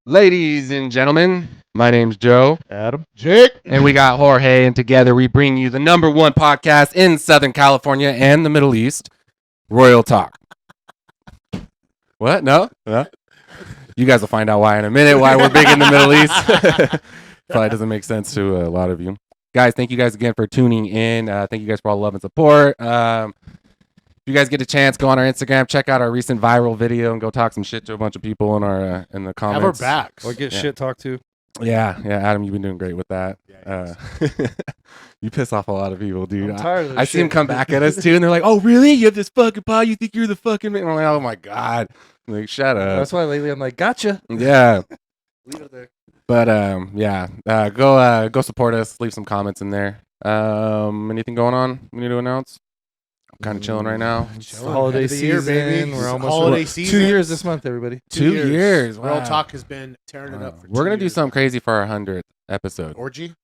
Ladies and gentlemen, my name's Joe, Adam. Jake. and we got Jorge, and together we bring you the number one podcast in Southern California and the Middle East, Royal Talk. What? No? No? You guys will find out why in a minute, why we're big in the Middle East. Probably doesn't make sense to a lot of you. Guys, thank you guys again for tuning in. Thank you guys for all the love and support. If you guys get a chance, go on our Instagram, check out our recent viral video, and go talk some shit to a bunch of people in our in the Have comments. our backs. Or get Yeah. shit talked to. Yeah, Adam, you've been doing great with that. Yeah, You piss off a lot of people, dude. I'm tired of this I see them shit. come back at us too, and they're like, "Oh, really? You have this fucking pod? You think you're the fucking man?" I'm like, "Oh my god!" I'm like, shut up. That's why lately I'm like, gotcha. Yeah, Leave it there. but yeah. Go support us. Leave some comments in there. Anything going on we need to announce? I'm kind of chilling right now. It's the Chilling. holiday End of the year, season. baby. We're It's almost holiday what, season. 2 years this month, everybody. 2 years. Royal Wow. Talk has been tearing it up. For We're 2 gonna do years. something crazy for our 100th episode. Orgy.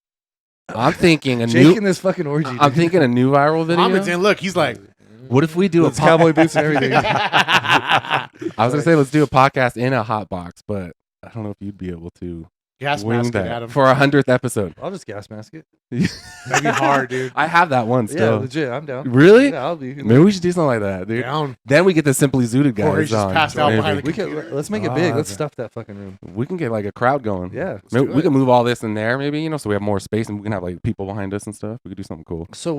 I'm thinking a Jake new. in this fucking orgy. I'm thinking a new viral video. Mohamed's in. Look, he's like. What if we do with cowboy boots and everything. I was gonna say let's do a podcast in a hot box, but I don't know if you'd be able to Gas wing mask it, that Adam. for our 100th episode. I'll just gas mask it. That'd be hard, dude. I have that one Yeah, still. legit. I'm down. Really? Yeah, I'll be. Maybe we should do something like that, dude. Down. Then we get the Simply Zooted Or guys he's just on. passed out Maybe. behind the We can, computer. let's make it big. Ah, Let's okay. stuff that fucking room. We can get like a crowd going. Yeah. Maybe do we it. can move all this in there, maybe, so we have more space and we can have like people behind us and stuff. We could do something cool. So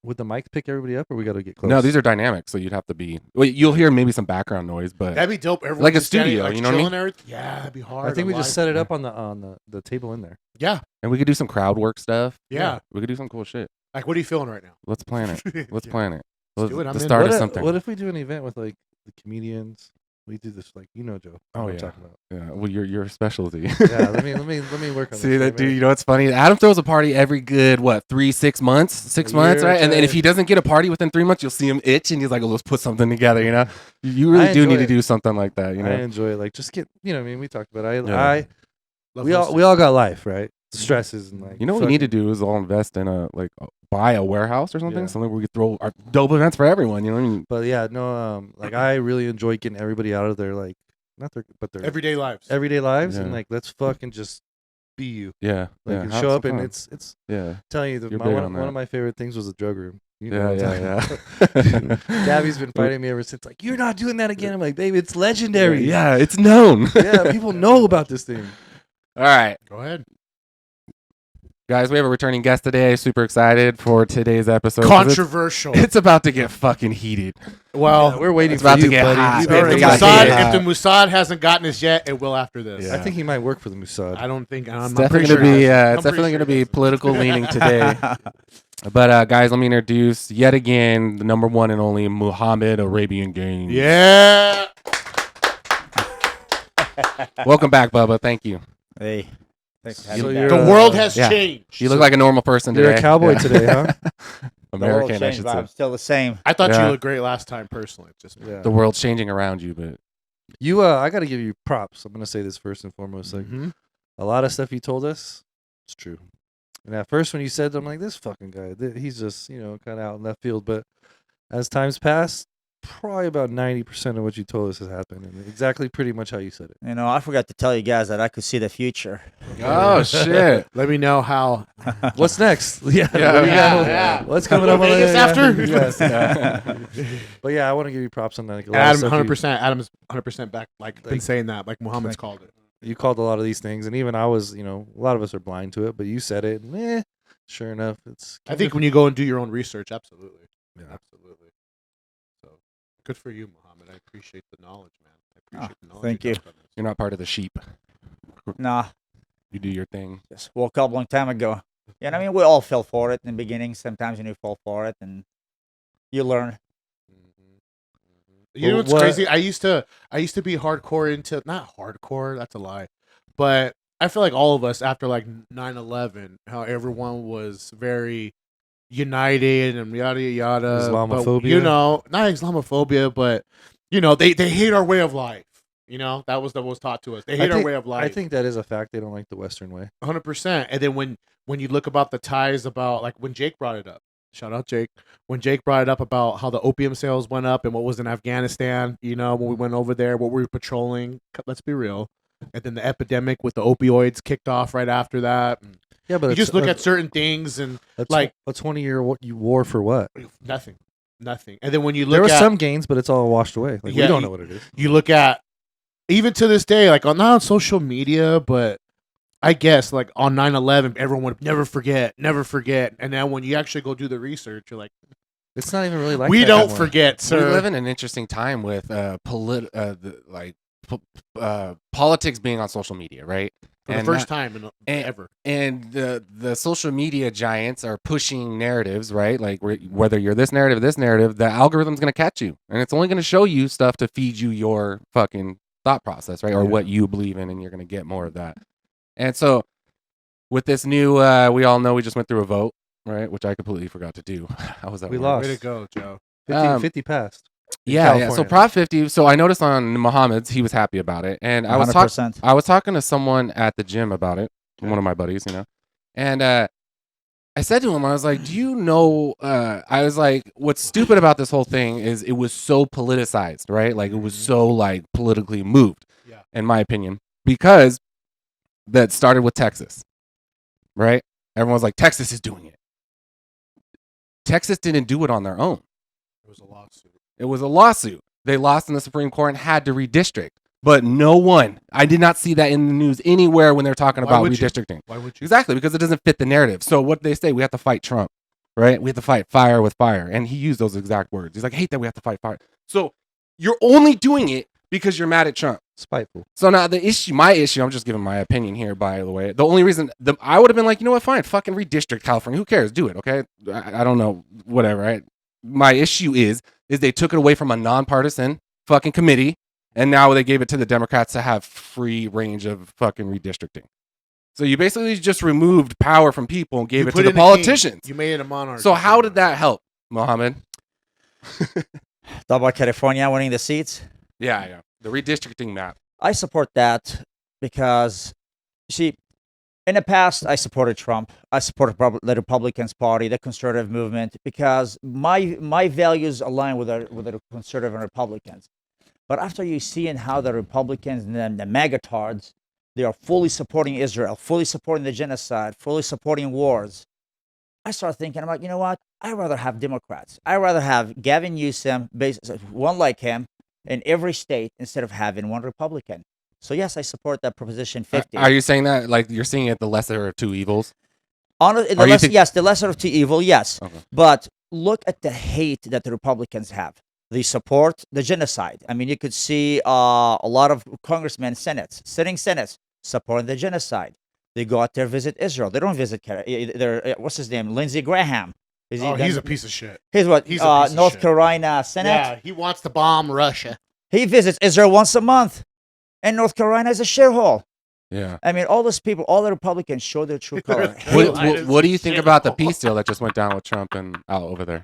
would the mic pick everybody up, or we got to get close? No, these are dynamic, so you'd have to be. Well, you'll hear maybe some background noise, but That'd be dope. Everyone Like a just standing, studio, like, you know what I mean? chilling and everything. Yeah, that'd be hard. I think we just alive. set it up on the table in there. Yeah, and we could do some crowd work stuff. yeah. We could do some cool shit. Like, what are you feeling right now? Let's plan it. Let's Yeah. plan it. Let's do it. I'm The in. start what of if, something. What if we do an event with like the comedians? We do this like Joe. Oh, what I'm yeah. talking about. Yeah, well, your specialty. Yeah, let me work on See this that for a dude? You minute. know what's funny? Adam throws a party every good 6 months, 6 A months, year, right? And then if okay. he doesn't get a party within 3 months, you'll see him itch, and he's like, "Oh, let's put something together." You really I do need enjoy to it. do something like that. I enjoy it. Like just get what I mean. We talked about it. Yeah. Love we all listening. we all got life, right? Stresses and like You know what we need to do is all invest in buy a warehouse or something, Yeah. something where we could throw our dope events for everyone. You know what I mean? But yeah, no, like I really enjoy getting everybody out of their like not their but their Everyday lives. everyday lives and Yeah. like let's fucking just be you. Yeah, Like yeah. you have show some up and fun. it's yeah, telling you You're big on one that. of my favorite things was the drug room. You know yeah, what I'm talking about. yeah. Gabby's been fighting me ever since. Like you're not doing that again. I'm like, baby, it's legendary. Yeah, it's known. Yeah, people know about this thing. All right. Go ahead. Guys, we have a returning guest today. Super excited for today's episode. 'cause Controversial. It's about to get fucking heated. Well, Yeah, we're waiting it's for about to you, get buddy. hot. You've All been right, if we the, gotta Mossad, get if the Mossad hasn't gotten us yet, it will after this. Yeah. I think he might work for the Mossad. I don't think. I'm It's pretty definitely sure gonna be. it hasn't. I'm It's definitely pretty gonna sure be it hasn't. political leaning today. But guys, let me introduce yet again the number one and only Mohamed Arabian Gain. Yeah. Welcome back, Bubba. Thank you. Hey, thanks for So having me you're back. The world has Yeah. changed. You look like a normal person You're today. a cowboy Yeah. today, huh? The world American, I changed, should but say. I'm still the same. I thought Yeah. you looked great last time, personally. Just Yeah. The world's changing around you, but You I got to give you props. I'm going to say this first and foremost. Like Mhm. a lot of stuff you told us, it's true. And at first when you said, I'm like, this fucking guy, he's just, kind of out in left field. But as time's passed, probably about 90% of what you told us has happened. And exactly pretty much how you said it. You know, I forgot to tell you guys that I could see the future. oh shit. Let me know how. What's next? Yeah. Yeah, what do you got? yeah. What's coming Go up on Vegas the after? Yes. Yeah. But yeah, I want to give you props on that. Like, a lot of Adam, stuff 100%. Adam's 100% back. Like, been Like- saying that. Like Muhammad's called it. You called a lot of these things. And even I was, a lot of us are blind to it. But you said it. And sure enough, it's. I think when you go and do your own research, absolutely. Yeah. Absolutely. So, good for you, Muhammad. I appreciate the knowledge, man. I appreciate the knowledge. thank you. got from this. You're not part of the sheep. Nah, You do your thing. just woke up a long time ago. You know, I mean, we all fell for it in the beginning. Sometimes when you fall for it, and you learn. You know Well, what's what- crazy? I used to be hardcore into, not hardcore, that's a lie, but I feel like all of us after like 9/11, how everyone was very united and yada yada. Islamophobia? But, not Islamophobia, but they hate our way of life. That was taught to us. They hate our way of life. I think that is a fact. They don't like the Western way. 100%. And then when you look about the ties about, like, when Jake brought it up, shout out Jake, when Jake brought it up about how the opium sales went up and what was in Afghanistan, when we went over there, what we were patrolling. Let's be real. and then the epidemic with the opioids kicked off right after that. And Yeah, but you it's- just look at certain things and like like- a 20-year war for what? nothing. And then when you There look were at some gains, but it's all washed away. Like Yeah, we don't know what it is. you look at even to this day, like not on social media, but I guess like on 9/11, everyone would never forget. And then when you actually go do the research, you're like, It's not even really like we that don't anymore. forget, We sir. live in an interesting time with politics being on social media, right? For the And first that- time in and- ever. And the social media giants are pushing narratives, right? Like whether you're this narrative, the algorithm's going to catch you, and it's only going to show you stuff to feed you your fucking thought process, right? Or what you believe in, and you're going to get more of that. And so, with this new, we all know we just went through a vote, right? Which I completely forgot to do. How was that? We word? lost. Way to go, Joe. 50 passed. in Yeah. So California. Prop 50. So I noticed on Mohammed's, he was happy about it, and I was talking. 100%. I was talking to someone at the gym about it, one of my buddies, and I said to him, I was like, "Do you know?" I was like, "What's stupid about this whole thing is it was so politicized, right? Like it was so like politically moved, Yeah. in my opinion, because that started with Texas, right? Everyone's like, Texas is doing it. Texas didn't do it on their own. It was a lawsuit. It was a lawsuit. They lost in the Supreme Court and had to redistrict. But no one, I did not see that in the news anywhere when they're talking Why about would you? redistricting. Why would you? Exactly, because it doesn't fit the narrative. So what they say, we have to fight Trump, right? We have to fight fire with fire. And he used those exact words. He's like, I hate that we have to fight fire. So you're only doing it because you're mad at Trump. Spiteful. So now my issue, I'm just giving my opinion here, by the way. The only reason I would have been like, you know what, fine, fucking redistrict California. Who cares? Do it, okay? I don't know, whatever, right? My issue is they took it away from a nonpartisan fucking committee, and now they gave it to the Democrats to have free range of fucking redistricting. So you basically just removed power from people and gave You it put to the in a king. politicians. You made it a monarch. So how did that help, Mohammed? Talk about California winning the seats. Yeah. The redistricting map. I support that because, see, in the past, I supported Trump. I supported the Republicans Party, the conservative movement, because my values align with the conservative and Republicans. But after you see how the Republicans and then the MAGA-tards, they are fully supporting Israel, fully supporting the genocide, fully supporting wars, I start thinking, I'm like, you know what? I'd rather have Democrats. I'd rather have Gavin Newsom, one like him, in every state instead of having one Republican. So yes, I support that Proposition 50. Are you saying that like you're seeing it the lesser of two evils? Yes, the lesser of two evil, yes. Okay. But look at the hate that the Republicans have. They support the genocide. I mean, you could see a lot of congressmen, sitting senates, supporting the genocide. They go out there, visit Israel. They don't visit, what's his name, Lindsey Graham. He's a piece of shit. He's what? He's a piece of North shit. Carolina Senate. Yeah, he wants to bomb Russia. He visits Israel once a month, and North Carolina is a shithole. Yeah. I mean, all those people, all the Republicans show their true color. What do you think about the peace deal that just went down with Trump and out over there?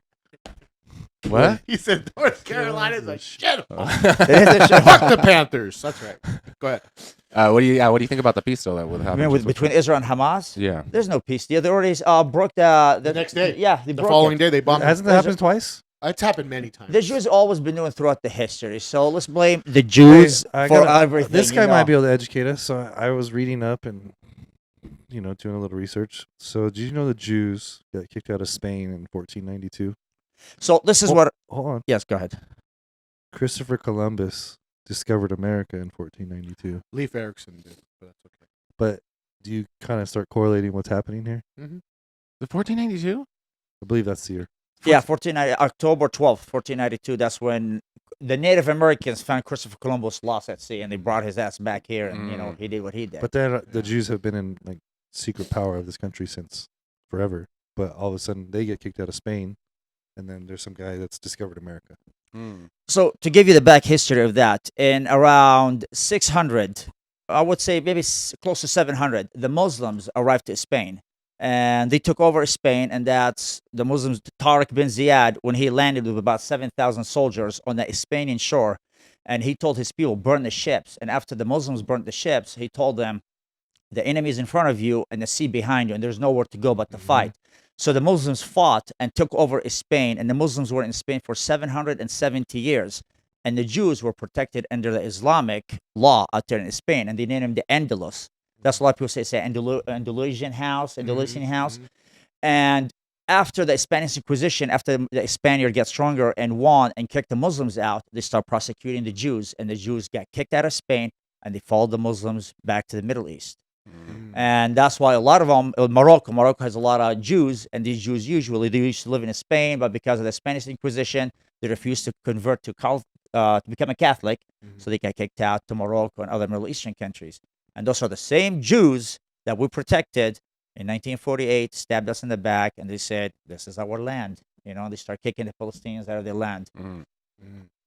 What? He said North Carolina's a shit. It is a Fuck the Panthers. That's right. Go ahead. What do you think about the peace deal that would I happen? mean, between Israel and Hamas, Yeah. there's no peace deal. They already broke the next day. Yeah, they The broke following it. day, they bombed. Hasn't that happened twice? It's happened many times. The Jews always been doing throughout the history. So let's blame the Jews I for gotta- everything. This you guy might know. be able to educate us. So I was reading up and doing a little research. So did you know the Jews got kicked out of Spain in 1492? So this is Hold- what. Hold on. Yes, go ahead. Christopher Columbus discovered America in 1492. Leif Erikson did, but that's okay. But do you kind of start correlating what's happening here? The 1492? I believe that's the year. Yeah, October 12th, 1492. That's when the Native Americans found Christopher Columbus lost at sea, and they brought his ass back here, and he did what he did. But then the Jews have been in like secret power of this country since forever. But all of a sudden they get kicked out of Spain, and then there's some guy that's discovered America. So to give you the back history of that, in around 600, I would say maybe close to 700, the Muslims arrived to Spain, and they took over Spain, and that's the Muslims. Tariq bin Ziyad, when he landed with about 7,000 soldiers on the Spanish shore, and he told his people, burn the ships. And after the Muslims burnt the ships, he told them, the enemy is in front of you and the sea behind you, and there's nowhere to go but to fight. So the Muslims fought and took over Spain, and the Muslims were in Spain for 770 years. and the Jews were protected under the Islamic law out there in Spain, and they named him the Andalus. That's a lot of people say Andalusian house. And after the Spanish Inquisition, after the Spaniard gets stronger and won and kicked the Muslims out, they start prosecuting the Jews, and the Jews got kicked out of Spain, and they followed the Muslims back to the Middle East. And that's why a lot of them, Morocco has a lot of Jews, and these Jews usually, they used to live in Spain, but because of the Spanish Inquisition, they refused to convert to become a Catholic, so they got kicked out to Morocco and other Middle Eastern countries. And those are the same Jews that we protected in 1948, stabbed us in the back, and they said, this is our land. They start kicking the Palestinians out of their land.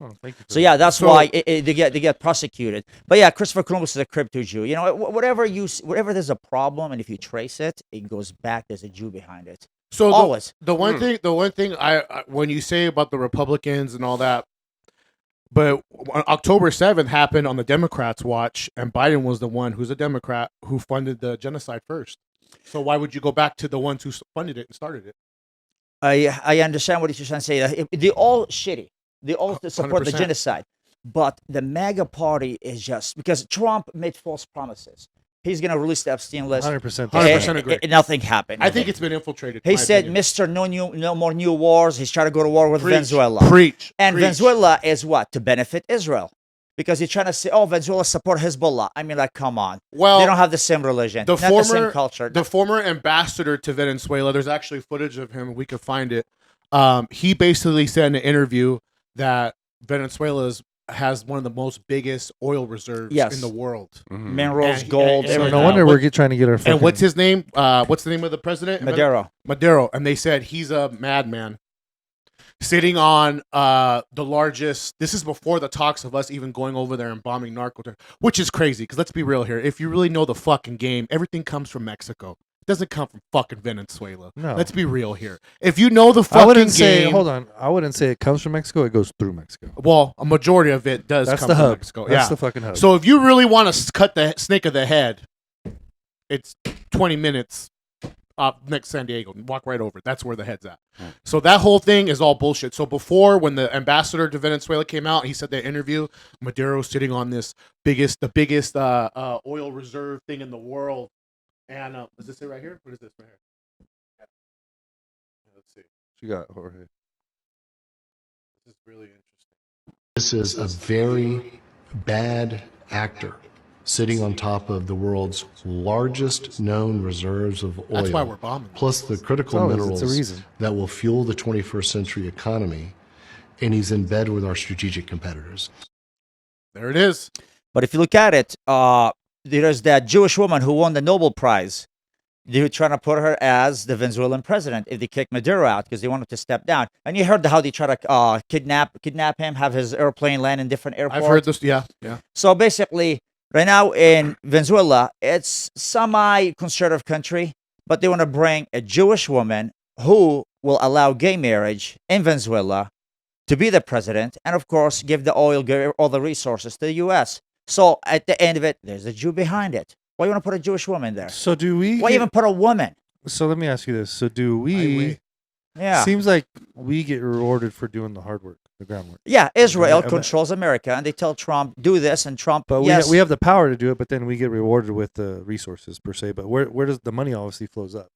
Oh, thank you. So yeah, that's why they get prosecuted. But yeah, Christopher Columbus is a crypto Jew. Whatever there's a problem, and if you trace it, it goes back. There's a Jew behind it. So always. The one thing I when you say about the Republicans and all that, but October 7th happened on the Democrats' watch, and Biden was the one who's a Democrat who funded the genocide first. So why would you go back to the ones who funded it and started it? I understand what you're trying to say. They're all shitty. They all support the 100%. genocide. But the MAGA party is just because Trump made false promises. He's going to release the Epstein list. 100%. 100% agree. Nothing happened. I think it's been infiltrated. He said, "Mr. No more new wars." He's trying to go to war with Venezuela. Preach. And Venezuela is what? To benefit Israel. Because he's trying to say, Venezuela support Hezbollah. I mean, like, come on. Well, they don't have the same religion, the same culture. The former ambassador to Venezuela, there's actually footage of him. We could find it. He basically said in an interview that Venezuela has one of the most biggest oil reserves in the world. Minerals, gold. No wonder we're trying to get our. And what's his name? What's the name of the president? Maduro. And they said he's a madman. Sitting on the largest. This is before the talks of us even going over there and bombing narco, which is crazy. Because let's be real here. If you really know the fucking game, everything comes from Mexico. It doesn't come from fucking Venezuela. No. Let's be real here. If you know the fucking game, hold on. I wouldn't say it comes from Mexico. It goes through Mexico. Well, a majority of it does. That's come the from hub. Mexico. That's the fucking hub. So if you really want to cut the snake of the head, it's 20 minutes. Next San Diego, walk right over. That's where the head's at. So that whole thing is all bullshit. So before, when the ambassador to Venezuela came out, he said that interview, Maduro sitting on the biggest oil reserve thing in the world. And does this say right here? What is this right here? Let's see. You got Jorge. This is really interesting. This is a very bad actor sitting on top of the world's largest known reserves of oil. That's why we're bombing. Plus the critical minerals that will fuel the 21st century economy. And he's in bed with our strategic competitors. There it is. But if you look at it, there's that Jewish woman who won the Nobel Prize. They were trying to put her as the Venezuelan president if they kick Maduro out because they wanted to step down. And you heard how they try to kidnap him, have his airplane land in different airports. I've heard this. Yeah. So basically, right now in Venezuela, it's semi-conservative country, but they want to bring a Jewish woman who will allow gay marriage in Venezuela to be the president, and of course, give all the resources to the U.S. So at the end of it, there's a Jew behind it. Why you want to put a Jewish woman there? So do we? Why even put a woman? So let me ask you this. So do we? Yeah. Seems like we get rewarded for doing the hard work, the groundwork. Yeah, Israel controls America, and they tell Trump, do this, and Trump, but yes. we have the power to do it, but then we get rewarded with the resources, per se. But where does the money obviously flows up?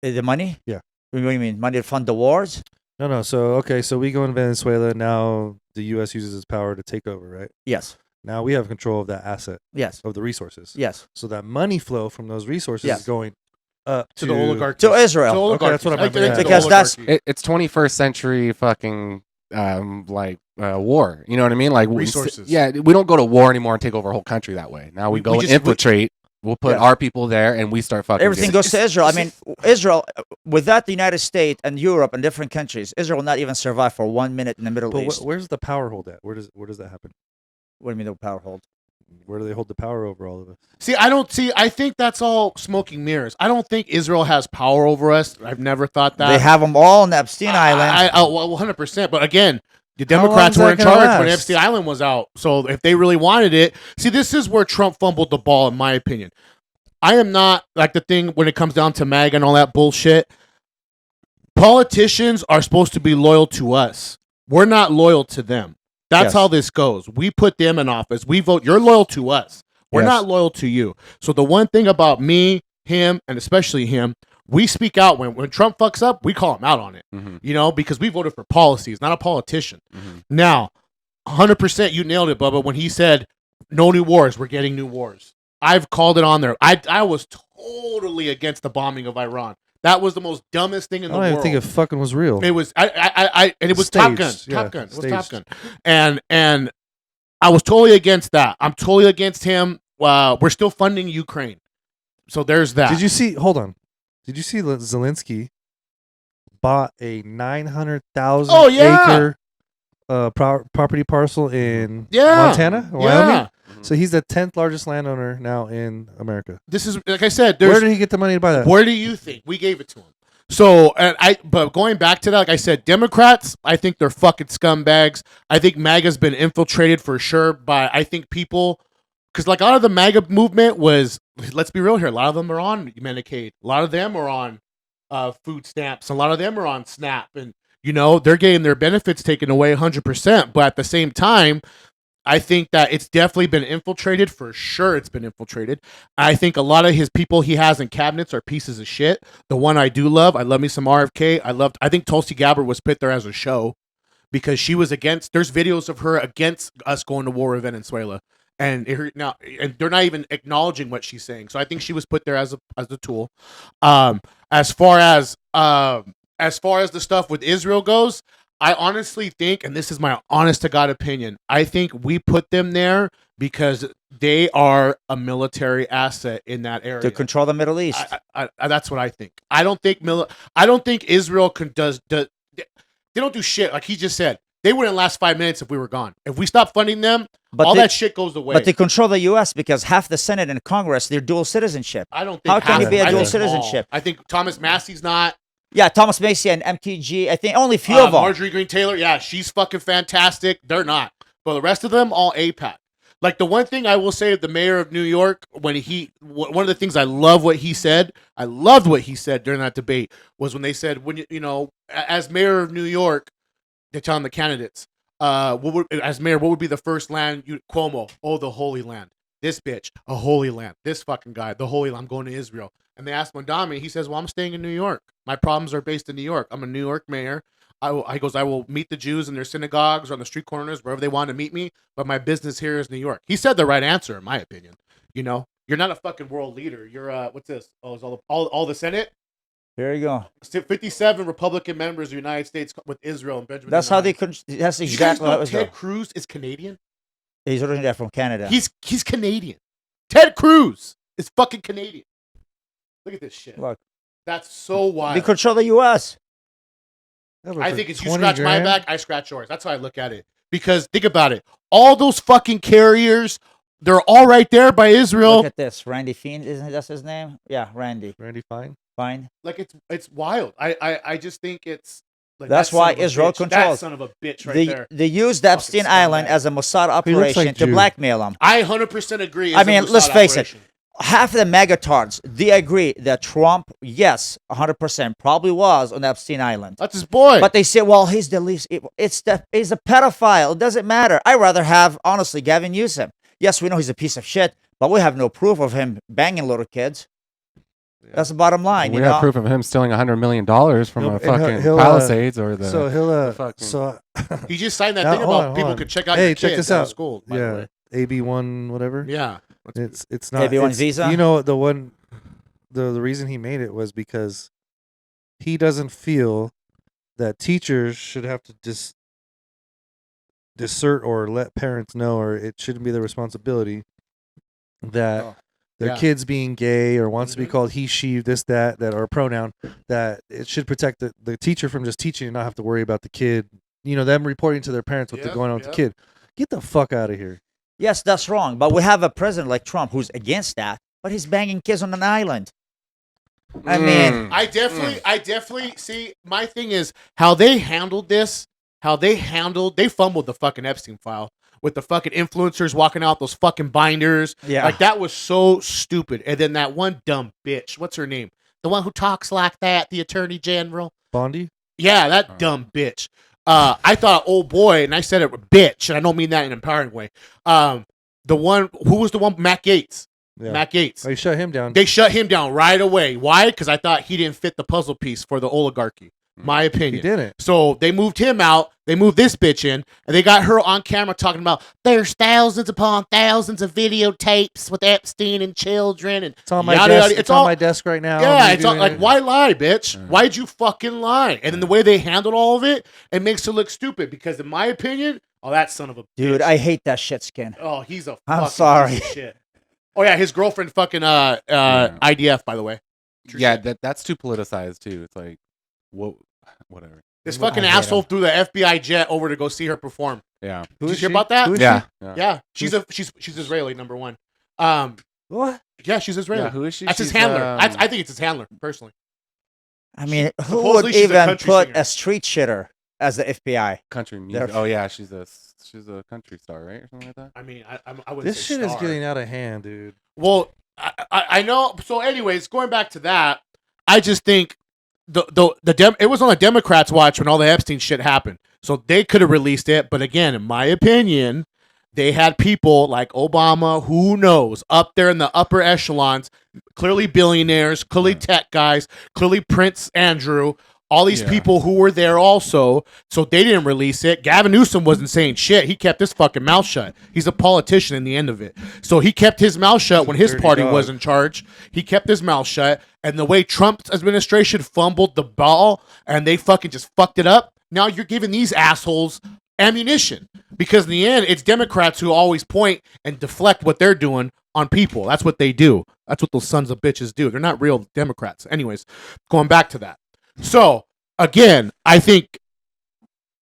The money? Yeah. What do you mean? Money to fund the wars? No. So we go in Venezuela. Now the U.S. uses its power to take over, right? Yes. Now we have control of that asset. Yes. Of the resources. Yes. So that money flow from those resources is going up to the oligarchy. To Israel. Okay, that's what I meant. Because it's 21st century fucking war. You know what I mean? Like resources. We don't go to war anymore and take over a whole country that way. Now we go and infiltrate. We'll put our people there, and we start fucking. Everything goes to Israel. I mean, Israel, without the United States and Europe and different countries, Israel will not even survive for 1 minute in the Middle East. But where's the power hold at? Where does that happen? What do you mean the power hold? Where do they hold the power over all of us? I think that's all smoking mirrors. I don't think Israel has power over us. I've never thought that. They have them all on the Epstein Island. 100%. But again, the Democrats were in charge when Epstein Island was out. So if they really wanted it, this is where Trump fumbled the ball, in my opinion. I am not like the thing when it comes down to MAGA and all that bullshit. Politicians are supposed to be loyal to us. we're not loyal to them. That's Yes. how this goes. We put them in office. We vote. You're loyal to us. We're Yes. not loyal to you. So the one thing about me, him, and especially him, we speak out when Trump fucks up. We call him out on it. Mhm. You know, because we voted for policies, not a politician. Mhm. Now, 100%, you nailed it, Bubba. When he said no new wars, we're getting new wars. I've called it on there. I was totally against the bombing of Iran. That was the most dumbest thing in I the don't world. even think it fucking was real. It was and it was Top Gun. Staged, yeah, Top Gun. It was Top staged. Gun. And I was totally against that. I'm totally against him. We're still funding Ukraine. So there's that. Did you see? Hold on. Did you see Zelensky bought a 900,000 Oh, yeah. acre property parcel in Yeah. Montana, or Yeah. Wyoming? So he's the 10th largest landowner now in America. This is, like I said, Where did he get the money to buy that? where do you think we gave it to him? So, but going back to that, like I said, Democrats, I think they're fucking scumbags. I think MAGA's been infiltrated for sure by, I think people, because like a lot of the MAGA movement was, let's be real here, a lot of them are on Medicaid, a lot of them are on food stamps, a lot of them are on SNAP, and you know they're getting their benefits taken away 100%. But at the same time, I think that it's definitely been infiltrated. For sure, it's been infiltrated. I think a lot of his people he has in cabinets are pieces of shit. The one I do love, I love me some RFK. I think Tulsi Gabbard was put there as a show because she was against. There's videos of her against us going to war with Venezuela, and they're not even acknowledging what she's saying. So I think she was put there as a tool. As far as the stuff with Israel goes, I honestly think, and this is my honest to God opinion, I think we put them there because they are a military asset in that area to control the Middle East. I that's what I think. I don't think Israel they don't do shit. Like he just said, they wouldn't last 5 minutes if we were gone. If we stop funding them, But all they- that shit goes away. But they control the U.S. because half the Senate and Congress, they're dual citizenship. I don't think. How can half you be of a them. I dual think citizenship? all. I think Thomas Massey's not. Yeah, Thomas Macy and MTG, I think only few of them. Marjorie Green Taylor, yeah, she's fucking fantastic. They're not. But the rest of them, all APAC. Like the one thing I will say of the mayor of New York, one of the things I love what he said, I loved what he said during that debate, was when they said, when you know, as mayor of New York, they're telling the candidates, as mayor, what would be the first land Cuomo? Oh, the Holy Land. This bitch, a Holy Land. This fucking guy, the Holy Land. I'm going to Israel. And they asked Mondami, he says, well, I'm staying in New York. My problems are based in New York. I'm a New York mayor. I will meet the Jews in their synagogues or on the street corners, wherever they want to meet me. But my business here is New York. He said the right answer, in my opinion. You know, you're not a fucking world leader. You're what's this? Oh, is all the Senate? There you go. 57 Republican members of the United States with Israel and Benjamin. That's how they. Netanyahu. That's You guys exactly how it know was. Ted Cruz is Canadian. He's originally from Canada. He's Canadian. Ted Cruz is fucking Canadian. Look at this shit. Look, That's so wild. they control the U.S. I think it's you 20 scratch my grand? back, I scratch yours. That's how I look at it. Because think about it. All those fucking carriers, they're all right there by Israel. Look at this, Randy Fiend, isn't that his name? Yeah, Randy. Randy Fine. Fine. Like it's wild. I just think it's like That's that son why of a Israel bitch. controls. That son of a bitch right there. They used the Epstein scumbag. Island as a Mossad He looks operation like to Jew. blackmail him. I 100% agree. I it's a mean, let's Mossad face it. operation. Half of the megatards, they agree that Trump, yes, 100% probably was on Epstein Island. That's his boy. But they say, well, he's the least. He's a pedophile. It doesn't matter. I'd rather have, honestly, Gavin Newsom. Yes, we know he's a piece of shit, but we have no proof of him banging little kids. That's the bottom line. We you have know? proof of him stealing $100 million from He'll- a and fucking he'll, Palisades or the. So he'll fucking- so he just signed that Now, thing hold about on, people hold on. could check out Hey, your check kids this out out. of school. By the yeah, way. AB1 whatever. Yeah. It's not AB1 it's- visa? You know the one the reason he made it was because he doesn't feel that teachers should have to dissert or let parents know, or it shouldn't be their responsibility that Oh. their Yeah. kids being gay or wants to be Mhm. called he, she, this, that, or a pronoun, that it should protect the teacher from just teaching and not have to worry about the kid, them reporting to their parents what Yep, they're going on with yep. the kid. Get the fuck out of here. Yes, that's wrong. But we have a president like Trump who's against that, but he's banging kids on an island. I mean, Mm. I definitely see. My thing is how they handled this. They fumbled the fucking Epstein file with the fucking influencers walking out those fucking binders. yeah. Like that was so stupid. And then that one dumb bitch, what's her name? The one who talks like that, the attorney general. Bondi? Yeah, that Oh. dumb bitch. I thought, oh boy, and I said it, bitch, and I don't mean that in an empowering way. The one who was the one, Matt Gaetz. Yeah. Matt Gaetz. Oh, you shut him down. They shut him down right away. Why? Because I thought he didn't fit the puzzle piece for the oligarchy. My opinion. He didn't. So they moved him out. They moved this bitch in, and they got her on camera talking about there's thousands upon thousands of videotapes with Epstein and children, and It's on my yada, desk. yada. It's on my desk right now. yeah, I'm it's all, reviewing like it. why lie, bitch? Why'd you fucking lie? And then the way they handled all of it, it makes it look stupid. Because in my opinion, oh, that son of a Dude, bitch. I hate that shit skin. Oh, he's a I'm fucking sorry. piece of shit. Oh yeah, his girlfriend fucking IDF, by the way. True Yeah, shit. that's too politicized too. It's like, whatever. This fucking I hate asshole him. flew the FBI jet over to go see her perform. Yeah. Who Did is you hear she? about that? Who is Yeah. Yeah, she's Israeli, number one. What? Yeah, she's Israeli. Yeah. Who is she? That's his She's, handler. I think it's his handler, personally. I mean, who Supposedly would she's a even country put singer. a street shitter as the FBI? country music. They're- Oh yeah, she's a country star, right, or something like that. I mean, I wouldn't This say shit is star. getting out of hand, dude. Well, I know. So, anyways, going back to that, I just think it was on the Democrats' watch when all the Epstein shit happened. So they could have released it, but again, in my opinion, they had people like Obama, who knows, up there in the upper echelons, clearly billionaires, clearly tech guys, clearly Prince Andrew, all these people who were there also. So they didn't release it. Gavin Newsom wasn't saying shit. He kept his fucking mouth shut. He's a politician in the end of it. So he kept his mouth shut when his Dirty party dog. was in charge. He kept his mouth shut. And the way Trump's administration fumbled the ball and they fucking just fucked it up, now you're giving these assholes ammunition. Because in the end, it's Democrats who always point and deflect what they're doing on people. That's what they do. That's what those sons of bitches do. They're not real Democrats. Anyways, going back to that. So, again, I think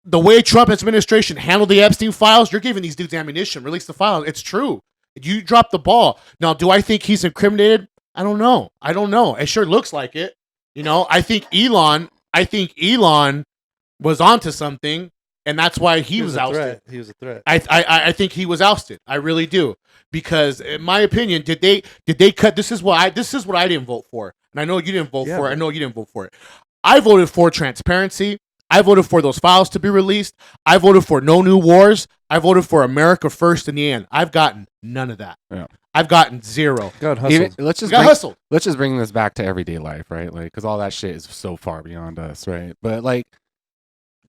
the way Trump administration handled the Epstein files, you're giving these dudes ammunition. Release the files. It's true. You dropped the ball. Now, do I think he's incriminated? I don't know. It sure looks like it. You know, I think Elon was onto something, and that's why he was a ousted. threat. He was a threat. I think he was ousted. I really do. Because in my opinion, did they cut this is what I didn't vote for. And I know you didn't vote for it. I know you didn't vote for it. I voted for transparency. I voted for those files to be released. I voted for no new wars. I voted for America first in the end. I've gotten none of that. Yeah. I've gotten zero. God hustled. Let's just Got hustled. let's just bring this back to everyday life, right? Like, because all that shit is so far beyond us, right? But like,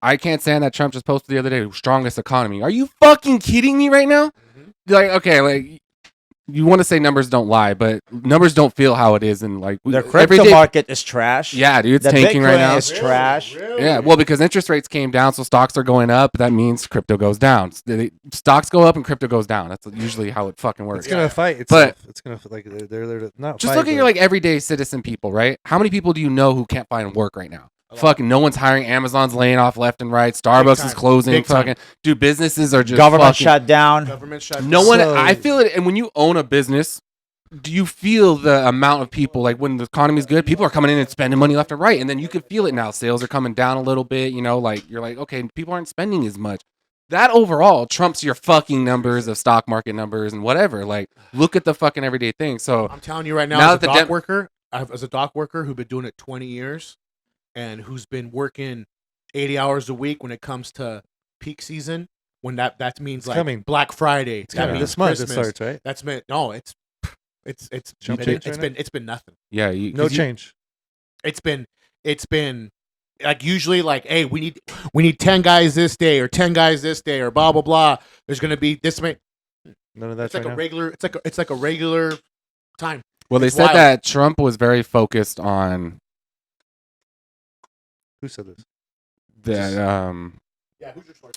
I can't stand that Trump just posted the other day, strongest economy. Are you fucking kidding me right now? Like, okay, like, you want to say numbers don't lie, but numbers don't feel how it is. And like, The crypto market is trash. Yeah, dude, it's The tanking Bitcoin right now. is trash. Really? Yeah, well, because interest rates came down, so stocks are going up. That means crypto goes down. Stocks go up and crypto goes down. That's usually how it fucking works. It's gonna fight But- itself. It's gonna like they're not. Just fight, look at but- your like everyday citizen people, right? How many people do you know who can't find work right now? Fucking no one's hiring. Amazon's laying off left and right. Starbucks is time. closing. Big time. Fucking dude, businesses are just Government fucking, shut down. Government shut No down. one. So- I feel it. And when you own a business, do you feel the amount of people like when the economy's good? People are coming in and spending money left and right, and then you can feel it now. Sales are coming down a little bit. You know, like you're like, okay, people aren't spending as much. That overall trumps your fucking numbers of stock market numbers and whatever. Like, look at the fucking everyday thing. So I'm telling you right now, Now as that a the dock worker, as a dock worker who's been doing it 20 years and who's been working 80 hours a week when it comes to peak season, when that means like coming. Black Friday, It's that coming means this month. It Christmas. starts right. That's meant no, it's No change right now? it's been nothing. yeah, No change. It's been like usually like, hey, we need 10 guys this day or 10 guys this day or blah blah blah. There's gonna be this many. None of that's It's like right a now. regular. It's like a regular time. Well, they It's said wild. that Trump was very focused on Who said this? that. Yeah, who's your source?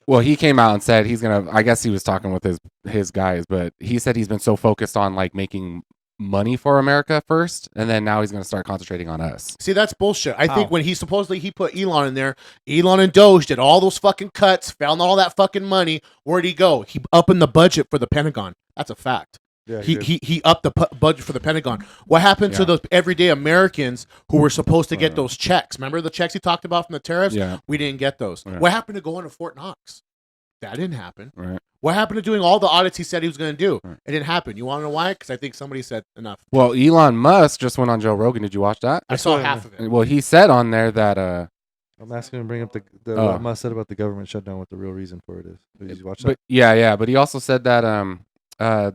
Well, he came out and said he's gonna. I guess he was talking with his guys, but he said he's been so focused on like making money for America first, and then now he's gonna start concentrating on us. See, that's bullshit. I How? think when he put Elon in there, Elon and Doge did all those fucking cuts, found all that fucking money. Where'd he go? He upping the budget for the Pentagon. That's a fact. Yeah, He upped the budget for the Pentagon. What happened to Yeah. those everyday Americans who were supposed to get those checks? Remember the checks he talked about from the tariffs? Yeah. We didn't get those. Right. What happened to going to Fort Knox? That didn't happen. Right. What happened to doing all the audits he said he was going to do? Right. It didn't happen. You want to know why? Because I think somebody said enough. Well, Elon Musk just went on Joe Rogan. Did you watch that? I saw saw it. half of it. Well, he said on there that I'm asking him to bring up the Oh. what Musk said about the government shutdown. What the real reason for it is? Did you watch But that? yeah. But he also said that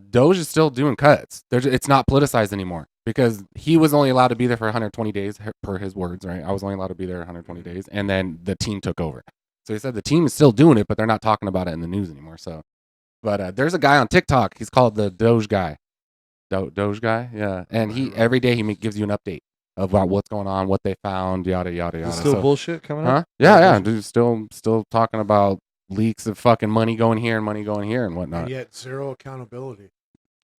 Doge is still doing cuts. It's not politicized anymore because he was only allowed to be there for 120 days per his words, right? I was only allowed to be there 120 days, and then the team took over. So he said the team is still doing it, but they're not talking about it in the news anymore. So, but there's a guy on TikTok. He's called the Doge guy. Doge guy, yeah. And every day he gives you an update about what's going on, what they found, yada yada yada. Is still bullshit coming Huh? up? Yeah. Dude, still talking about leaks of fucking money going here and whatnot. And yet zero accountability.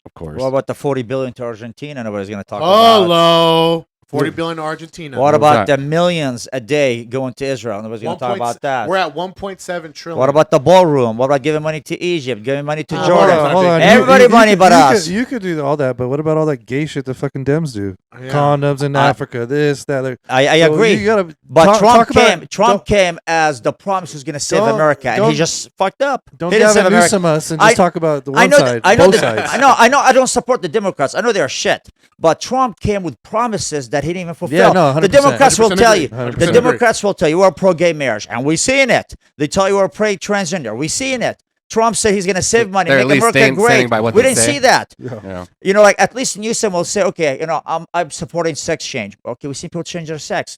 Of course. What about the 40 billion to Argentina? Nobody's going to talk about. Hello. 40 billion to Argentina. What What was about that? the millions a day going to Israel? Nobody's going to talk about that. We're at 1.7 trillion. What about the ballroom? What about giving money to Egypt, giving money to Hold Jordan? on, Hold on. Everybody money but us. You could do all that, but what about all that gay shit the fucking Dems do? Yeah. Condoms in Africa, this, that. I So agree. You gotta But talk Trump about, came as the promise who's going to save Don't- America, and he don't- just fucked up. Don't He didn't save Gavin America. Newsom us and just talk about the one side, both sides. I know. I don't support the Democrats. I know they're shit. But Trump came with promises that he didn't even fulfill. Yeah, no, 100%. The Democrats will 100% tell agree. you. 100% The agree. Democrats will tell you we're pro-gay marriage, and we're seeing it. They tell you we're pro-transgender. We're seeing it. Trump said he's going to save money, They're at make least America great. standing by what We they didn't say. see that. Yeah. You know, like at least Newsom will say, okay, you know, I'm supporting sex change. Okay, we see people change their sex.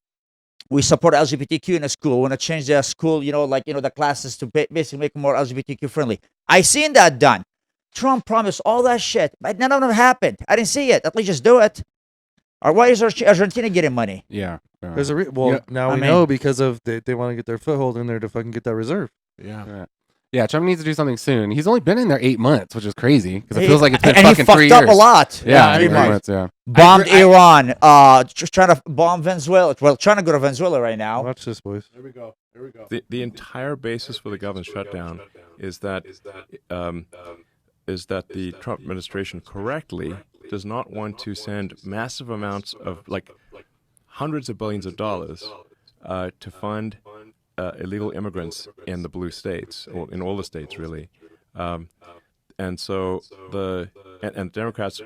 We support LGBTQ in a school. We want to change their school, you know, like, you know, the classes to basically make it more LGBTQ friendly. I seen that done. Trump promised all that shit, but none of them happened. I didn't see it. At least just do it. Or why is Argentina getting money? Yeah. There's a Yeah, now I we mean- know because of they want to get their foothold in there to fucking get that reserve. Yeah. Yeah, Trump needs to do something soon. He's only been in there 8 months, which is crazy because it He- feels like it's been and fucking he 3 fucked years. up a lot. Yeah, I 8 agree. months. Yeah. Bombed agree. Iran. Just trying to bomb Venezuela. Well, trying to go to Venezuela right now. Watch this, boys. Here we go. The entire basis for the government shutdown is that the Trump administration correctly does not want to send massive amounts of like hundreds of billions of dollars to fund illegal immigrants in the blue states or in all the states really, and so the Democrats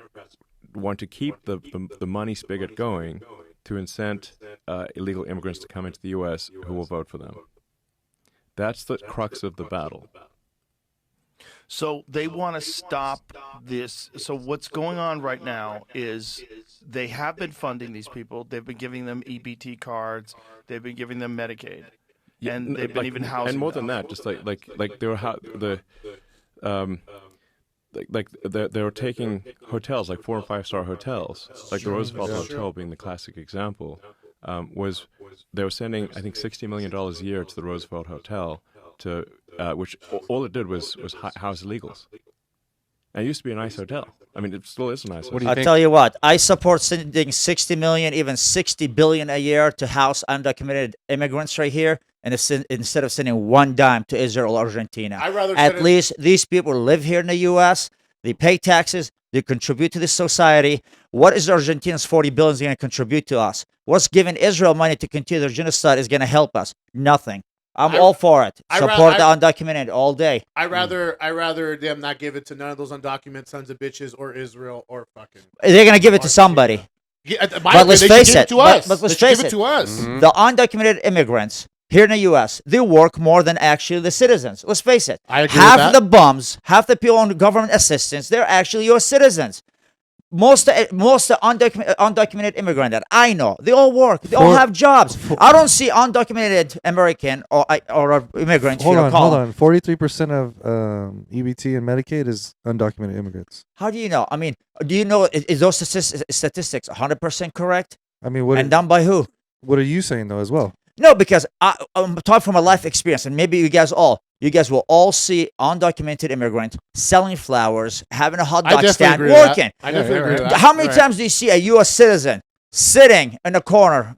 want to keep the money spigot going to incent illegal immigrants to come into the U.S. who will vote for them. That's the crux of the battle. So they want to stop this. So what's going on right now is they have been funding these people. They've been giving them EBT cards. They've been giving them Medicaid, and they've been even housing and more them. than that, just like they were they were taking hotels like 4 and 5 star hotels, like the Roosevelt Hotel being the classic example. Was they were sending I think $60 million a year to the Roosevelt Hotel to which all it did was house illegals. And it used to be a nice hotel. I mean, it still is a nice hotel. I'll tell you what, I support sending 60 million, even 60 billion a year to house undocumented immigrants right here, and instead of sending one dime to Israel or Argentina. I'd rather At send it- least these people live here in the U.S., they pay taxes, they contribute to this society. What is Argentina's 40 billion going to contribute to us? What's giving Israel money to continue their genocide is going to help us? Nothing. I'm all for it. Support the undocumented all day. I rather them not give it to none of those undocumented sons of bitches or Israel or fucking. They're going to give it to somebody. Yeah, But let's face it. To us. But let's They should face give it it. to us. The undocumented immigrants here in the U.S., they work more than actually the citizens. Let's face it. I agree half with that. the bums, half the people on government assistance, they're actually U.S. citizens. Most undocumented immigrant that I know, they all work. They all have jobs. I don't see undocumented American or immigrants. Hold on. 43% of EBT and Medicaid is undocumented immigrants. How do you know? I mean, do you know, is those statistics 100% correct? I mean, what And done by who? what are you saying though as well? No, because I'm talking from a life experience, and maybe you guys will all see undocumented immigrant selling flowers, having a hot I dog definitely stand, agree with that. working. I definitely agree with that. How many Right. times do you see a U.S. citizen sitting in a corner,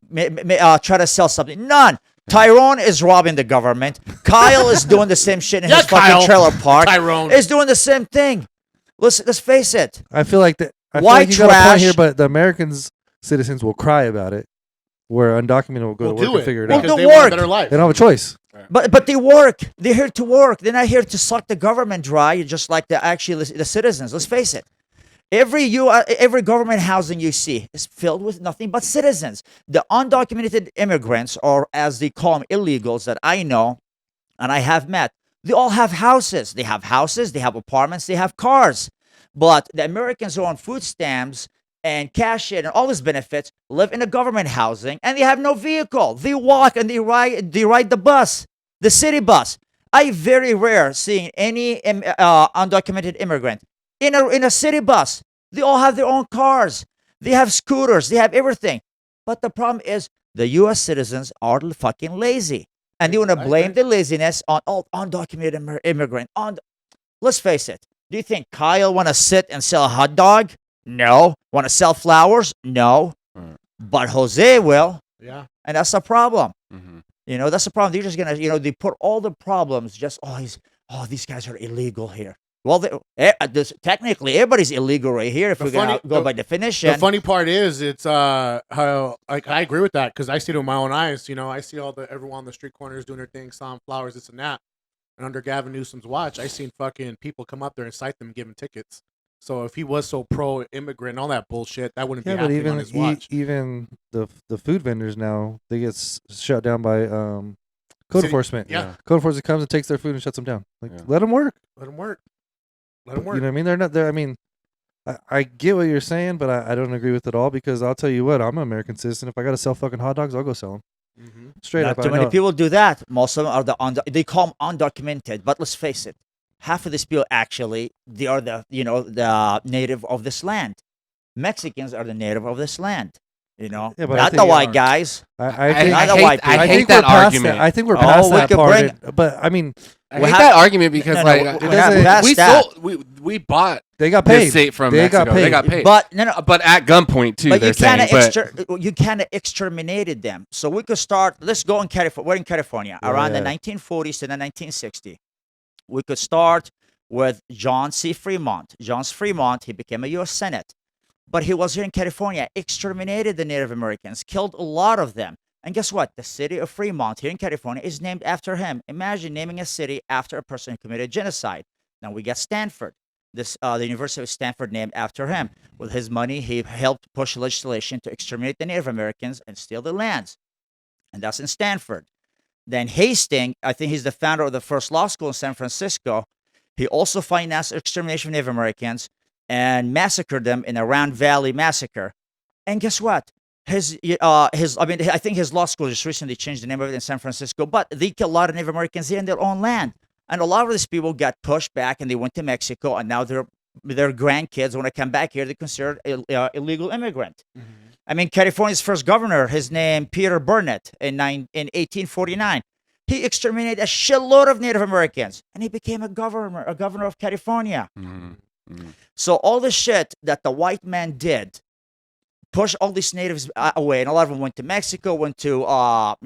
try to sell something? None. Tyrone is robbing the government. Kyle is doing the same shit in Yeah, his fucking Kyle. trailer park. Tyrone. is doing the same thing. Let's face it. I feel like you White got a point trash. here, but the Americans citizens will cry about it, where undocumented will go We'll to work do and it figure it Well, out. because the they want a work. better life. They don't have a choice. But they work. They're here to work. They're not here to suck the government dry, just like the citizens. Let's face it. Every government housing you see is filled with nothing but citizens. The undocumented immigrants, or as they call them, illegals that I know and I have met, they all have houses. They have houses, they have apartments, they have cars. But the Americans who are on food stamps and cash in and all these benefits live in a government housing, and they have no vehicle. They walk and they ride the bus, the city bus. I very rare seeing any undocumented immigrant in a city bus. They all have their own cars. They have scooters. They have everything. But the problem is the U.S. citizens are fucking lazy, and they want to blame the laziness on all undocumented immigrant. Let's face it. Do you think Kyle want to sit and sell a hot dog? No. Want to sell flowers? No. But Jose will. Yeah. And that's the problem. Mm-hmm. You know, that's the problem. They're just gonna, they put all the problems just, these guys are illegal here. Well, technically everybody's illegal right here if we're gonna go by definition. The funny part is, it's how like I agree with that because I see it with my own eyes. You know, I see everyone on the street corners doing their thing, selling flowers, this and that. And under Gavin Newsom's watch, I seen fucking people come up there and cite them, and give them tickets. So if he was so pro-immigrant and all that bullshit, that wouldn't be happening on his watch. Even the food vendors now, they get shut down by code enforcement. Yeah. Code enforcement comes and takes their food and shuts them down. Like, let them work. Let them work. Let them work. You know what I mean? They're not there. I mean, I get what you're saying, but I don't agree with it all because I'll tell you what, I'm an American citizen. If I got to sell fucking hot dogs, I'll go sell them. Mm-hmm. Straight Not up. too many people do that. Most of them are they call them undocumented. But let's face it, half of these people actually they are the native of this land. Mexicans are the native of this land. You know, Yeah, but not the white guys. I hate that argument. I think we're past we that could part. But I mean, I hate that argument because we bought they got paid. this state from They Mexico. got paid. They got paid. But but at gunpoint too. But they're you kind of exterminated them. So we could start. Let's go in California. We're in California around the 1940s to the 1960s. We could start with John C. Fremont. John C. Fremont. He became a U.S. Senate, but he was here in California. Exterminated the Native Americans. Killed a lot of them. And guess what? The city of Fremont here in California is named after him. Imagine naming a city after a person who committed genocide. Now we got Stanford. The University of Stanford named after him. With his money, he helped push legislation to exterminate the Native Americans and steal their lands. And that's in Stanford. Then Hastings, I think he's the founder of the first law school in San Francisco. He also financed extermination of Native Americans and massacred them in a Round Valley massacre. And guess what? I think his law school just recently changed the name of it in San Francisco, but they killed a lot of Native Americans here in their own land. And a lot of these people got pushed back and they went to Mexico, and now their grandkids, when they come back here, they're considered illegal immigrant. Mm-hmm. I mean, California's first governor, his name Peter Burnett, in 1849, he exterminated a shitload of Native Americans, and he became a governor of California. Mm-hmm. Mm-hmm. So all the shit that the white man did, push all these natives away, and a lot of them went to Mexico, went to all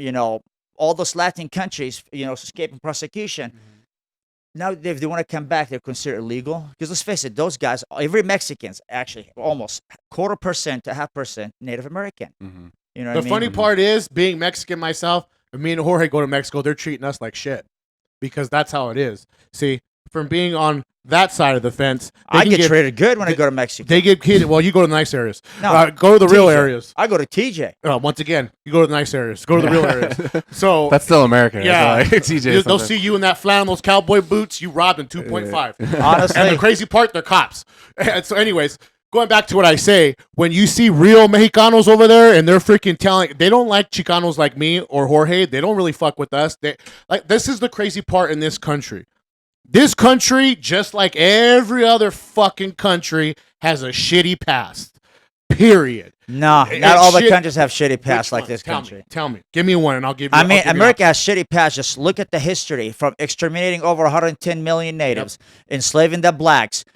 those Latin countries, escaping prosecution. Mm-hmm. Now, if they want to come back, they're considered illegal. Because let's face it, those guys, every Mexican's actually almost 0.25% to 0.5% Native American. Mm-hmm. You know what I mean? The funny part is, being Mexican myself, me and Jorge go to Mexico, they're treating us like shit. Because that's how it is. See, from being on that side of the fence, I get treated good when I go to Mexico. They get kidded. Well, you go to the nice areas. No, go to the TJ. real areas. I go to TJ. Once again, you go to the nice areas. Go to the real areas. So that's still American. Yeah, TJ. They'll see you in that flannel, those cowboy boots. You robbed in 2.5. Honestly, and the crazy part, they're cops. And so, anyways, going back to what I say, when you see real Mexicanos over there and they're freaking telling, they don't like Chicanos like me or Jorge. They don't really fuck with us. This is the crazy part in this country. This country, just like every other fucking country, has a shitty past. Period. No, not all the countries have shitty past like this country. Tell me. Give me one and I'll give you. I mean, America has shitty past. Just look at the history from exterminating over 110 million natives, enslaving the blacks,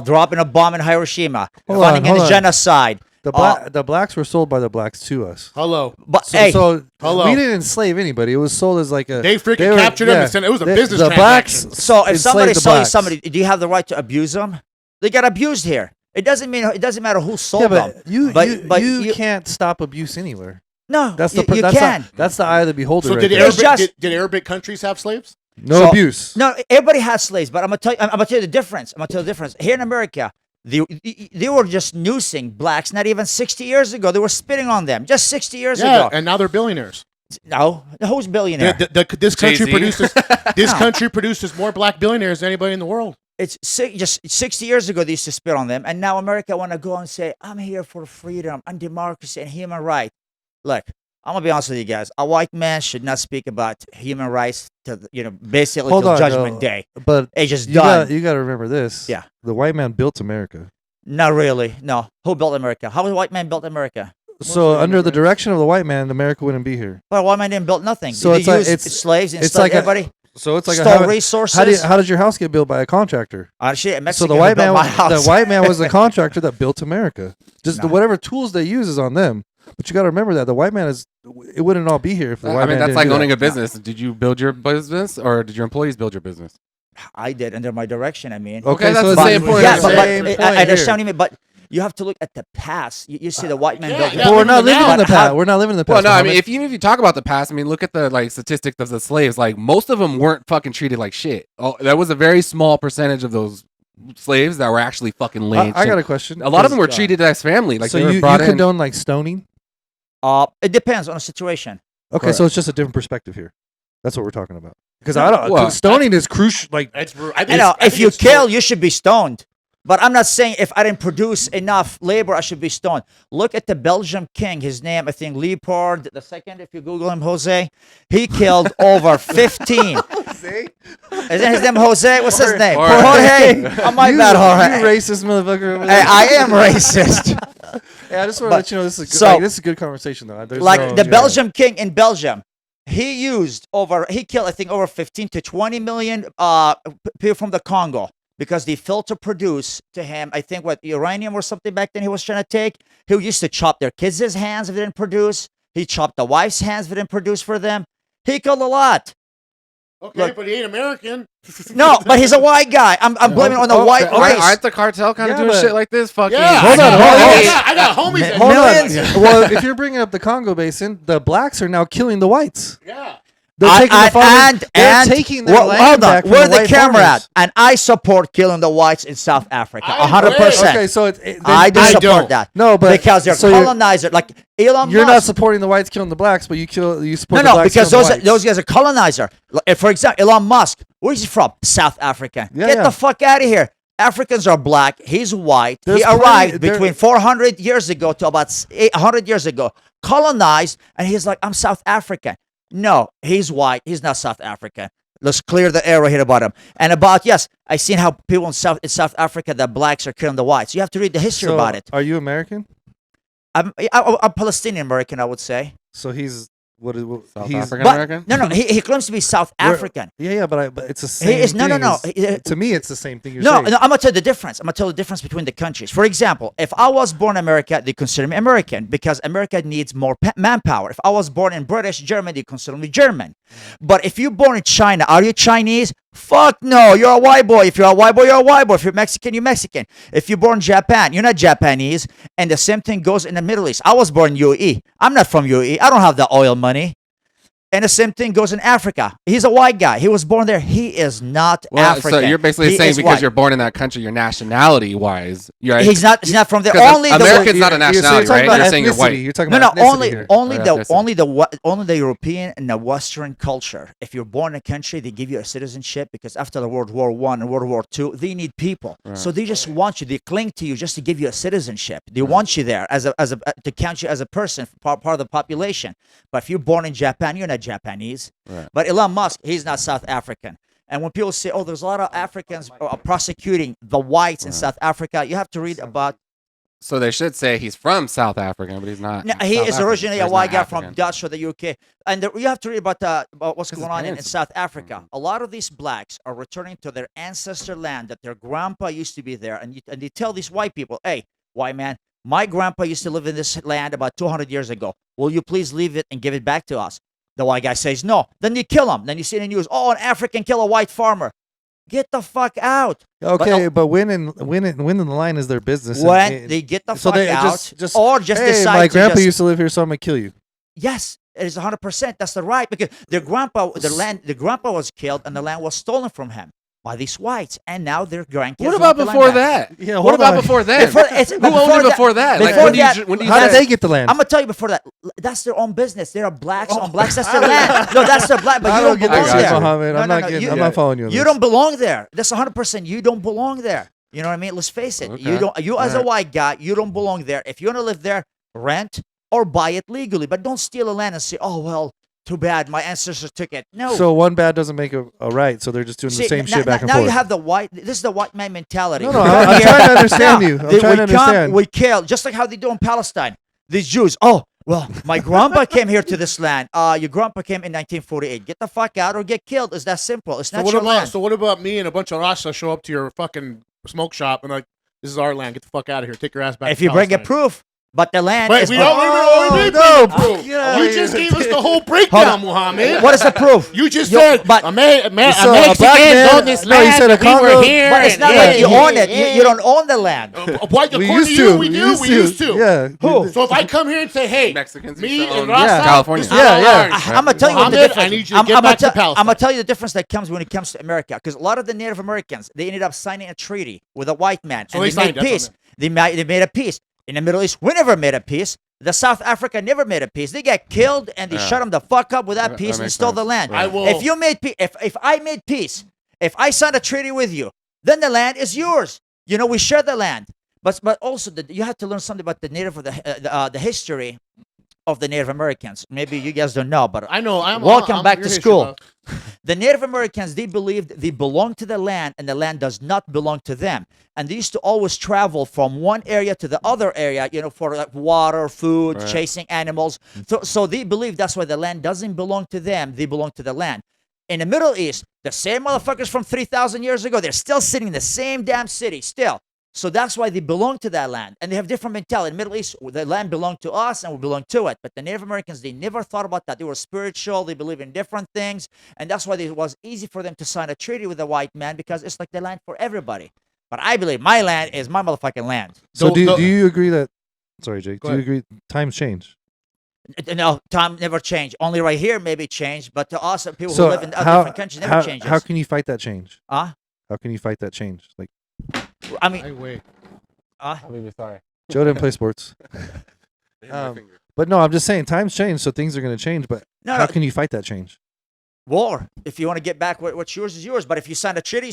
dropping a bomb in Hiroshima, funding a genocide. The blacks were sold by the blacks to us. Hello. But so we didn't enslave anybody. It was sold as like a. They freaking captured them and sent it. Was a business transaction. So if somebody sold somebody, do you have the right to abuse them? They got abused here. It doesn't matter who sold them. You can't stop abuse anywhere. No, that's the eye of the beholder. So did Arabic countries have slaves? No abuse. No, everybody has slaves, but I'm gonna tell you the difference. Here in America, They were just noosing blacks not even 60 years ago. They were spitting on them just 60 years Yeah, ago. and now they're billionaires. No, who's billionaire? This country Jay-Z. produces this No. country produces more black billionaires than anybody in the world. It's just 60 years ago they used to spit on them, and now America want to go and say, I'm here for freedom and democracy and human rights. Look, I'm gonna be honest with you guys. A white man should not speak about human rights to basically Hold till on, Judgment no. Day. But It's just you done. got to remember this. Yeah. The white man built America. Not really. No. Who built America? How the white man built America? So under the direction of the white man, America wouldn't be here. Well, white man didn't build nothing. So They it's like- used it's- slaves and it's stuff. like a- Everybody So it's like stole resources. how did your house get built by a contractor? Shit, So Mexican the white built man, my house. the white man was the contractor that built America. Just No. whatever tools they use is on them. But you got to remember that the white man it wouldn't all be here if the white I mean, man that's didn't like do owning that. a business. Did you build your business, or did your employees build your business? I did under my direction. I mean, Okay, that's so the it's same point. yeah, Same but point I understand here. what you mean, but you have to look at the past. You see, the white man yeah, built. yeah. But we're not living living now. in the But how- past. We're not living in the Well, past. no, I Mohammed. mean, if you talk about the past, I mean, look at the like statistics of the slaves. Like most of them weren't fucking treated like shit. Oh, that was a very small percentage of those slaves that were actually fucking lynched. I got and a question. a lot of them were 'cause, treated as family. Like so they were you brought in. condone like stoning? It depends on the situation. Okay, Correct. so it's just a different perspective here. That's what we're talking about. Because No, I don't. well, stoning is crucial. Like I You think know, it's- I if think you it's kill, you should be stoned. But I'm not saying if I didn't produce enough labor, I should be stoned. Look at the Belgian king. His name, I think, Leopold the second. If you Google him, Jose, he killed over 15. Jose, Isn't his name Jose? What's his name? Jorge. Jorge. Oh my bad, Jorge. You racist motherfucker. Over Hey, there. I am racist. Hey, I just want to but- let you know this is a good, so- this is a good conversation though. There's Like no- the yeah. Belgian king in Belgium, he killed I think over 15 to 20 million people from the Congo because the filter produced to him, I think what uranium or something back then he was trying to take. He used to chop their kids' hands if they didn't produce. He chopped the wife's hands if they didn't produce for them. He killed a lot. Okay, Look. but he ain't American. No, but he's a white guy. I'm blaming it on the white okay. Aren't, race. aren't the cartel kind of Yeah, doing but- shit like this? Fucking Yeah, Hold on, hold on. I got homies. that- Hold Millions. on. Well, if you're bringing up the Congo Basin, the blacks are now killing the whites. Yeah. They're taking the farmers- they're taking their well, land hold on. back from Where's the the white camera farmers. at? And I support killing the whites in South Africa. I 100%. Okay, so I do I support don't. that. No, but because they're so you're- colonizer. Like Elon You're not Musk. supporting the whites killing the blacks, but you support the No, blacks because killing the whites. those guys are colonizer. For example, Elon Musk, where's he from? South Africa. Yeah, Get yeah. the fuck out of here. Africans are black. He's white. There's he plenty- arrived there- between 400 years ago to about 800 years ago, colonized, and he's like, I'm South African. No, he's white. He's not South African. Let's clear the air right here about him. And about, yes, I seen how people in South Africa, that blacks are killing the whites. You have to read the history So, about it. Are you American? I'm Palestinian American, I would say. So he's what is South he's African But American. no, he claims to be South Where- African. yeah, but it's the same. He is no. thing as- He- to me, it's the same thing. You're No, saying. no, I'm gonna tell you the difference. I'm gonna tell you the difference between the countries. For example, if I was born in America, they consider me American because America needs more manpower. If I was born in British Germany, they consider me German. But if you're born in China, are you Chinese? Fuck no, you're a white boy. If you're a white boy, you're a white boy. If you're Mexican, you're Mexican. If you're born in Japan, you're not Japanese. And the same thing goes in the Middle East. I was born in UAE. I'm not from UAE. I don't have the oil money. And the same thing goes in Africa. He's a white guy. He was born there. He is not Well, African. so you're basically He saying is because white. you're born in that country, your nationality wise, you're He's not from there. 'Cause Only the American's not a You're nationality, talking right? about You're saying you're ethnicity. white. You're talking no, about ethnicity here. only Or the ethnicity. only the European and the Western culture. If you're born in a country, they give you a citizenship because after the World War I and World War II, they need people. So they just want you. They cling to you just to give you a citizenship. They want you there as a to count you as a person, part of the population. But if you're born in Japan, you're not Japanese. Right. But Elon Musk, he's not South African. And when people say, "Oh, there's a lot of Africans prosecuting the whites in South Africa," you have to read about. So they should say he's from South Africa, but he's not. No, he South is African. originally a He's white not guy from African. Dutch or the UK. And you have to read about what's This going is on in handsome. South Africa. A lot of these blacks are returning to their ancestor land that their grandpa used to be there. And they tell these white people, hey, white man, my grandpa used to live in this land about 200 years ago. Will you please leave it and give it back to us? The white guy says no. Then you kill him. Then you see in the news, oh, an African kill a white farmer. Get the fuck out. Okay, but when in the line is their business. When they get the so fuck they out, just or just hey, decide my to grandpa just, used to live here, so I'm gonna kill you. yes, it is 100%. That's the right because their grandpa, the grandpa was killed and the land was stolen from him. by these whites, and now their grandkids. What about want the land before back. that? Yeah, what hold about on. before then? Who owned it before that? Like, before when do that- you, when do you How did say- they get the land? I'm gonna tell you before that. That's their own business. There are blacks on blacks. That's their land. No, that's their black. But I you don't don't get belong this, I got there. you. Mohammed. I'm No, not no, getting. you- I'm not following you. On You this. don't belong there. That's 100%. You don't belong there. You know what I mean? Let's face it. You Okay. don't. You as a Alright. white guy, you don't belong there. If you want to live there, rent or buy it legally. But don't steal a land and say, "Oh well, too bad, my ancestors took it." No. So one bad doesn't make a right. So they're just doing the See, same now, shit back and now forth. you have the white. This is the white man mentality. No, I'm Here- trying to understand Now, you. I'm we trying to come, understand. we kill, just like how they do in Palestine. These Jews. Oh, well, my grandpa came here to this land. Your grandpa came in 1948. Get the fuck out or get killed. It's that simple. It's So not what your about land. so what about me and a bunch of Rasta show up to your fucking smoke shop and like, this is our land. Get the fuck out of here. Take your ass back. If to you bring a Palestine. proof, but the land Wait, is. we don't. Oh, We no, proof. get out of You here. just gave us the whole Hold breakdown, on. Muhammad. What is the proof? You just Yo, said but- a So, a black Mexicans man- own this no, you land. said a and we Congo- were here. But it's not and- like you yeah, own it. You don't own the land. Why, according We to used you, to. we do. We used to. Yeah. Who? So if I come here and say, hey, Mexicans me used to and own Rasta, California. this is Yeah, all yeah. ours. I'm gonna tell you what the Mohammed, difference. I need you to get back to Palestine. I'm gonna tell you the difference that comes when it comes to America, because a lot of the Native Americans they ended up signing a treaty with a white man, So and they they made signed, that's peace. what They made a peace in the Middle East. We never made a peace. The South Africa never made a peace. They got killed and they Yeah. shut them the fuck up with that That peace and makes stole sense. the land. I will. If you made if I made peace, if I signed a treaty with you, then the land is yours. You know, we share the land. But also you have to learn something about the Native the history of the Native Americans. Maybe you guys don't know, but I know. welcome back your to history school. buff. The Native Americans, they believed they belong to the land and the land does not belong to them. And they used to always travel from one area to the other area, you know, for like water, food, Right. chasing animals. So they believe that's why the land doesn't belong to them. They belong to the land. In the Middle East, the same motherfuckers from 3,000 years ago, they're still sitting in the same damn city, still. So that's why they belong to that land. And they have different mentality. In the Middle East, the land belonged to us and we belong to it. But the Native Americans, they never thought about that. They were spiritual. They believe in different things. And that's why it was easy for them to sign a treaty with the white man because it's like the land for everybody. But I believe my land is my motherfucking land. So do The- you agree that? Sorry, Jake. Go Do you ahead. agree times change? No, time never changed. Only right here maybe changed. But to us, people So who live in other how different countries, never changes. how can you fight that change? Huh? How can you fight that change? Like I mean, Hey, wait. Sorry. Joe didn't play sports, but no, I'm just saying times change, so things are going to change. But No, how no. can you fight that change? war. If you want to get back what's yours is yours. But if you sign a treaty,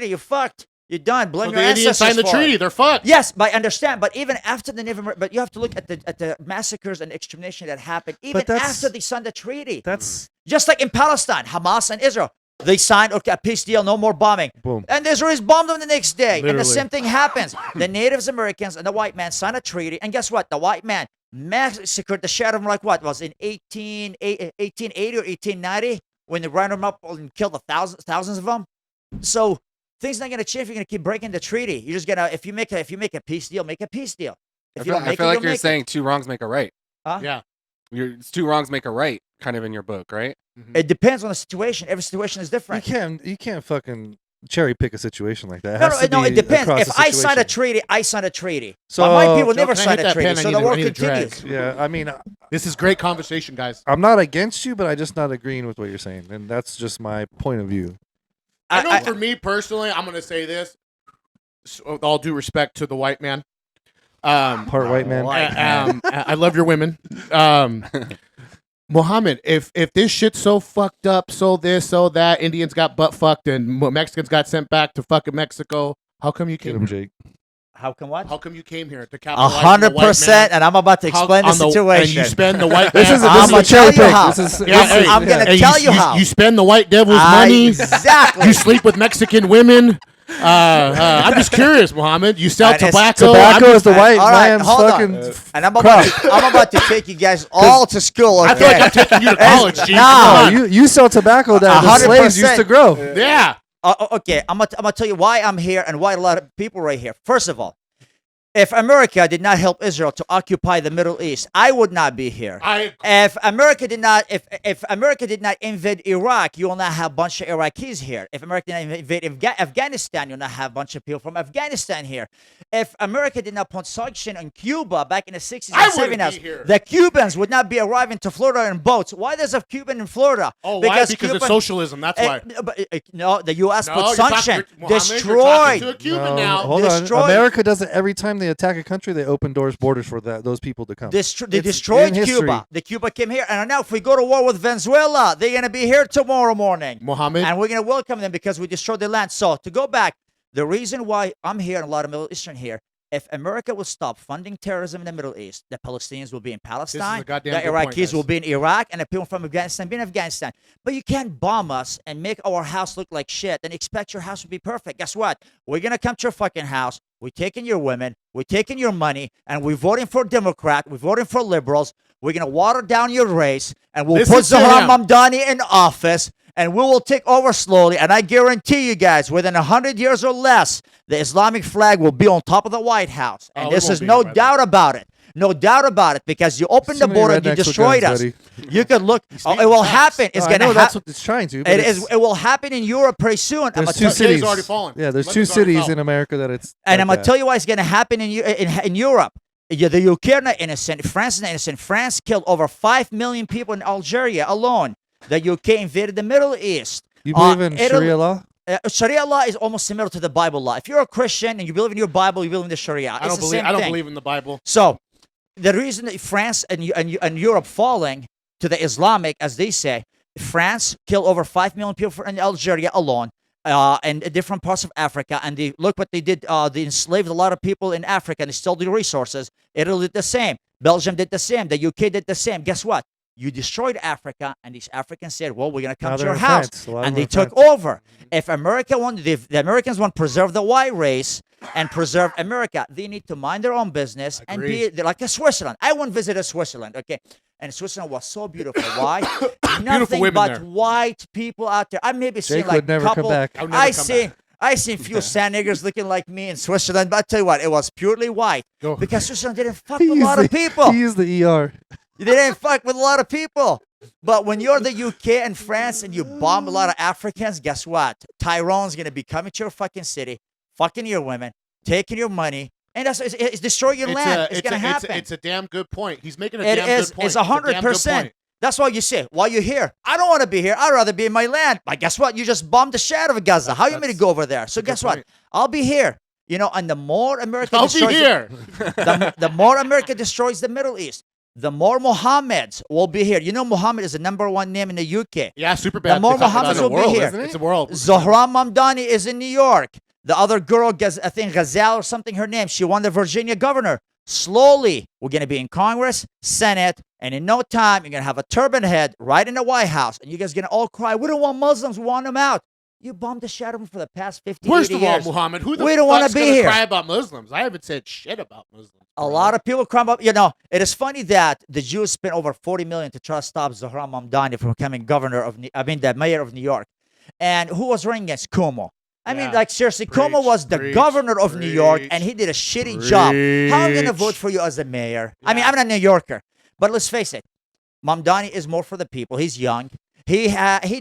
you're fucked. You're done. Blame So your the Indians ancestors signed the for it. treaty. They're fucked. Yes, but I understand. But even after the Native American, but you have to look at the massacres and extermination that happened even that's- after they signed the treaty. That's Just like in Palestine, Hamas and Israel, they signed a peace deal, no more bombing. boom. And the Israelis bombed them the next day. And the Literally. same thing happens. The Native Americans and the white man signed a treaty. And guess what? The white man massacred the shit out of them like what? Was in 1880 or 1890 when they ran them up and killed thousands of them? So things not going to change if you're going to keep breaking the treaty. You're just going to, if you make a peace deal, make a peace deal. I If you feel, don't I make feel it, like you'll you're make it. saying two wrongs make a right. Huh? Yeah. It's two wrongs make a right, kind of in your book, right? It depends on the situation. Every situation is different. You can't fucking cherry pick a situation like that. It has to No, be it depends. across If the I sign a situation. treaty, I sign a treaty. So- but my people Joe, never can I sign hit a that treaty, pen? I so need the to- I war need to drag. continues. Yeah, I mean, This is great conversation, guys. I'm not against you, but I'm just not agreeing with what you're saying, and that's just my point of view. I know for me personally, I'm going to say this, with all due respect to the white man. Part white man. I love your women. Mohammed, if this shit's so fucked up, so this, so that, Indians got butt fucked and Mexicans got sent back to fucking Mexico, how come you Get came him, here? Jake. How come what? How come you came here to capitalize on the white 100%, man? and I'm about to explain the And situation. you spend the white This man. is I'm a gonna cherry tell you pick. how. This is Yeah, hey, I'm gonna hey, tell you how. You spend the white devil's money. Exactly. You sleep with Mexican women. I'm just curious, Mohammed. You sell And it's- tobacco. Tobacco I'm is the just- white all right, man's hold on. fucking. And I'm about to take you guys all to school. Okay? I feel like I'm taking you to college, Chief. No. Come No, on. you sell tobacco that the 100%. slaves used to grow. Yeah. Okay, I'm gonna tell you why I'm here and why a lot of people right here. First of all, If America did not help Israel to occupy the Middle East, I would not be here. I If America did not, if America did not invade Iraq, you will not have a bunch of Iraqis here. If America did not invade Afghanistan, you'll not have a bunch of people from Afghanistan here. If America did not put sanction on Cuba back in the 60s I and wouldn't 70s, be here. the Cubans would not be arriving to Florida in boats. Why there's a Cuban in Florida? why? Because it's Cuban- socialism. That's why. No, the U.S. No, put you're talking- sanction, Mohammed, you're destroyed. talking to a Cuban No, now. hold on. Destroyed- America does it every time they attack a country. They open borders for those people to come. They It's destroyed in history. Cuba. The Cuba came here, and now if we go to war with Venezuela, they're gonna be here tomorrow morning, Mohammed, and we're gonna welcome them because we destroyed their land. So to go back, the reason why I'm here and a lot of Middle Eastern here, if America will stop funding terrorism in the Middle East, the Palestinians will be in Palestine, the goddamn good Iraqis point, guys. will be in Iraq, and the people from Afghanistan be in Afghanistan. But you can't bomb us and make our house look like shit and expect your house to be perfect. Guess what? We're gonna come to your fucking house. We're taking your women. We're taking your money, and we're voting for Democrat. We're voting for liberals. We're gonna water down your race, and we'll Listen put to Zohran him. Mamdani in office, and we will take over slowly. And I guarantee you guys, within 100 years or less, the Islamic flag will be on top of the White House. And Oh, it this won't is be, no by the way. doubt about it. No doubt about it, because you opened Too the many border and you rednecks with destroyed guns, us. buddy. You could look. Oh, speaking it will facts. happen. It's I gonna know that's happen. what it's trying to. But It it's- is. It will happen in Europe pretty soon. There's I'ma two tell- Cities cities. already fallen. Yeah, there's two Lebanon's already cities fell. in America that it's. And like I'm gonna that. tell you why it's gonna happen in Europe. Yeah, the UK are not innocent. France is not innocent. France killed over 5 million people in Algeria alone. The UK invaded the Middle East. You believe in Italy- Sharia law? Sharia law is almost similar to the Bible law. If you're a Christian and you believe in your Bible, you believe in the Sharia. I don't believe in the Bible. So, the reason that France and Europe falling to the Islamic, as they say, France killed over 5 million people in Algeria alone, and different parts of Africa. And look what they did. They enslaved a lot of people in Africa and they stole the resources. Italy did the same. Belgium did the same. The UK did the same. Guess what? You destroyed Africa, and these Africans said, well, we're going to come Now to they're your in house. France. A lot of And them they are in took France. over. If America want, the Americans want to preserve the white race and preserve America, they need to mind their own business and be they're like a Switzerland. I went visited Switzerland, okay? And Switzerland was so beautiful. Why? Nothing women but there. white people out there. I maybe seen Jake like would never come couple. back. I would never I come seen. I seen few sand niggers looking like me in Switzerland, but I tell you what, it was purely white Go. because Switzerland didn't fuck He with a lot of people. He used the ER. They didn't fuck with a lot of people. But when you're the UK and France and you bomb a lot of Africans, guess what? Tyrone's gonna be coming to your fucking city, fucking your women, taking your money, and it's destroying your land. It's gonna happen. It's a damn good point. He's making a It damn is. good point. It's a damn good 100%. point. That's why you say, why you here? I don't want to be here. I'd rather be in my land. But guess what? You just bombed the shit out of Gaza. How you mean to go over there? So guess what? point. I'll be here. You know, and the more America I'll be destroys here. the more America destroys the Middle East, the more Mohammeds will be here. You know, Mohammed is the #1 name in the UK. Yeah, super bad. more They talk about Mohammeds it. will be here. It's a world. Zohran Mamdani is in New York. The other girl, I think Ghazal or something, her name, she won the Virginia governor. Slowly, we're going to be in Congress, Senate, and in no time, you're going to have a turban head right in the White House. And you guys going to all cry, we don't want Muslims, we want them out. You bombed the shit out of them for the past 50 First 80 of all, years. Muhammad, who the We don't wanna fuck's be gonna here. cry about Muslims? I haven't said shit about Muslims. A lot of people cry up. You know, it is funny that the Jews spent over $40 million to try to stop Zohran Mamdani from becoming the mayor of New York. And who was running against Cuomo? I mean, Yeah. like, seriously, Cuomo Preach, was the preach, governor of New York, preach, and he did a shitty job. How am I going to preach. vote for you as a mayor? I mean, Yeah. I'm not a New Yorker, but let's face it. Mamdani is more for the people. He's young. He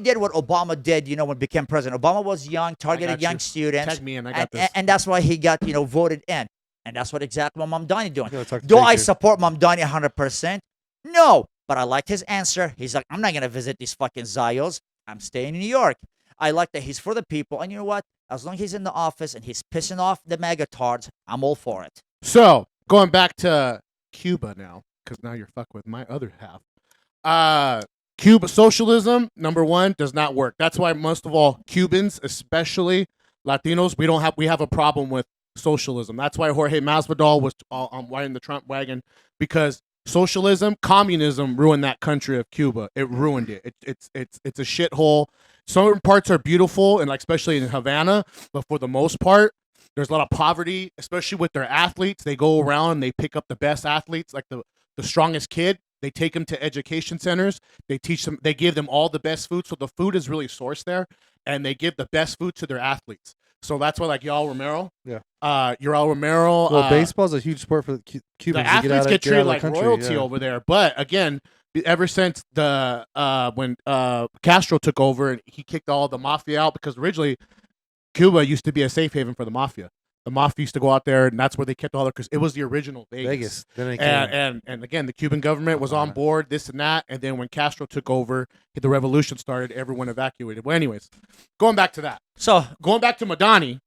did what Obama did, you know, when he became president. Obama was young, targeted got young you. students. Tag me in. I got this. And that's why he got, you know, voted in. And that's what exactly what Mamdani doing. gotta talk to Do Jake I here. support Mamdani 100%? No. But I liked his answer. He's like, I'm not going to visit these fucking Zayos. I'm staying in New York. I like that he's for the people. And you know what? As long as he's in the office and he's pissing off the megatards, I'm all for it. So going back to Cuba now, because now you're fucked with my other half. Cuba socialism, #1, does not work. That's why most of all Cubans, especially Latinos, we have a problem with socialism. That's why Jorge Masvidal was riding the Trump wagon, because socialism, communism ruined that country of Cuba. It ruined it. It's a shithole. Some parts are beautiful, and like especially in Havana, but for the most part, there's a lot of poverty, especially with their athletes. They go around and they pick up the best athletes, like the strongest kid. They take them to education centers. They teach them. They give them all the best food. So the food is really sourced there, and they give the best food to their athletes. So that's why like Yoel Romero. Yeah. Yoel Romero. Well, baseball's a huge sport for the Cubans. The athletes get treated like country, royalty yeah. over there. But again, ever since the when Castro took over and he kicked all the mafia out, because originally Cuba used to be a safe haven for the mafia. The mafia used to go out there, and that's where they kept all their, because it was the original Vegas. Then they came. And again, the Cuban government was on board, this and that. And then when Castro took over, the revolution started, everyone evacuated. Well, anyways, going back to that. So Going back to Madani,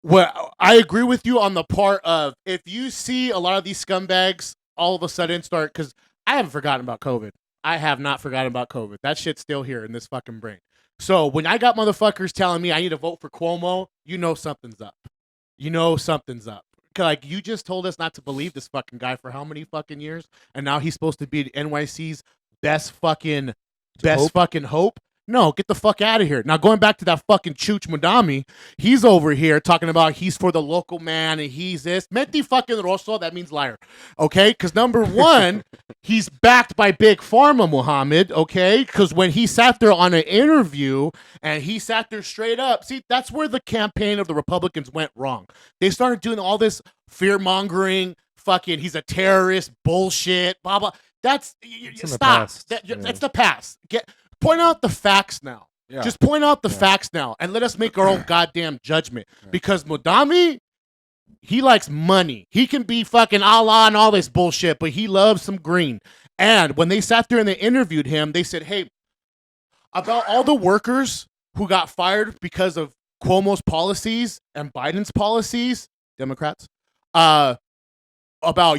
well, I agree with you on the part of if you see a lot of these scumbags all of a sudden start, because I haven't forgotten about COVID. I have not forgotten about COVID. That shit's still here in this fucking brain. So when I got motherfuckers telling me I need to vote for Cuomo, you know something's up. You know something's up. Like, you just told us not to believe this fucking guy for how many fucking years? And now he's supposed to be NYC's best fucking hope? No, get the fuck out of here. Now, going back to that fucking Chooch Madami, he's over here talking about he's for the local man and he's this. Menti fucking rosso, that means liar. Okay? Because number one, he's backed by Big Pharma, Muhammad. Okay? Because when he sat there on an interview and he sat there straight up, see, that's where the campaign of the Republicans went wrong. They started doing all this fear mongering, fucking, he's a terrorist, bullshit, blah, blah. That's, stop. That's the past. Point out the facts now. Yeah. Just point out the facts now and let us make our own goddamn judgment. Yeah. Because Modami, he likes money. He can be fucking Allah and all this bullshit, but he loves some green. And when they sat there and they interviewed him, they said, hey, about all the workers who got fired because of Cuomo's policies and Biden's policies, Democrats, about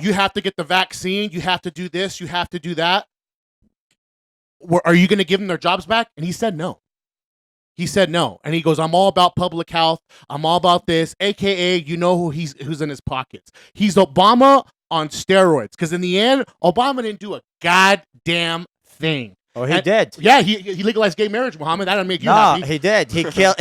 you have to get the vaccine, you have to do this, you have to do that. Are you going to give them their jobs back? And he said no. He said no. And he goes, I'm all about public health. I'm all about this, a.k.a. you know who's in his pockets. He's Obama on steroids. Because in the end, Obama didn't do a goddamn thing. Oh, he did. Yeah, he legalized gay marriage, Muhammad. That doesn't make you happy. No, he did. He killed.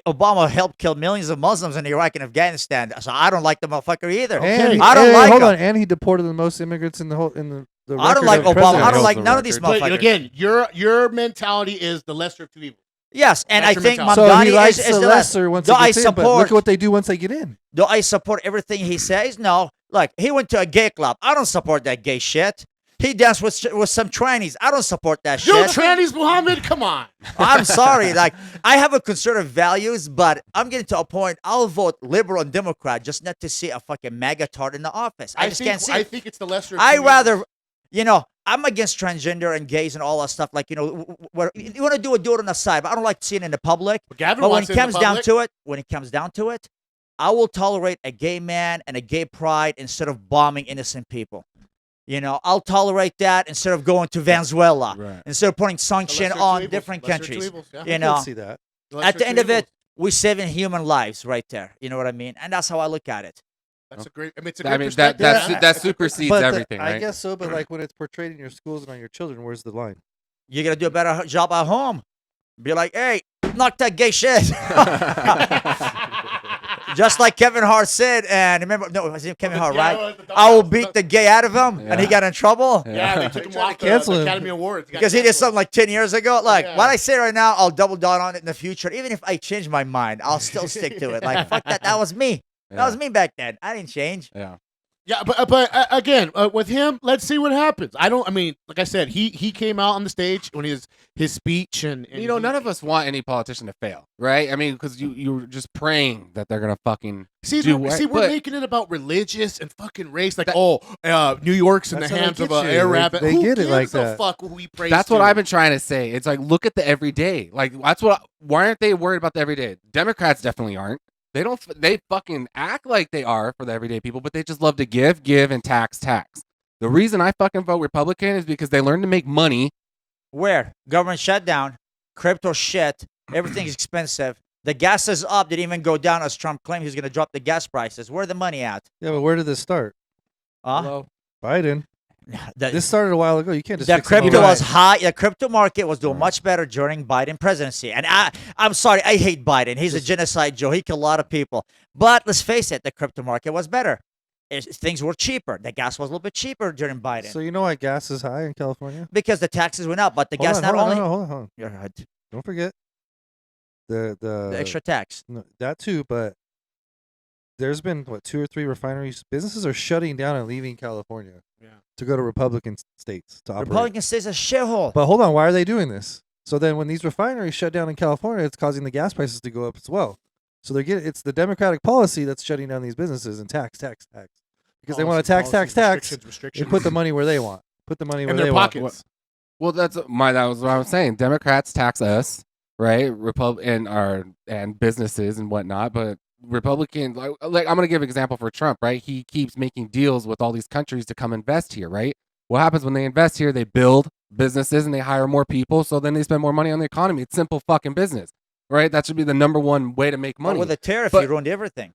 Obama helped kill millions of Muslims in Iraq and Afghanistan. So I don't like the motherfucker either. And I don't like him. And he deported the most immigrants in the whole I don't like Obama. I don't like none of these motherfuckers. But again, your mentality is the lesser of two evils. Yes, and That's I think mentality. So he Mamdani likes is the lesser once he gets in, but look at what they do once they get in. Do I support everything he says? No. Look, he went to a gay club. I don't support that gay shit. He danced with some trannies. I don't support that shit. You trannies, Muhammad? Come on. I'm sorry. Like, I have a conservative values, but I'm getting to a point. I'll vote liberal and Democrat just not to see a fucking MAGA tart in the office. I just can't see. I think it's the lesser. I rather, I'm against transgender and gays and all that stuff. Like, you want to do it on the side, but I don't like seeing it in the public. But when it comes down to it, I will tolerate a gay man and a gay pride instead of bombing innocent people. I'll tolerate that instead of going to Venezuela, instead of putting sanction on different countries. I can see that. At the end of it, we're saving human lives right there. You know what I mean? And that's how I look at it. That's a great. It's a great perspective. That supersedes everything, right? I guess so, but like when it's portrayed in your schools and on your children, where's the line? You gotta do a better job at home. Be like, hey, knock that gay shit. Just like Kevin Hart said, and remember, no, it was Kevin Hart, right? I will beat the gay out of him, and he got in trouble. Yeah, they took him off the Academy Awards. Because he did something like 10 years ago. Like, what I say right now, I'll double down on it in the future. Even if I change my mind, I'll still stick to it. Like, fuck that. That was me. That was me back then. I didn't change. Yeah, but again, with him, let's see what happens. Like I said, he came out on the stage when his speech and none of us want any politician to fail, right? I mean, because you're just praying that they're gonna fucking we're making it about religious and fucking race, like New York's in the hands of an Arab. They get it like that. Fuck who we praise. That's what I've been trying to say. It's like, look at the everyday. Like, why aren't they worried about the everyday? Democrats definitely aren't. They fucking act like they are for the everyday people, but they just love to give, and tax. The reason I fucking vote Republican is because they learn to make money. Where? Government shutdown, crypto shit, everything's expensive. The gas is up, didn't even go down as Trump claimed he was going to drop the gas prices. Where the money at? Yeah, but where did this start? Hello? Biden. This started a while ago. You can't just the crypto was high. The crypto market was doing much better during Biden presidency. And I'm sorry, I hate Biden. He's a genocide Joe. He killed a lot of people. But let's face it, the crypto market was better. Things were cheaper. The gas was a little bit cheaper during Biden. So you know why gas is high in California? Because the taxes went up, but the gas not only. Hold on. Don't forget. The extra tax. No, that too, but there's been 2 or 3 refineries. Businesses are shutting down and leaving California to go to Republican states to operate. Republican states a shithole. But hold on, why are they doing this? So then, when these refineries shut down in California, it's causing the gas prices to go up as well. So it's the Democratic policy that's shutting down these businesses and tax because they want to tax, and put the money where they want. Put the money where in they their want. pockets. Well, that was what I was saying. Democrats tax us, right? And businesses and whatnot, but Republicans, like I'm gonna give an example for Trump, right? He keeps making deals with all these countries to come invest here, right? What happens when they invest here? They build businesses and they hire more people, so then they spend more money on the economy. It's simple fucking business, right? That should be the number one way to make money. With a tariff, But- you ruined everything.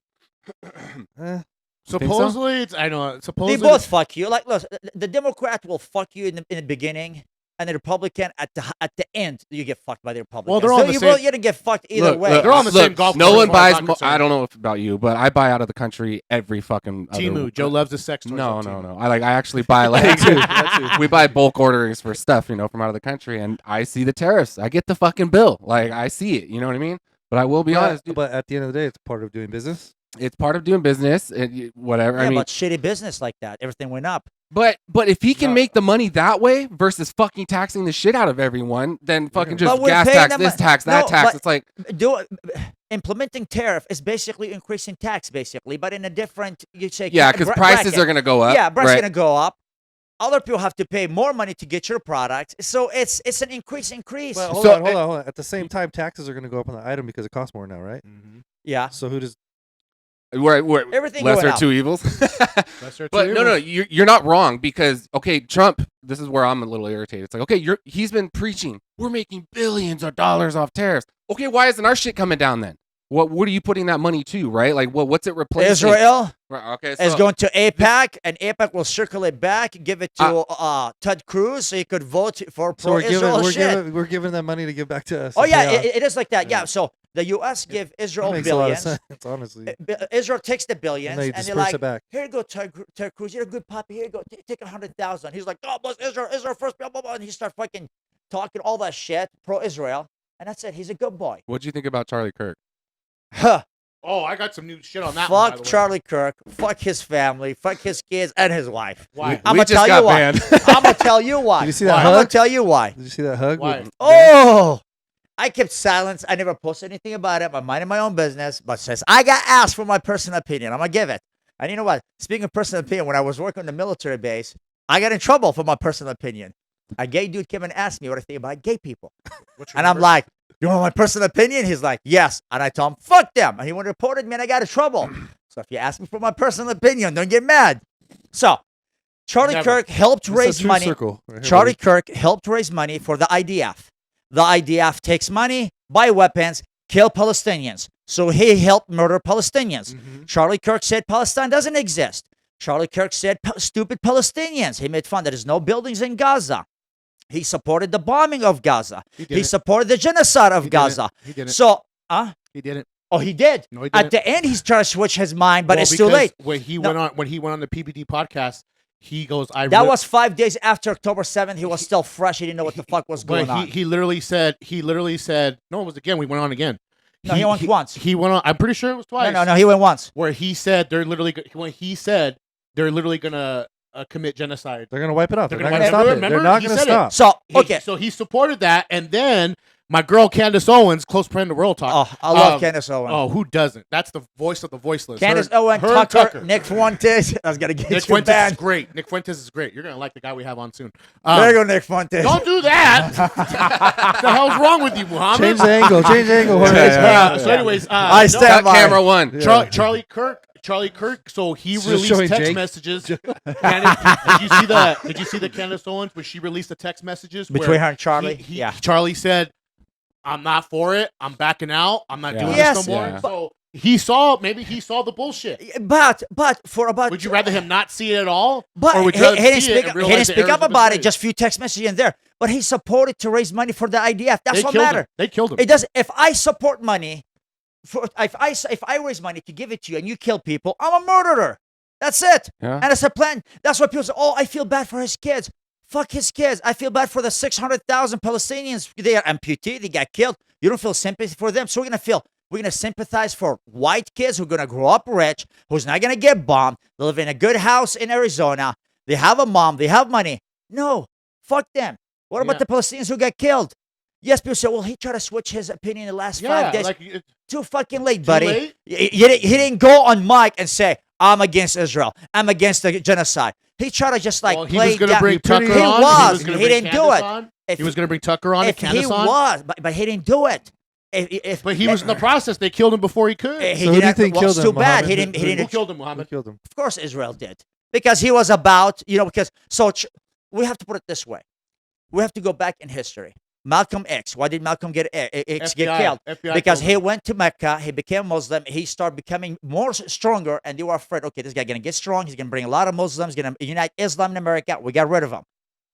Supposedly, I know. Supposedly, They both fuck you. Like, look, the Democrat will fuck you in the beginning, and the Republican at the end, you get fucked by the Republican. Well, they're all the you're same- gonna get fucked either Look, way. look, They're on the look, same golf No course, one as far as buys. I'm concerned. I don't know about you, but I buy out of the country every fucking. Timu. other, Joe loves the sex toys. No, on no, Temu. no. I actually buy like we buy bulk orders for stuff, from out of the country, and I see the tariffs. I get the fucking bill. Like I see it. You know what I mean? But I will be honest, dude, But at the end of the day, it's part of doing business. it's part of doing business. Whatever. Yeah, I mean, but shitty business like that, everything went up. but if he can make the money that way versus fucking taxing the shit out of everyone, then fucking just But we're gas paying tax, them this a- tax, that No, tax. but- It's like Implementing tariff is basically increasing tax, basically, but in a different. You say because prices bracket. are gonna go up. Yeah, prices right? gonna go up. Other people have to pay more money to get your product, so it's an increase. But hold So- on, hold on. At the same time, taxes are going to go up on the item because it costs more now, right? Yeah, So who does? We're everything lesser going of up. two evils. Lesser But two no, evils. you're not wrong because Trump. This is where I'm a little irritated. It's like he's been preaching we're making billions of dollars off tariffs. Okay, why isn't our shit coming down then? What are you putting that money to, right? Like what's it replacing? Israel Right, okay, is so going to APAC, and APAC will circulate back, give it to Ted Cruz, so he could vote for So we're giving, pro-Israel we're shit. giving, we're giving them money to give back to us. Oh to yeah, pay off. it is like that. Yeah. Yeah. So the U.S. give Israel That makes a lot of billions. sense, honestly. Israel takes the billions, And they and they're disperse like, it back. "Here you go, Ted Cruz. You're a good puppy. Here you go. Take 100,000." He's like, "God bless Israel. Israel first." Blah blah blah. And he starts fucking talking all that shit pro-Israel, and that's it. He's a good boy. what'd you think about Charlie Kirk? Huh. Oh, I got some new shit on that. one, by Fuck the way. Charlie Kirk. Fuck his family. Fuck his kids and his wife. Why? I'm We gonna just tell got you why. banned. I'm gonna tell you why. Did you see that I'm gonna hug? tell you why. Did you see that hug? Why? with- Oh, I kept silence. I never posted anything about it. I'm minding my own business. But since I got asked for my personal opinion, I'm gonna give it. And you know what? Speaking of personal opinion, when I was working on the military base, I got in trouble for my personal opinion. A gay dude came and asked me what I think about gay people, and I'm like, "You want my personal opinion?" He's like, "Yes." And I told him, "Fuck them." And he went and reported me, and I got in trouble. So if you ask me for my personal opinion, don't get mad. So Charlie Never. Kirk helped It's a raise true money. circle right here, Charlie buddy. Kirk helped raise money for the IDF. The IDF takes money, buy weapons, kill Palestinians. So he helped murder Palestinians. Charlie Kirk said Palestine doesn't exist. Charlie Kirk said stupid Palestinians. He made fun that there's no buildings in Gaza. He supported the bombing of Gaza. He didn't. supported the genocide of He Gaza. He didn't. So, He didn't. oh, he did. No, he At didn't. the end, he's trying to switch his mind, but Well, it's too because late. When he No. went on the PPD podcast, he goes, "I." That was 5 days after October 7th. He was still fresh. He didn't know what the fuck was But going on. he literally said. No, it was again. We went on again. No, he went once. He went on. I'm pretty sure it was twice. No, he went once. Where he said they're literally. When he said they're literally gonna commit genocide. They're gonna wipe it off. They're They're, gonna not gonna wipe it. stop it. They're Remember? not He gonna said it. stop. So, He- okay. So he supported that, and then my girl Candace Owens, close friend of ROIL Talk. Oh, I love um, Candace Owens. Oh, who doesn't? That's the voice of the voiceless. Candace Her- Owens, her and Tucker, Nick Fuentes. I was gonna get Nick you Fuentes is banned. great. Nick Fuentes is great. You're gonna like the guy we have on soon. There you go, Nick Fuentes. Don't do that. What the hell's wrong with you, Muhammad? Change the angle. Change the angle. Jorge. So, anyways, I no, stand by. Camera one. Charlie Kirk. So he Just released showing text Jake. messages. Did you see the? Did you see the Candace Owens where she released the text messages Between where her and Charlie? Yeah. Charlie said, "I'm not for it. I'm backing out. I'm not doing Yes. this no more." Yeah. So maybe he saw the bullshit. But for about Would you rather him not see it at all, But or would you he, rather he didn't see it speak, and he realize didn't the speak errors up of his about it. ways? Just few text messages in there. But he supported to raise money for the IDF. That's They what killed matters. him. They killed him. It does. If I support money, if I raise money to give it to you and you kill people, I'm a murderer. That's it. Yeah. And it's a plan. That's why people say, "Oh, I feel bad for his kids." Fuck his kids. I feel bad for the 600,000 Palestinians. They are amputee. They got killed. You don't feel sympathy for them. So we're gonna sympathize for white kids who are gonna grow up rich, who's not gonna get bombed. They live in a good house in Arizona. They have a mom. They have money. No, fuck them. What about the Palestinians who got killed? Yes, people say, well, he tried to switch his opinion in the last 5 days. Like, Too fucking late, buddy. late? He didn't go on mic and say, I'm against Israel. I'm against the genocide. He tried to just like well, he play was going to down. bring Tucker He on. was. gonna He bring didn't do Candace it. on. If He was going to bring Tucker on and If he Candace on. was, but he didn't do it. But he was in the process. They killed him before he could. He So who do you didn't- think well, killed it's him, too bad. He Mohammed? didn't. Who killed him, Who Muhammad? killed him? Of course, Israel did because he was about because we have to put it this way. We have to go back in history. Malcolm X. Why did Malcolm get killed? FBI Because killed he him. went to Mecca, he became Muslim, he started becoming more stronger, and they were afraid, okay, this guy gonna get strong, he's gonna bring a lot of Muslims, gonna unite Islam in America. We got rid of him.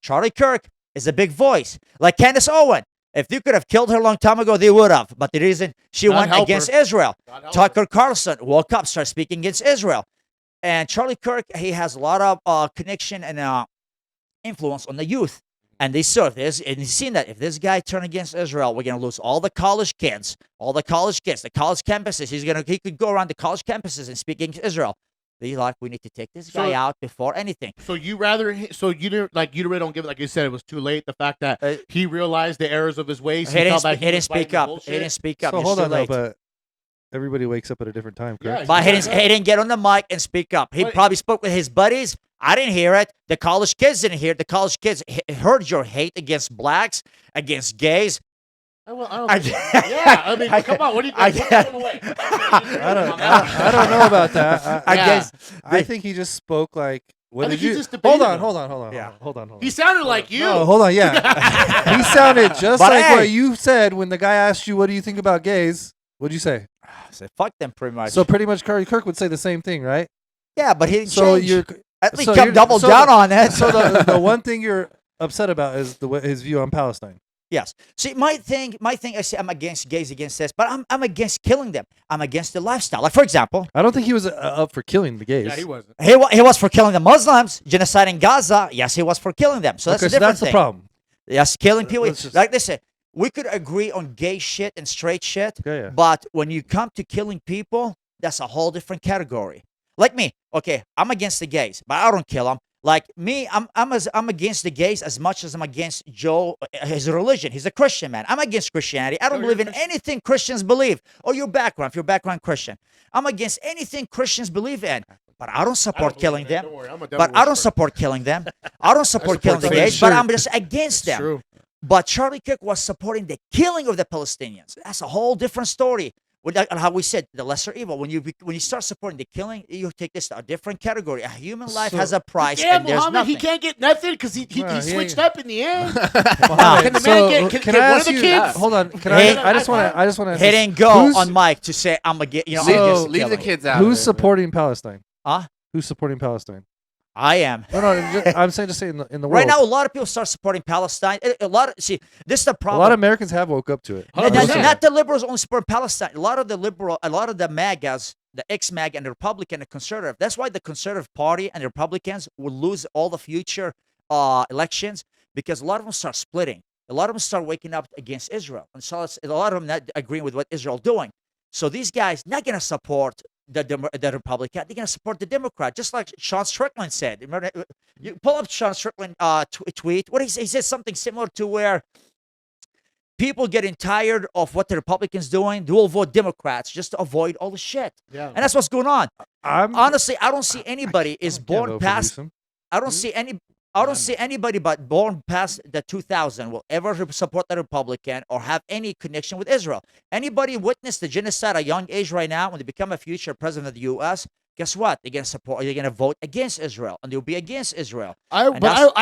Charlie Kirk is a big voice, like Candace Owen. If you could have killed her a long time ago, they would have. But the reason she God went help against her. Israel, God help Tucker Carlson woke up, started speaking against Israel, and Charlie Kirk, he has a lot of connection and influence on the youth. And they saw this, and he's seen that if this guy turn against Israel, we're gonna lose all the college kids, the college campuses. He could go around the college campuses and speak against Israel. They like, we need to take this guy out before anything. So you really don't give it, like you said, it was too late. The fact that he realized the errors of his ways. He didn't felt like speak was fighting up. bullshit. He didn't speak up. So It's hold too on, though, late. but everybody wakes up at a different time, correct? Yeah, But he didn't get on the mic and speak up. He Wait. probably spoke with his buddies. I didn't hear it. The college kids didn't hear it. The college kids heard your hate against blacks, against gays. I don't think, yeah, I mean, come on. What are you guys going away? I don't know about that. I guess I think he just spoke like. What I did think he you? just Hold debated on, him. hold on. Yeah. Hold on. He sounded like you. No, hold on. Yeah, he sounded just But like hey. what you said when the guy asked you, "What do you think about gays?" What'd you say? So fuck them pretty much. So pretty much, Charlie Kirk would say the same thing, right? yeah, but he didn't So change. you're At least so kept you're- double so down the- on it. So the one thing you're upset about is his view on Palestine. Yes. See, my thing, I say I'm against gays, against this, but I'm against killing them. I'm against the lifestyle. Like, for example, I don't think he was up for killing the gays. Yeah, he wasn't. he was for killing the Muslims, genocide in Gaza. Yes, he was for killing them. So that's Okay, a so different that's the thing. problem. Yes, killing people. Let's just- Like they say, we could agree on gay shit and straight shit, Yeah. but when you come to killing people, that's a whole different category. Like me, okay, I'm against the gays, but I don't kill them. Like me, I'm against the gays as much as I'm against Joe, his religion. He's a Christian man. I'm against Christianity. I don't believe in anything Christians believe, or your background, if your background Christian. I'm against anything Christians believe in, but I don't support killing them. Don't worry, I'm a But I don't support killing them. I don't support killing the the gays, but shirt. I'm just against them. True. But Charlie Kirk was supporting the killing of the Palestinians. That's a whole different story. How we said the lesser evil. When you start supporting the killing, you take this to a different category. A human life So- has a price, Yeah, and there's Muhammad, nothing. he can't get nothing because he Well, he switched ain't- up in the end. Mohammed, Can the so man get can one I of ask the you? kids? Hold on. Can Hey, I just want to. He didn't go Who's- on mic to say I'm against. You know, So- I'm against Leave the killing. kids out. Who's of it, supporting Palestine? Huh? Who's supporting Palestine? I am. No, I'm saying just say in the world. Right now, a lot of people start supporting Palestine. See, this is the a problem. lot of Americans have woke up to it. And 100%. not the liberals only support Palestine. A lot of the MAGAs, the ex-MAG and the Republican and the conservative. That's why the conservative party and the Republicans will lose all the future elections because a lot of them start splitting. A lot of them start waking up against Israel. And so a lot of them not agreeing with what Israel doing. So these guys not going to support the Republican. They're going to support the Democrat, just like Sean Strickland said. Remember, you pull up Sean Strickland tweet. What he said something similar to where people getting tired of what the Republicans doing, they will vote Democrats just to avoid all the shit. Yeah. And that's what's going on. I'm Honestly, I don't see anybody is can't born vote for past. Newsom. I don't see any. I don't see anybody but born past the 2000 will ever support the Republican or have any connection with Israel. Anybody witness the genocide at a young age right now when they become a future president of the U.S., guess what? They're going to support. They're going to vote against Israel, and they'll be against Israel. I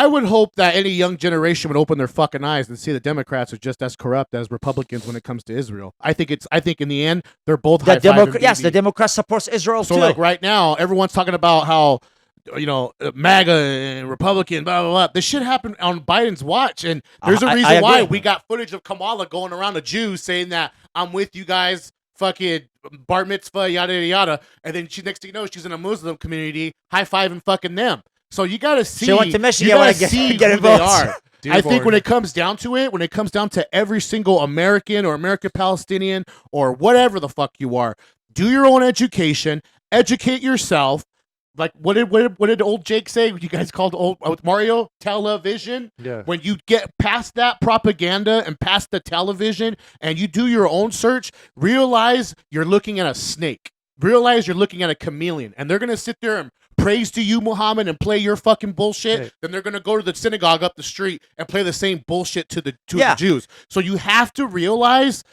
would hope that any young generation would open their fucking eyes and see the Democrats are just as corrupt as Republicans when it comes to Israel. I think in the end they're both The high-fiving Yes, BB. the Democrat supports Israel So too. like right now, everyone's talking about how MAGA and Republican, blah blah blah. This shit happened on Biden's watch, and there's a I reason why agree. we got footage of Kamala going around the Jews saying that I'm with you guys, fucking bar mitzvah, yada yada yada. And then next thing you know, she's in a Muslim community, high fiving fucking them. So you got to see. She went to Michigan You when got I to see get who they involved. are. I think Dearborn. when it comes down to it, when it comes down to every single American or American Palestinian or whatever the fuck you are, do your own education, educate yourself. Like what did old Jake say? You guys called old Mario television. Yeah. When you get past that propaganda and past the television, and you do your own search, realize you're looking at a snake. Realize you're looking at a chameleon, and they're gonna sit there and praise to you, Muhammad, and play your fucking bullshit. Hey. Then they're gonna go to the synagogue up the street and play the same bullshit to the Yeah. Jews. So you have to realize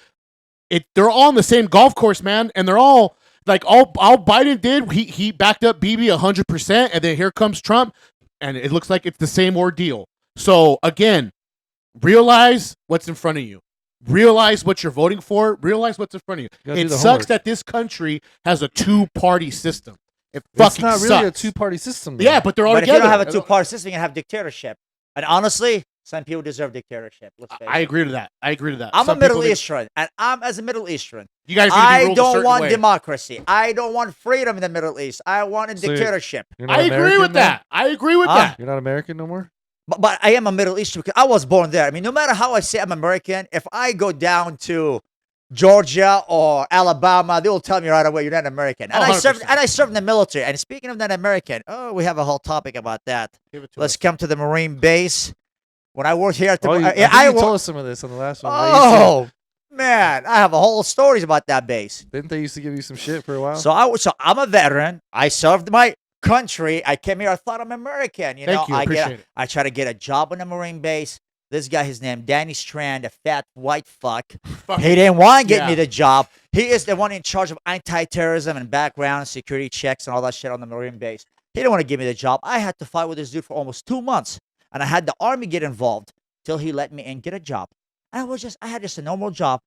it. They're all on the same golf course, man, and they're all like all Biden did. He backed up Bibi 100%, and then here comes Trump, and it looks like it's the same ordeal. So again, realize what's in front of you. Realize what you're voting for. Realize what's in front of you. Gotta do It the sucks homework. that this country has a two-party system. It It's fucking not really sucks. a two-party system. Though. Yeah, but they're all But if you together. don't have a two-party system, you can have dictatorship. And honestly, some people deserve dictatorship. Let's face I it. agree to that. I agree to that. I'm Some a Middle people Eastern, and I'm as a Middle Eastern. You guys need to be I ruled a don't certain want way. democracy. I don't want freedom in the Middle East. I want a So you're- dictatorship. You're not I agree American with now? that. I agree with Huh? that. You're not American no more? But I am a Middle Eastern because I was born there. I mean, no matter how I say I'm American, if I go down to Georgia or Alabama, they will tell me right away you're not American. And Oh, I served 100%. and I served in the military. And speaking of not American, we have a whole topic about that. Give it to Let's us. come to the Marine base. When I worked here at the Oh, I think you told us some of this on the last one. Oh man, I have a whole stories about that base. Didn't they used to give you some shit for a while? So I'm a veteran. I served my country. I came here. I thought I'm American. You know, Thank you. Appreciate it. I try to get a job on the Marine base. This guy, his name Danny Strand, a fat white fuck. Fuck. He didn't want to get me Yeah. the job. He is the one in charge of anti-terrorism and background security checks and all that shit on the Marine base. He didn't want to give me the job. I had to fight with this dude for almost 2 months, and I had the army get involved till he let me in get a job. And I had just a normal job,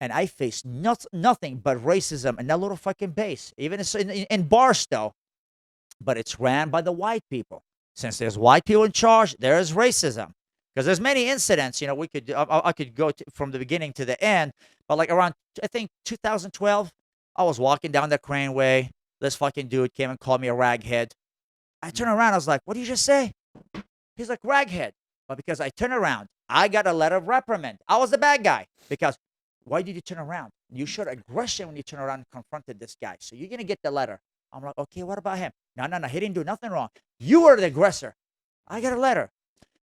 and I faced nothing but racism in that little fucking base, even in Barstow. But it's ran by the white people. Since there's white people in charge, there is racism. Because there's many incidents, you know, I could go from the beginning to the end, but like around, I think 2012, I was walking down the Craneway. This fucking dude came and called me a raghead. I turned around, I was like, what did you just say? He's like, raghead. But because I turned around, I got a letter of reprimand. I was the bad guy. Because why did you turn around? You showed aggression when you turned around and confronted this guy. So you're going to get the letter. I'm like, okay, what about him? No, he didn't do nothing wrong. You were the aggressor. I got a letter.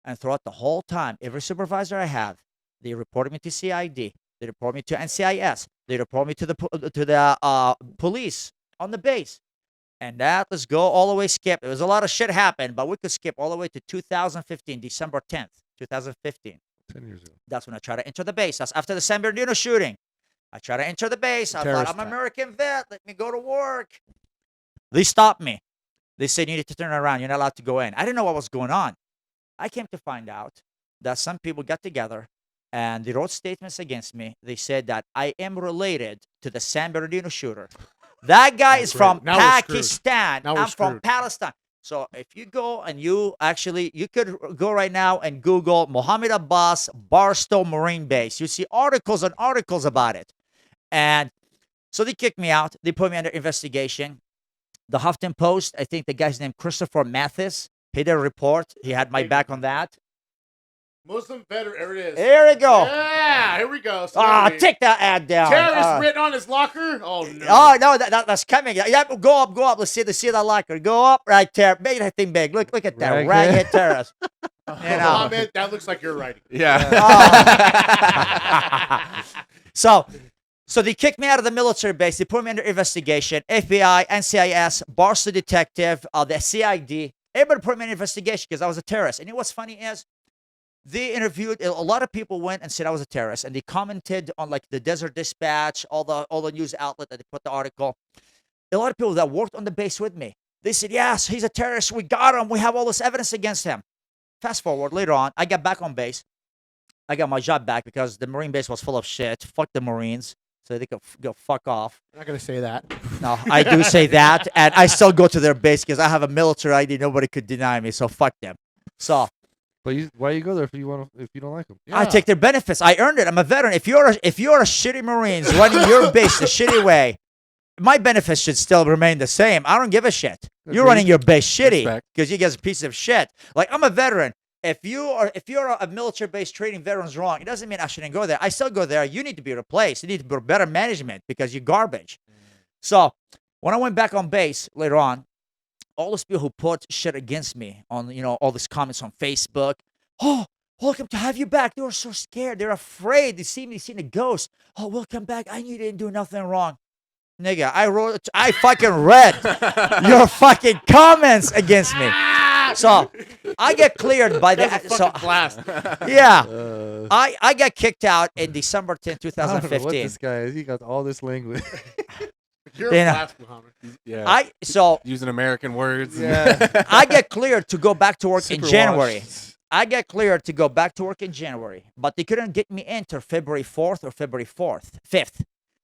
And throughout the whole time, every supervisor I have, they reported me to CID. They report me to NCIS. They report me to the police on the base. And that, let's go all the way skip. There was a lot of shit happened, but we could skip all the way to 2015, December 10th, 2015. 10 years ago. That's when I tried to enter the base. That's after the San Bernardino shooting. I tried to enter the base. I thought, Terrorist I'm an attack. American vet. Let me go to work. They stopped me. They said, you need to turn around. You're not allowed to go in. I didn't know what was going on. I came to find out that some people got together and they wrote statements against me. They said that I am related to the San Bernardino shooter. That guy is great. from Now we're screwed. Pakistan. Now we're I'm from screwed. Palestine. So if you go and you could go right now and Google Mohamed Abbos Barstow Marine Base. You see articles and articles about it. And so they kicked me out. They put me under investigation. The Huffington Post, I think the guy's name Christopher Mathis, he did a report. He had my back on that. Muslim veteran. There it is. Here we go. Yeah, here we go. Take that ad down. Terrorist written on his locker. Oh no. Oh no, that's coming. Yeah, go up. Let's see that locker. Go up right there. Make that thing big. Look at that Raghead. raghead terrorist. You know. Mohammed, that looks like you're writing. Yeah. So they kicked me out of the military base. They put me under investigation. FBI, NCIS, Barstow Detective, the CID. Everybody put me in investigation because I was a terrorist. And you know what's funny is they interviewed a lot of people went and said I was a terrorist, and they commented on like the Desert Dispatch, all the news outlet that they put the article. A lot of people that worked on the base with me, they said, yes, he's a terrorist. We got him. We have all this evidence against him. Fast forward later on, I got back on base. I got my job back because the Marine base was full of shit. Fuck the Marines. So they could go fuck off. I'm not gonna say that. No, I do say that, and I still go to their base because I have a military ID. Nobody could deny me, so fuck them. So But why you go there if you don't like them? I take their benefits. I earned it. I'm a veteran. If you're a shitty Marines running your base the shitty way, my benefits should still remain the same. I don't give a shit. You're Agreed. running your base shitty Respect. because you guys are a piece of shit. Like, I'm a veteran. If you're a military base treating veterans wrong, it doesn't mean I shouldn't go there. I still go there. You need to be replaced. You need to be better management because you're garbage. So when I went back on base later on, all those people who put shit against me on, all these comments on Facebook. Oh, welcome to have you back. They were so scared. They're afraid. They seen a ghost. Oh, welcome back. I knew you didn't do nothing wrong. Nigga, I fucking read your fucking comments against me. So I get cleared by the blast. yeah. I got kicked out in December 10, I don't know what 2015. this guy is. He got all this language. You're You know, a blast, Muhammad. Yeah. Using American words. Yeah. I get cleared to go back to work in Superwashed. January. I get cleared to go back to work in January, but they couldn't get me in till February 4th or February 5th.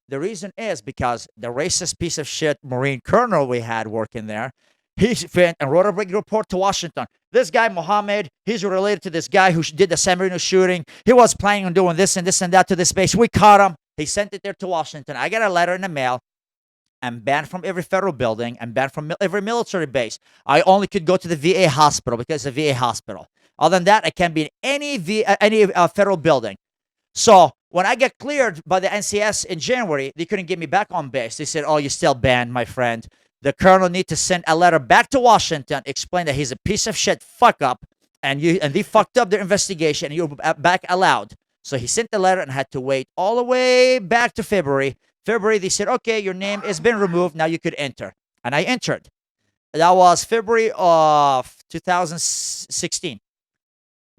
The reason is because the racist piece of shit Marine colonel we had working there, he went and wrote a big report to Washington. This guy, Mohammed, he's related to this guy who did the San Marino shooting. He was planning on doing this and that to this base. We caught him. He sent it there to Washington. I got a letter in the mail. I'm banned from every federal building. I'm banned from every military base. I only could go to the VA hospital because it's a VA hospital. Other than that, I can't be in any federal building. So when I get cleared by the NCS in January, they couldn't get me back on base. They said, "Oh, you're still banned, my friend. The colonel need to send a letter back to Washington, explain that he's a piece of shit, fuck up, and they fucked up their investigation, and you're back allowed." So he sent the letter and had to wait all the way back to February. February, they said, "Okay, your name has been removed. Now you could enter." And I entered. That was February of 2016.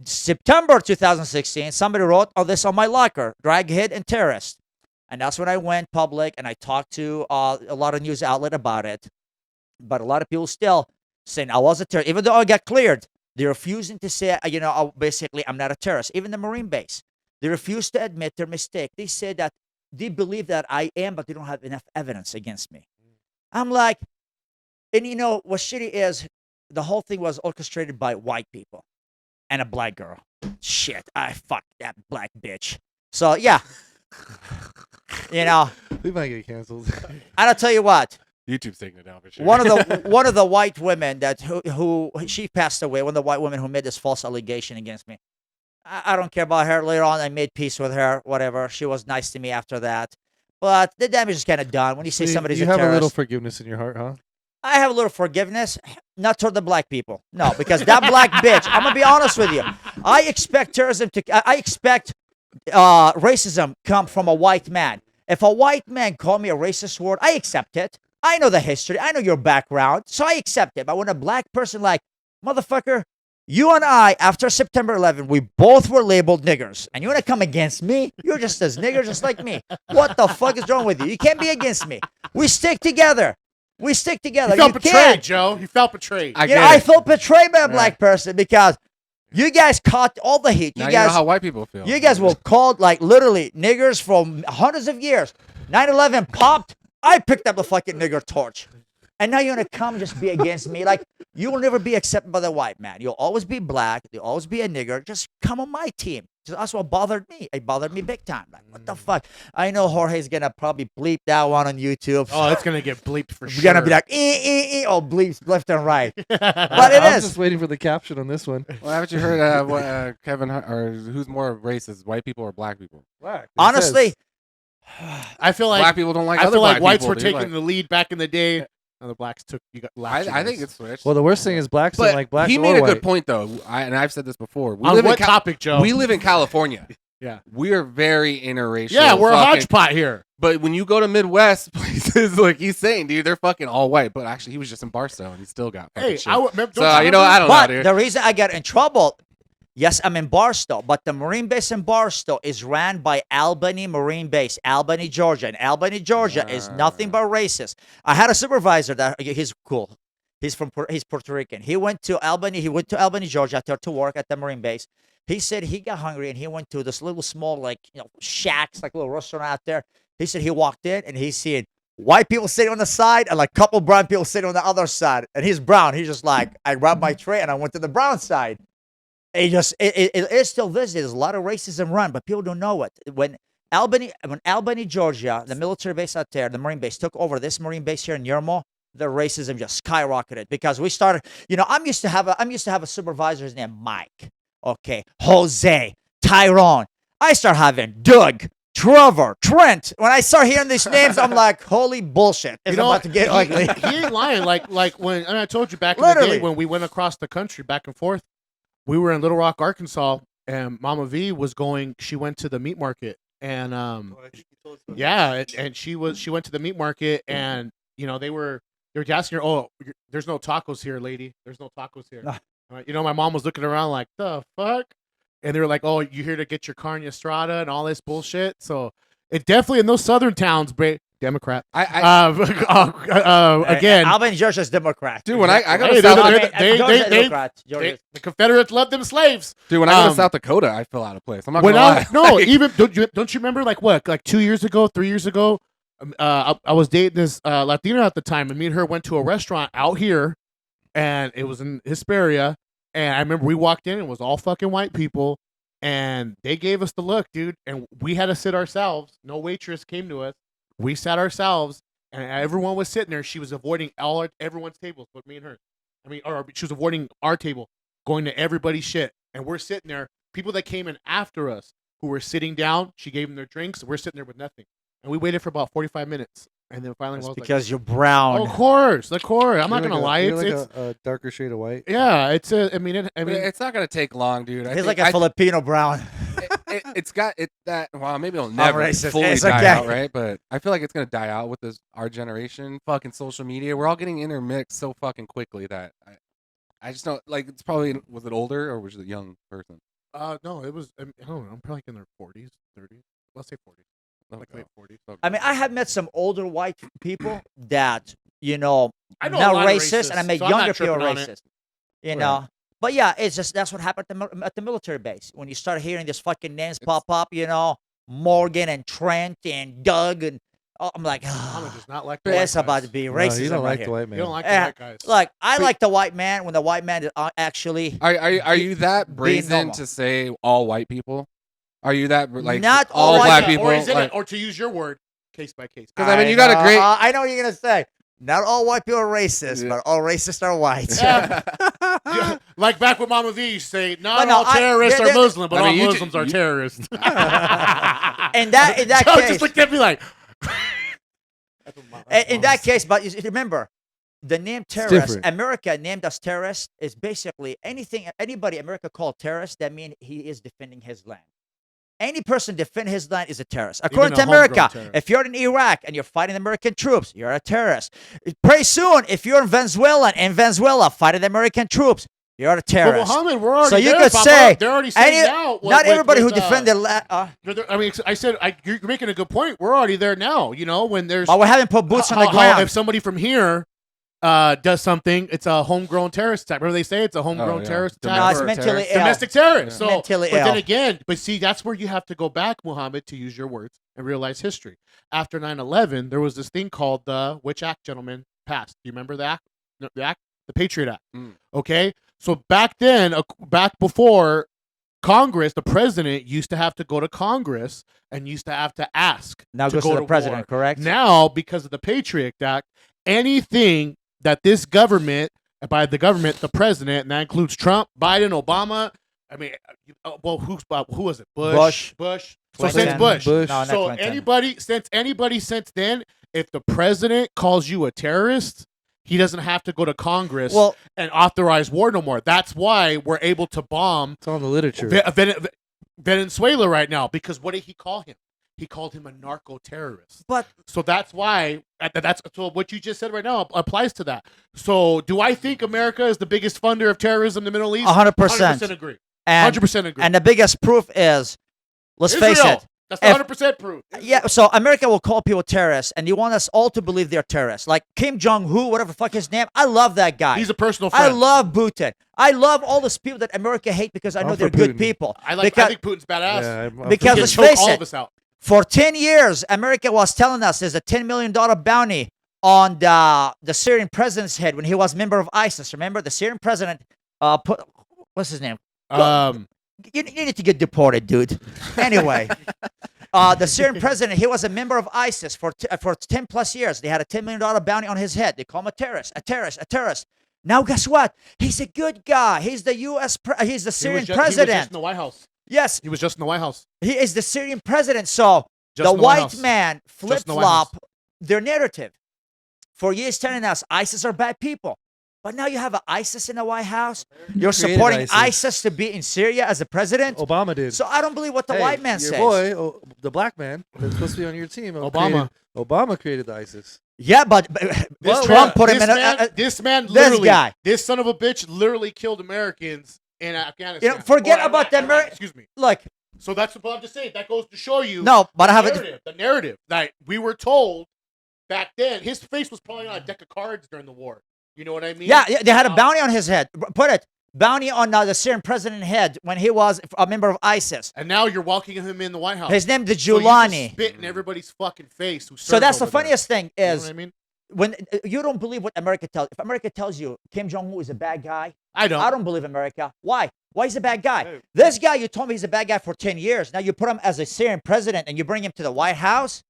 September 2016, somebody wrote this on my locker, drag hit and terrorist. And that's when I went public and I talked to a lot of news outlet about it. But a lot of people still saying I was a terrorist. Even though I got cleared, they're refusing to say, basically, I'm not a terrorist. Even the Marine base, they refuse to admit their mistake. They say that they believe that I am, but they don't have enough evidence against me. I'm like, and what's shitty is the whole thing was orchestrated by white people and a black girl. Shit, I fucked that black bitch. So yeah, We might get canceled. and I'll tell you what. YouTube's taking it down for sure. One of the white women who she passed away. One of the white women who made this false allegation against me. I don't care about her. Later on, I made peace with her. Whatever. She was nice to me after that. But the damage is kind of done when you say somebody's you a have terrorist. a little forgiveness in your heart, huh? I have a little forgiveness, not toward the black people. No, because that black bitch, I'm going to be honest with you. I expect racism come from a white man. If a white man called me a racist word, I accept it. I know the history. I know your background. So I accept it. But when a black person motherfucker, you and I, after September 11, we both were labeled niggers. And you want to come against me? You're just as nigger just like me. What the fuck is wrong with you? You can't be against me. We stick together. We stick together. You felt You betrayed, can't. Joe. You felt betrayed. I felt betrayed by a black person because you guys caught all the heat. Now You you know guys, how white people feel. you guys were called literally niggers for hundreds of years. 9/11 popped. I picked up the fucking nigger torch. And now you're going to come and just be against me. You will never be accepted by the white man. You'll always be black. You'll always be a nigger. Just come on my team. That's what bothered me. It bothered me big time. What the fuck? I know Jorge's going to probably bleep that one on YouTube. Oh, it's going to get bleeped for sure. We're going to be like, oh, bleeps left and right. But I'm it is. just waiting for the caption on this one. Well, haven't you heard Kevin or who's more racist, white people or black people? Black. Honestly, I feel like black people don't like I other feel like black whites people, were dude. taking the lead back in the day. And the blacks took. I think it's switched. Well, the worst thing is blacks but don't like blacks he or made a white. good point though, and I've said this before. We On live what in topic, Joe? We live in California. Yeah. We are very interracial. Yeah, we're a fucking- hodgepodge here. But when you go to Midwest places, like he's saying, dude, they're fucking all white. But actually, he was just in Barstow, and he still got fucking Hey, shit. remember, So I don't but know, dude. the reason I got in trouble, yes, I'm in Barstow, but the Marine base in Barstow is ran by Albany Marine Base, Albany, Georgia. And Albany, Georgia is nothing but racist. I had a supervisor that he's cool. He's Puerto Rican. He went to Albany, Georgia to work at the Marine base. He said he got hungry and he went to this little small, shacks, little restaurant out there. He said he walked in and he's seeing white people sitting on the side and a couple brown people sitting on the other side. And he's brown. He's just I grabbed my tray and I went to the brown side. It is still this. There's a lot of racism run, but people don't know it. When when Albany, Georgia, the military base out there, the Marine base took over this Marine base here in Yermo, the racism just skyrocketed because we started. I'm used to have a supervisor's name Mike, okay, Jose, Tyrone. I start having Doug, Trevor, Trent. When I start hearing these names, I'm like, holy bullshit! It's about to get ugly. He ain't lying. Like when, and I told you back in Literally. the day when we went across the country back and forth, we were in Little Rock, Arkansas, and Mama V was going. She went to the meat market, and and she went to the meat market, and they were asking her, "Oh, there's no tacos here, lady. There's no tacos here." My mom was looking around like, "The fuck." And they were like, "Oh, you here to get your carne asada and all this bullshit?" So it definitely in those southern towns, Democrat. Again, Albany, Georgia's Democrat. Dude, when I go Hey, to South, Georgia's Democrat. Georgia's- the Confederates love them slaves. dude, when I go to South Dakota, I feel out of place. I'm not When gonna lie. no, Like, even don't you remember like 2 years ago, 3 years ago? I was dating this Latina at the time, and me and her went to a restaurant out here, and it was in Hesperia. And I remember we walked in, and it was all fucking white people, and they gave us the look, dude. And we had to sit ourselves. No waitress came to us. We sat ourselves, and everyone was sitting there. She was avoiding everyone's tables, but me and her. Or she was avoiding our table, going to everybody's shit. And we're sitting there. People that came in after us who were sitting down, she gave them their drinks. We're sitting there with nothing. And we waited for about 45 minutes. And then finally, That's was because you're brown. of course. I'm not gonna lie. You're It's a darker shade of white. yeah. It's a. I mean, it's not gonna take long, dude. He's like a Filipino brown. It's got it that. Well, maybe it'll never racist. fully It's die okay. out, right? But I feel like it's gonna die out with our generation. Fucking social media. We're all getting intermixed so fucking quickly that I just don't like. It's probably, was it older or was it a young person? no, it was. I don't know. I'm probably in their 40s, 30s. Let's say 40s. Like late 40s. I mean, I have met some older white people that, I know a not lot of racist, and I racists, met so I'm not younger people tripping on it. racist. You know? But yeah, it's just that's what happened at the military base. When you start hearing these fucking names pop up, Morgan and Trent and Doug, and I'm like, I'm just not like the white it's about guys. to be No, racism you don't right like here. the white man. You don't like the Yeah, white guys. Like, I like the white man when the white man is actually Are you that brazen normal. to say all white people? Are you that like Not all all black white people? Or is it, Like, or to use your word, case by case. because I mean, you got a great. I know what you're gonna say. Not all white people are racist, Yeah. but all racists are white. Yeah, like back with Mama V, you say not But no, all terrorists are Muslim, but I mean, all you Muslims are terrorists. In that Joe case, just looked at me like. in that case, but remember, the name terrorist, different. America named us terrorist is basically anybody America called terrorist. That means he is defending his land. Any person defending his land is a terrorist. According Even to a homegrown America, terrorist. if you're in Iraq and you're fighting American troops, you're a terrorist. Pretty soon, if you're in Venezuela fighting American troops, you're a But terrorist. Muhammad, we're already So you there, could Papa. say They're already saying now. not everybody who defend their land. I said you're making a good point. We're already there now. When there's But we haven't put boots on the how ground. if somebody from here does something, it's a homegrown terrorist attack. Remember they say it's a homegrown yeah. terrorist attack. No, it's Domestic mentally ill. Domestic terrorist. Yeah. So, Mentally but then ill. again, see, that's where you have to go back, Muhammad, to use your words and realize history. After 9/11, there was this thing called the which act, gentlemen, passed. Do you remember the act? No, the act, the Patriot Act. Okay, so back then, back before Congress, the president used to have to go to Congress and used to have to ask. Now to goes go to the president, war. correct? Now, because of the Patriot Act, anything that this government, by the government, the president, and that includes Trump, Biden, Obama. I mean, well, who was it? Bush. So Clinton. since Bush. Bush. No, not So Clinton. anybody since then, if the president calls you a terrorist, he doesn't have to go to Congress and authorize war no more. That's why we're able to bomb It's on the literature. Venezuela right now. Because what did he call him? He called him a narco-terrorist. But So that's why. So what you just said right now applies to that. So do I think America is the biggest funder of terrorism in the Middle East? 100%. 100% agree. and 100% agree. and the biggest proof is, let's face Israel. it. That's If- 100% proof. Yeah, so America will call people terrorists, and you want us all to believe they're terrorists. Like Kim Jong-un, whatever the fuck his name. I love that guy. He's a personal friend. I love Putin. I love all those people that America hate because I know I'm they're for good Putin. people. I because, think Putin's badass. Yeah, I'm Because He let's can choke face all it, of us out. for 10 years, America was telling us there's a $10 million bounty on the Syrian president's head when he was a member of ISIS. Remember, the Syrian president put, what's his name? You need to get deported, dude. Anyway, The Syrian president, he was a member of ISIS for 10 plus years. They had a $10 million bounty on his head. They call him a terrorist, a terrorist, a terrorist. Now, guess what? He's a good guy. He's the he's the Syrian He was president. just in the White House. Yes, He was just in the White House. he is the Syrian president. So Just the in the White white House. man Just in the White flip-flop their narrative. For years telling us ISIS are bad people. But now you have an ISIS in the White House. You're created supporting ISIS. ISIS to be in Syria as a president. Obama did. So I don't believe what the Hey, white man your says. boy, the black man that's supposed to be on your team, Obama. Obama created the ISIS. Yeah, but This Trump put him this in man, this man this literally, guy. this son of a bitch literally killed Americans in Afghanistan. You know, forget Or about Iraq, the Iraq, excuse me. Look, So that's what I'm just saying. That goes to show you no, but I have the narrative that we were told back then. His face was probably on a deck of cards during the war. You know what I mean? Yeah, they had a bounty on his head. Put it, bounty on the Syrian president's head when he was a member of ISIS. And now you're welcoming him in the White House. His name is So you just Giuliani. spit in everybody's fucking face. Who So that's served the over there. funniest thing You know is what I mean? when you don't believe what America tells. If America tells you Kim Jong-un is a bad guy, I don't. I don't believe America. Why? Why is a bad guy? This guy, you told me he's a bad guy for 10 years. Now you put him as a Syrian president and you bring him to the White House,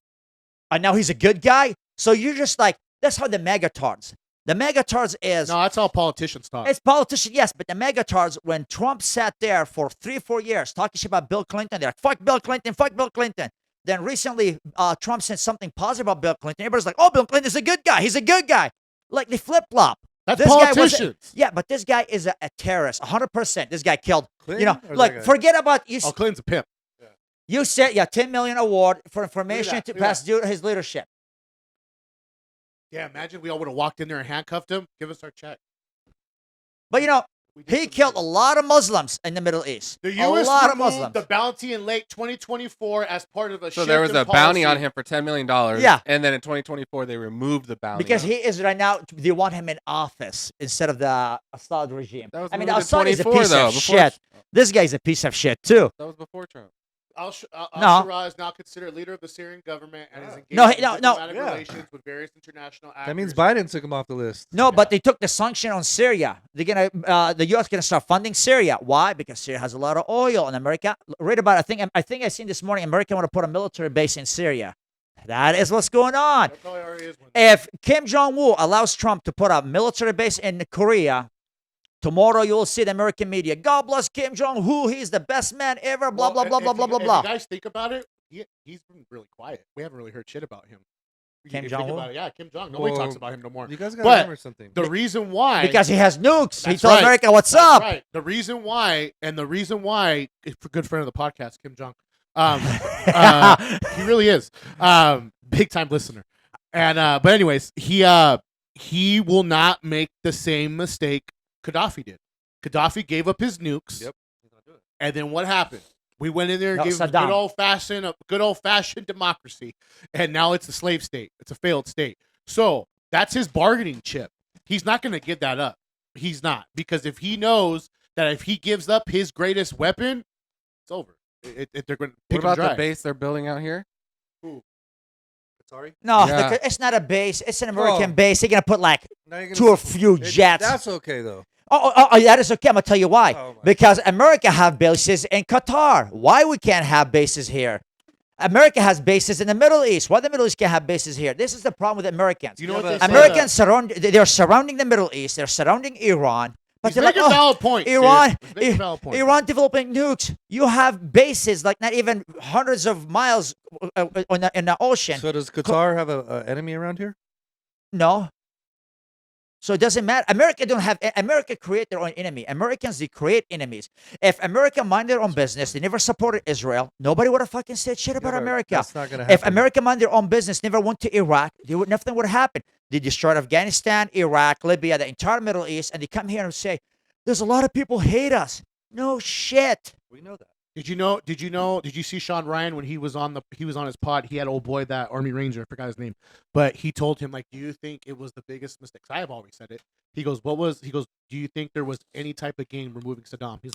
and now he's a good guy. So you're just like, that's how the megatards. The megatards is, No, that's how politicians talk. it's politician, yes, but the megatards, when Trump sat there for 3-4 years talking shit about Bill Clinton, they're like, fuck Bill Clinton, fuck Bill Clinton. Then recently, Trump said something positive about Bill Clinton. Everybody's like, oh, Bill Clinton's a good guy. He's a good guy. Like, they flip-flop. That's This guy was politicians. yeah, but this guy is a terrorist, 100%. This guy killed, Clinton or like, that guy? forget about, you Oh, Clinton's a pimp. You said, yeah, 10 million award for information that, to look at pass due to his leadership. Yeah, imagine we all would have walked in there and handcuffed him. Give us our check. But We did he some killed a good. lot of Muslims in the Middle East. The a U.S. lot of removed Muslims. the bounty in late 2024 as part of a So shift there was in a bounty on policy. him for $10 million. Yeah. And then in 2024, they removed the bounty. Because he is right now, they want him in office instead of the Assad regime. That was I mean, moved in Assad is a 24 piece though, of before- shit. This guy's a piece of shit, too. That was before Trump. Al-Shura is now considered leader of the Syrian government and is engaged No, in no, diplomatic yeah. relations with various international actors. That means Biden took him off the list. No, but they took the sanction on Syria. They're gonna, the U.S. gonna start funding Syria. Why? Because Syria has a lot of oil, and America. Read about it. I think I seen this morning. America want to put a military base in Syria. That is what's going on. That probably already is one. If Kim Jong-un allows Trump to put a military base in Korea, tomorrow you will see the American media. God bless Kim Jong-un. He's the best man ever. Blah, blah, blah, blah, blah, blah, If blah. you guys think about it, he's been really quiet. We haven't really heard shit about him. Kim You think Jong-un? about it, yeah, Kim Jong. Nobody Well, talks about him no more. You guys got to But remember something. The reason why, Because he has nukes. He That's told right. America, what's That's up? right. The reason why, is a good friend of the podcast, Kim Jong. He really is. Big time listener. And but anyways, he will not make the same mistake Gaddafi did. Gaddafi gave up his nukes. Yep. And then what happened? We went in there and No, gave him Saddam. good old fashioned democracy, and now it's a slave state. It's a failed state. So that's his bargaining chip. He's not going to give that up. He's not, because if he knows that if he gives up his greatest weapon, it's over. They're going to What pick him about dry. the base they're building out here? Sorry? No, Yeah. it's not a base. It's an American Oh. base. They're going to put like Now you're gonna 2 or s- few it- jets. That's okay, though. Oh, that is okay. I'm going to tell you why. Oh, my Because America have bases in Qatar. Why we can't have bases here? America has bases in the Middle East. Why the Middle East can't have bases here? This is the problem with Americans. You know Yeah, what but- they say? Americans they're surrounding the Middle East. They're surrounding Iran. But He's they're like, making oh, valid points. dude. Iran, He's making valid points. Iran developing nukes. You have bases like not even hundreds of miles in the ocean. So does Qatar have a enemy around here? No. So it doesn't matter. America create their own enemy. Americans, they create enemies. If America mind their own business, they never supported Israel, nobody would have fucking said shit about but America. That's not gonna happen. If America mind their own business, never went to Iraq, nothing would happen. They destroyed Afghanistan, Iraq, Libya, the entire Middle East, and they come here and say, there's a lot of people hate us. No shit. we know that. Did you see Sean Ryan when he was on his pod? He had old boy, that Army Ranger, I forgot his name, but he told him, like, do you think it was the biggest mistake? I have always said it. He goes, do you think there was any type of gain removing Saddam? He's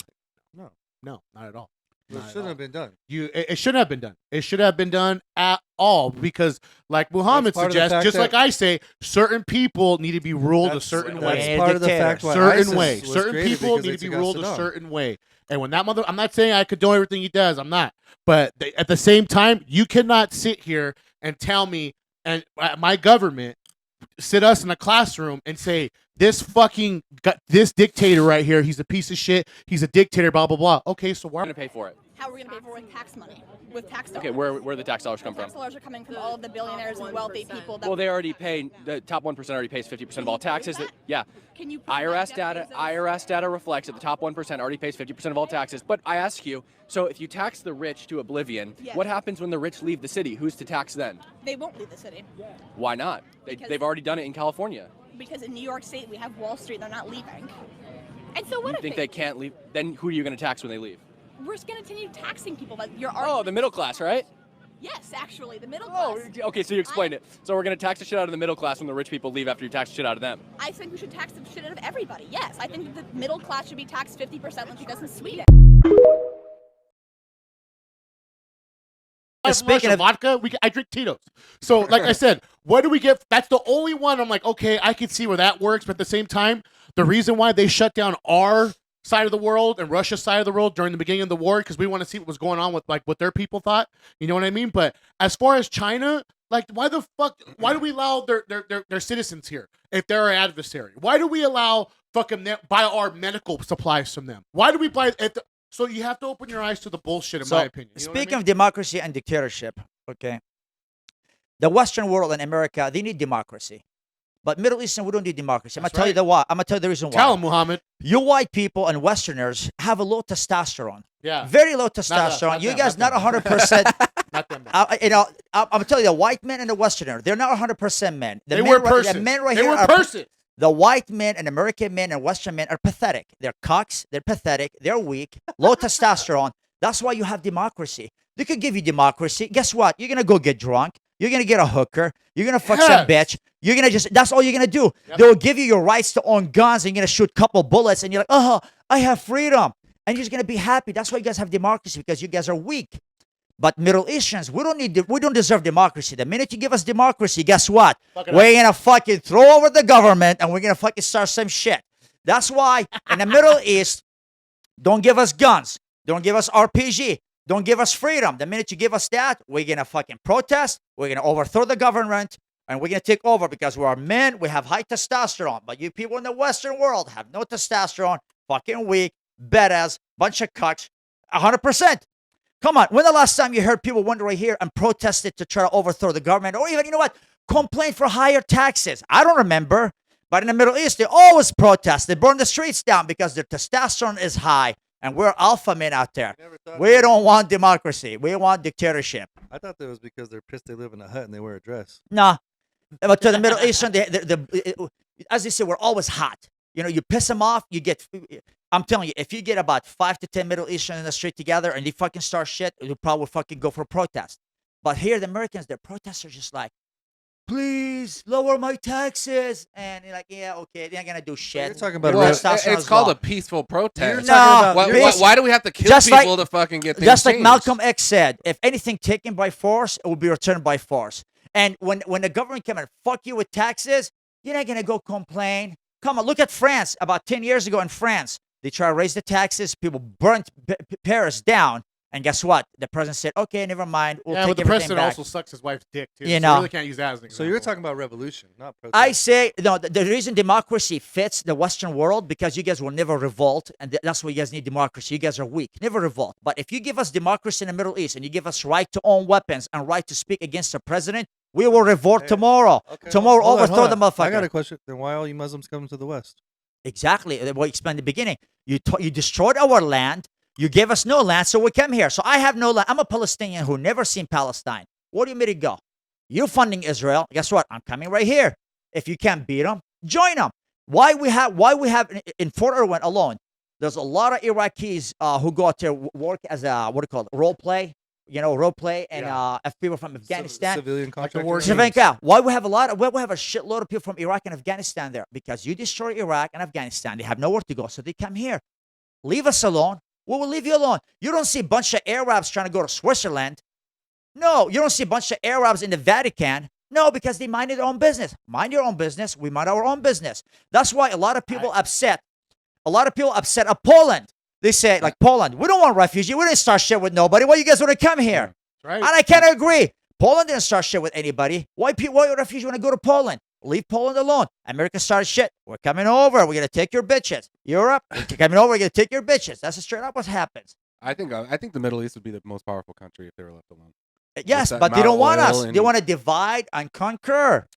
like, no, not at all. It shouldn't have been done. It shouldn't have been done. It should have been done at all because, like Muhammad That's part of the suggests, fact just that- like I say, certain people need to be ruled a certain That's way. part of the fact why Certain ISIS way. was Certain created, people because need they to be took out ruled a Saddam. certain way. And when that I'm not saying I condone everything he does. I'm not. But at the same time, you cannot sit here and tell me and my government sit us in a classroom and say this dictator right here, he's a piece of shit, he's a dictator, blah blah blah. Okay, so why We're going to pay for it. How are we going to pay for it with tax money? With tax dollars? Okay, where the tax dollars come Tax from? dollars are coming from all of the billionaires and wealthy people. That Well, they already pay, the top 1% already pays 50% of all taxes. Yeah. Can you prove IRS that, data Jeff Bezos? IRS data reflects that the top 1% already pays 50% of all taxes. But I ask you, so if you tax the rich to oblivion, Yes. what happens when the rich leave the city? Who's to tax then? They won't leave the city Why not? Because- They've already done it in California. because in New York State we have Wall Street. They're not leaving. And so what You if think they can't leave? Then who are you going to tax when they leave? We're just going to continue taxing people. But your Oh, argument. the middle class, right? Yes, actually, the middle Oh, class. okay, so you explained it. So we're going to tax the shit out of the middle class when the rich people leave after you tax the shit out of them. I think we should tax the shit out of everybody. Yes, I think that the middle class should be taxed 50% like it does in Sweden. Speaking Russian of- vodka, I drink Tito's. So, like I said, what do we get? That's the only one I'm like, okay, I can see where that works. But at the same time, the reason why they shut down our side of the world and Russia's side of the world during the beginning of the war, because we want to see what was going on with like what their people thought. You know what I mean? But as far as China, like, why do we allow their citizens here if they're our adversary? Why do we allow buy our medical supplies from them? Why do we buy? So you have to open your eyes to the bullshit, in my opinion. You know what I Speaking mean? of democracy and dictatorship, okay, the Western world and America, they need democracy. But Middle Eastern, we don't need democracy. I'm going That's to tell you right. the why. I'm going to tell you the reason why. Tell him, Muhammad. You white people and Westerners have a low testosterone. Yeah. Very low us, testosterone. not You them, guys not not them. 100%. Not them. I'm going to tell you, the white men and the Westerner, they're not 100% men. The They men were right, persons. The men right They here were are persons. The white men and American men and Western men are pathetic. They're cocks. They're pathetic. They're weak. Low testosterone. That's why you have democracy. They could give you democracy. Guess what? You're going to go get drunk. You're going to get a hooker. You're going to fuck some bitch. You're going to that's all you're going to do. Yep. They'll give you your rights to own guns and you're going to shoot a couple bullets and you're like, oh, I have freedom. And you're just going to be happy. That's why you guys have democracy, because you guys are weak. But Middle Easterns, we don't deserve democracy. The minute you give us democracy, guess what? Fuck it We're going to fucking throw over the government and we're going to fucking start some shit. That's why in the Middle East, don't give us guns. Don't give us RPG. Don't give us freedom. The minute you give us that, we're going to fucking protest. We're going to overthrow the government. And we're going to take over because we're men. We have high testosterone. But you people in the Western world have no testosterone. Fucking weak. Badass. Bunch of cucks. 100%. Come on. When the last time you heard people went right here and protested to try to overthrow the government? Or even, you know what? Complain for higher taxes. I don't remember. But in the Middle East, they always protest. They burn the streets down because their testosterone is high. And we're alpha men out there. We don't want democracy. We want dictatorship. I thought that was because they're pissed they live in a hut and they wear a dress. Nah. But to the Middle Eastern, as they say, we're always hot. You know, you piss them off, you get. I'm telling you, if you get about 5 to 10 Middle Eastern in the street together and they fucking start shit, you probably fucking go for a protest. But here, the Americans, their protests are just like, please lower my taxes, and you're like, yeah, okay, they ain't gonna do shit. You're talking about Well, real- it's called a peaceful protest. You're talking about- Why do we have to kill Just people like- to fucking get things Just like changed? Malcolm X said, if anything taken by force, it will be returned by force. And when the government come and fuck you with taxes, you're not gonna go complain. Come on, look at France. About 10 years ago in France, they tried to raise the taxes. People burnt Paris down. And guess what? The president said, okay, never mind. We'll Yeah, take but the everything president back. also sucks his wife's dick too. You so know. really can't use that as an example. So you're talking about revolution, not protest. I say, no, the reason democracy fits the Western world, because you guys will never revolt, and that's why you guys need democracy. You guys are weak. Never revolt. But if you give us democracy in the Middle East and you give us right to own weapons and right to speak against the president, we will revolt tomorrow. Okay, Tomorrow, hold on, overthrow hold the on. motherfucker. I got a question. Then why all you Muslims come to the West? Exactly. What you explained in the beginning. You destroyed our land. You gave us no land, so we came here. So I have no land. I'm a Palestinian who never seen Palestine. Where do you want me to go? You're funding Israel. Guess what? I'm coming right here. If you can't beat them, join them. Why we have in Fort Irwin alone, there's a lot of Iraqis who go out there work as a, what do you call it, role play. You know, role play, and if people from Afghanistan. Civilian contractors. Why we have a shitload of people from Iraq and Afghanistan there? Because you destroy Iraq and Afghanistan. They have nowhere to go, so they come here. Leave us alone. We will leave you alone. You don't see a bunch of Arabs trying to go to Switzerland. No, you don't see a bunch of Arabs in the Vatican. No, because they minded their own business. Mind your own business. We mind our own business. That's why a lot of people upset. A lot of people upset of Poland. They say, like, Poland, we don't want refugees. We didn't start shit with nobody. Why you guys want to come here? Right. And I can't agree. Poland didn't start shit with anybody. Why refugees want to go to Poland? Leave Poland alone. America started shit. We're coming over. We're going to take your bitches. Europe, we're coming over. We're going to take your bitches. That's straight up what happens. I think the Middle East would be the most powerful country if they were left alone. Yes, that but they amount don't of want oil us. and- They want to divide and conquer.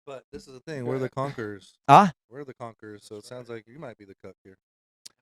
But this is the thing. We're the conquerors. Huh? We're the conquerors. So it sounds like you might be the cuck here.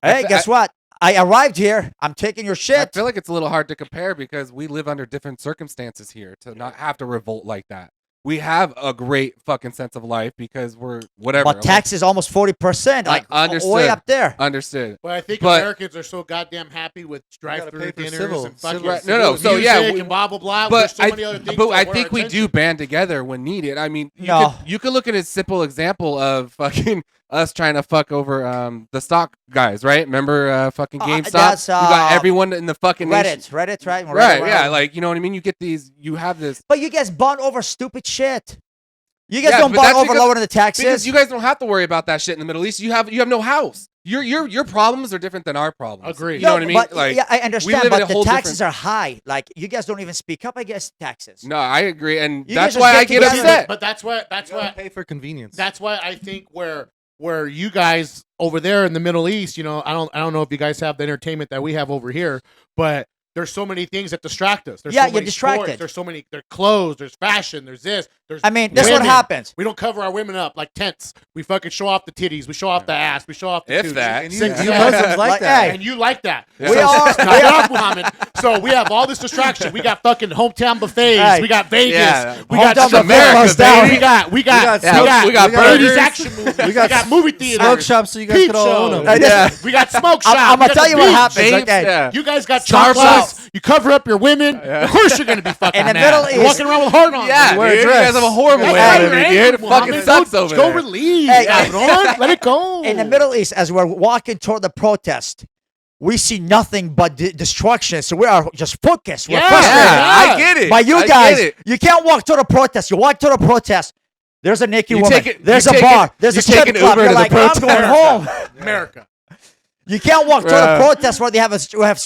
Hey, guess what? I arrived here. I'm taking your I shit. feel like it's a little hard to compare because we live under different circumstances here to not have to revolt like that. We have a great fucking sense of life because we're whatever. But tax is almost 40%. Like, understood. way up there. Understood. But I think But- Americans are so goddamn happy with drive-through pay for dinners civil- and fucking civil- Right, no, so yeah, music and blah blah blah. But There's so many other things. but that I wear think we do attention. band together when needed. I mean, No. you could look at a simple example of fucking us trying to fuck over the stock guys, right? Remember fucking GameStop? that's, you got everyone in the fucking nation. Reddit, right? Right, Reddit, yeah, like you know what I mean. You get these, you have this. But you guys bond over stupid shit. You guys Yeah, don't but bond that's over because- lowering the taxes. Because you guys don't have to worry about that shit in the Middle East. You have no house. Your problems are different than our problems. Agreed. You know what I mean? But, Like, yeah, I we understand, live in a but the whole taxes different- are high. Like, you guys don't even speak up against taxes. No, I agree, and You that's guys why just I get get together. upset. But that's why Pay for convenience. that's why I think where you guys over there in the Middle East, you know, I don't know if you guys have the entertainment that we have over here, but there's so many things that distract us. There's Yeah, so you're many distracted. sports, there's so many. There's clothes. There's fashion. There's this. There's. I mean, this is what women. happens. We don't cover our women up like tents. We fucking show off the titties. We show off the ass. We show off the If toots. that. And you, Six you packs. Muslims like Like, that. hey. And you like that. Yeah. We are. Knock it off, Muhammad. So we have all this distraction. We got fucking hometown buffets. Hey. We got Vegas. Yeah. We got Hometown buffet America, goes down. baby. We got We got we got burgers. 80s action movies. We got got movie theaters. Smoke shops so you guys peep could all own shows. them. Yeah. We got smoke shops. I'm We going to got tell the you what beach. happens, Babes, okay? yeah. You guys got Starbucks. chocolates. You cover up your women. Of course you're gonna be fucking In the mad. Middle You're East- walking around with heart on. Yeah, Wear a dude, you dress. guys have a horrible That's way why of you're living, angry, dude. Muhammad. Fucking sucks Go- over Go there. relieve. Hey, Cabron. Let it go. In the Middle East, as we're walking toward the protest, we see nothing but destruction. So we are just focused. We're Yeah. frustrated. Yeah, I get it. But you I guys, get it. you can't walk to the protest. You walk to the protest. There's a naked You woman. take it- There's you a take bar. it- There's you a strip take an club. Uber You're to the like, I'm protest. going home. America. You can't walk to Bruh. the protest where they have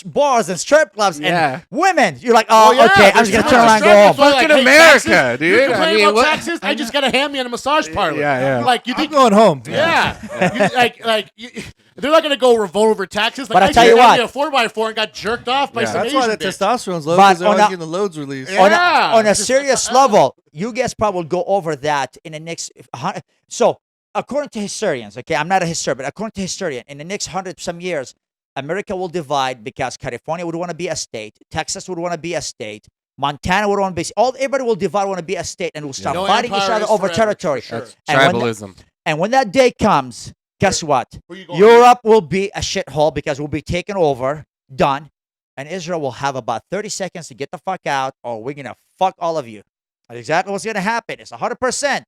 bars and strip clubs Yeah. and women. You're like, oh, yeah, okay, I'm just there's gonna turn no around and go home. distraction. Fucking Hey, America, taxes? dude. You I complain mean, about what- taxes? I just got a hand me in a massage parlor. Yeah. Like you I'm think? going home. Yeah. They're not gonna go revolt over taxes. Like, But I I tell you just what. got a 4x4 and got jerked off by Yeah. some That's Asian why the bitch. testosterone's low But because they're on always a- getting the loads released. Yeah. On a serious level, you guys probably will go over that in the next. So, according to historians, okay, I'm not a historian, but according to historian, in the next 100 some years, America will divide because California would want to be a state, Texas would want to be a state, Montana would want to be. Everybody will divide, want to be a state, and will start No fighting each empire other is over forever, territory. for sure. That's And when tribalism. And when that day comes, guess what? Who you going Europe will be a shithole because we'll be taken over, done, and Israel will have about 30 seconds to get the fuck out, or we're gonna fuck all of you. That's exactly what's gonna happen. It's 100%.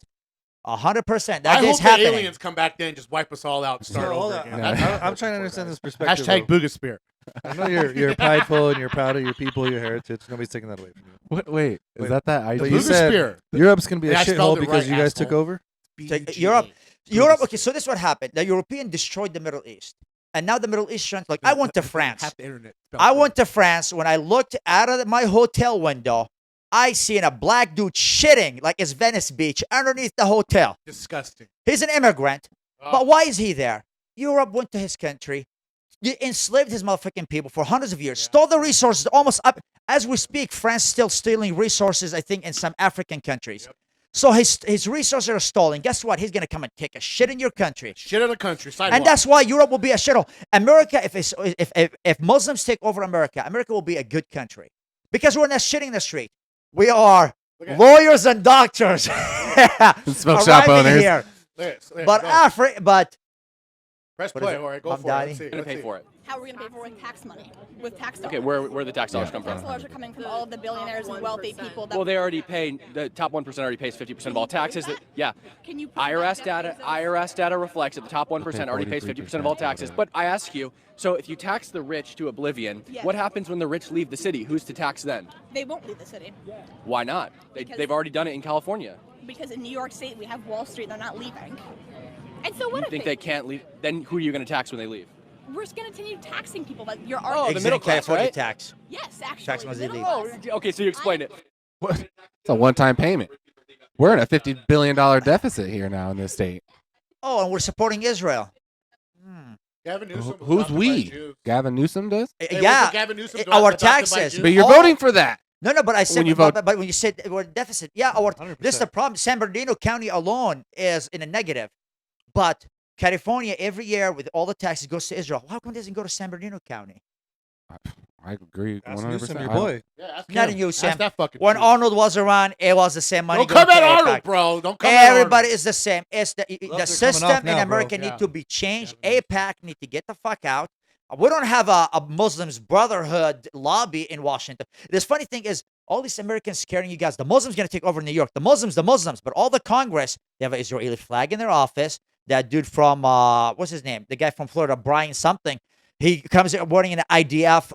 100%. That I day's hope the happening. aliens come back then and just wipe us all out and start So, hold over on. again. I'm trying to understand this perspective. Hashtag though. Boogasphere. I know you're prideful and you're proud of your people, your heritage. Nobody's taking that away from you. What? Wait, is Wait. that But idea? you said Boogasphere. Europe's gonna be a Yeah, I spelled shithole it because right, you guys took asshole. over. Like, Europe. Okay, so this is what happened. The European destroyed the Middle East, and now the Middle Eastern. Like, I went to France. Half the internet. I went to France. When I looked out of my hotel window, I seen a black dude shitting like it's Venice Beach underneath the hotel. Disgusting. He's an immigrant, Oh. but why is he there? Europe went to his country, enslaved his motherfucking people for hundreds of years, stole the resources almost up. As we speak, France still stealing resources, I think, in some African countries. So his resources are stolen. Guess what? He's going to come and take a shit in your country. Shit in the country. Sidewalk. And that's why Europe will be a shithole. America, if Muslims take over America, America will be a good country. Because we're not shitting in the street. We are lawyers and doctors. Smoke shop arriving owners. Here. There, But go. but Press what play. is it? All right, go Mom for Daddy? it. Let's see. I'm gonna Let's pay see. for it. How are we going to pay for it with tax money? With tax dollars? Okay, where the tax dollars come Tax from? dollars are coming from all of the billionaires and wealthy people. That Well, they already pay. The top 1% already pays 50% of all taxes. Yeah. Can you IRS data reflects that the top 1% already pays 50% of all taxes. But I ask you, so if you tax the rich to oblivion, Yes. what happens when the rich leave the city? Who's to tax then? They won't leave the city Why not? They've already done it in California. because in New York State we have Wall Street. They're not leaving. And so what You if think they can't leave? Then who are you going to tax when they leave? we're just going to continue taxing people? But you're Oh, arguing. the middle class, California right? tax. Yes, actually. Tax the must be middle legal. class. Oh, okay, so you explained it. It's a one-time payment. We're in a $50 billion deficit here now in this state. Oh, and we're supporting Israel. Gavin Newsom was Who's adopted by we? Jews. Gavin Newsom does? Hey, Yeah, wasn't Gavin Newsom our adopted by taxes. Jews? But you're Oh. voting for that. No, but I said, When you vote- but when you said we're deficit, yeah, our 100%. this is the problem. San Bernardino County alone is in a negative, but California every year with all the taxes goes to Israel. How come it doesn't go to San Bernardino County? I agree Ask 100%. Newsom, your I don't- boy. Yeah, ask Not him. in you, Ask Sam. that fucking When dude. Arnold was around, it was the same money. Don't going come at to Arnold, AIPAC. bro. Don't come at Everybody Arnold. is the same. It's the Gloves are coming system off in now, bro. America Yeah. need to be changed. AIPAC need to get the fuck out. We don't have a Muslims Brotherhood lobby in Washington. This funny thing is, all these Americans scaring you guys. The Muslims going to take over New York. The Muslims. But all the Congress, they have an Israeli flag in their office. That dude from, what's his name? The guy from Florida, Brian something. He comes in wearing an IDF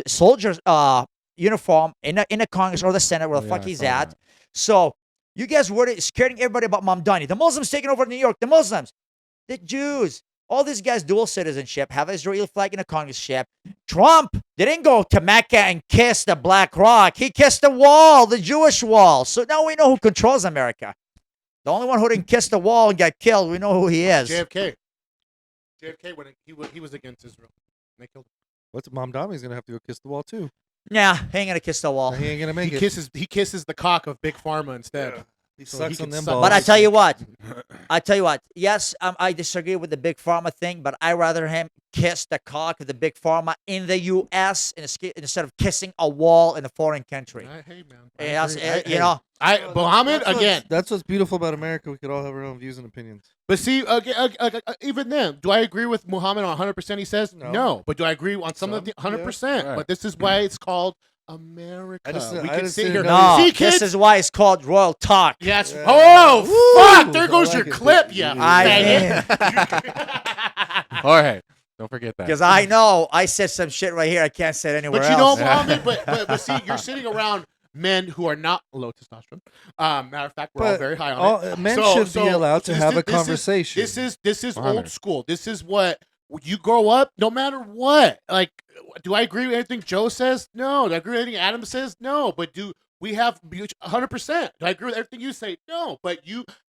soldier's uniform in the Congress or the Senate, where the Oh, fuck yeah, I he's saw at. that. So you guys were scaring everybody about Mamdani. The Muslims taking over New York. The Muslims. The Jews. All these guys dual citizenship, have an Israeli flag in a Congress ship. Trump didn't go to Mecca and kiss the Black Rock. He kissed the wall, the Jewish wall. So now we know who controls America. The only one who didn't kiss the wall and got killed, we know who he is. JFK. JFK when he was against Israel. They killed him. What's Mom Dommy's gonna have to go kiss the wall too? Nah, he ain't gonna kiss the wall. He ain't gonna make He it. kisses the cock of Big Pharma instead. He So sucks he on can them suck- balls. But I tell you what. Yes, I disagree with the Big Pharma thing, but I rather him kiss the cock of the Big Pharma in the U.S. instead of kissing a wall in a foreign country. Hey man. Yes, agree. you know. Mohammed again. That's what's beautiful about America. We could all have our own views and opinions. But see, even then, do I agree with Muhammad on 100%? He says No. But do I agree on some of the Some, 100%? yeah. But this is why it's called America. I just- we I can just sit didn't here. know- No, See, kids? this is why it's called Royal Talk. Yes. Yeah. Oh, fuck! Woo! There I goes like your it. clip, you I faggot. Jorge, don't forget that. Because I know I said some shit right here I can't say it anywhere But you know, else. Muhammad, but see, you're sitting around men who are not low testosterone. Matter of fact, we're all But very high on all- it. men So- should be so allowed to this have is- a conversation. This is old 100. school. This is what you grow up. No matter what, like, do I agree with anything Joe says? No. Do I agree with anything Adam says? No. But do we have 100%? Do I agree with everything you say? No. But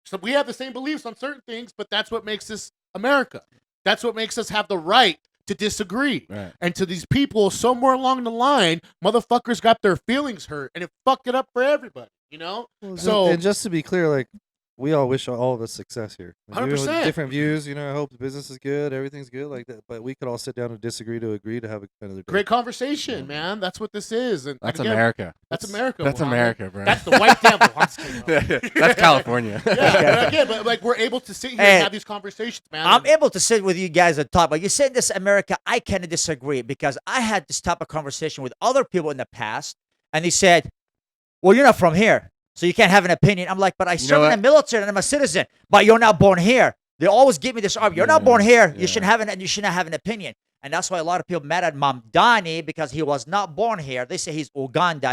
so we have the same beliefs on certain things. But that's what makes us America. That's what makes us have the right to disagree. Right. And to these people, somewhere along the line, motherfuckers got their feelings hurt, and it fucked it up for everybody. You know? So- and just to be clear, like we all wish all of us success here. Like, even with 100%. different views, you know. I hope the business is good, everything's good, like that. But we could all sit down and disagree to agree to have another day. Great conversation, man. That's what this is. And That's again, America. That's America. That's Muhammad. America, bro. That's the white devil. I'm just kidding. That's California. Yeah, but again, but like we're able to sit here Hey, and have these conversations, man. I'm able to sit with you guys and talk, but you said this America, I kind of disagree because I had this type of conversation with other people in the past, and they said, well, you're not from here, so you can't have an opinion. I'm like, but I served in the what? military and I'm a citizen, but you're not born here. They always give me this argument. You're not born here. yeah. You should not have an opinion. And that's why a lot of people mad at Mamdani because he was not born here. They say he's Uganda.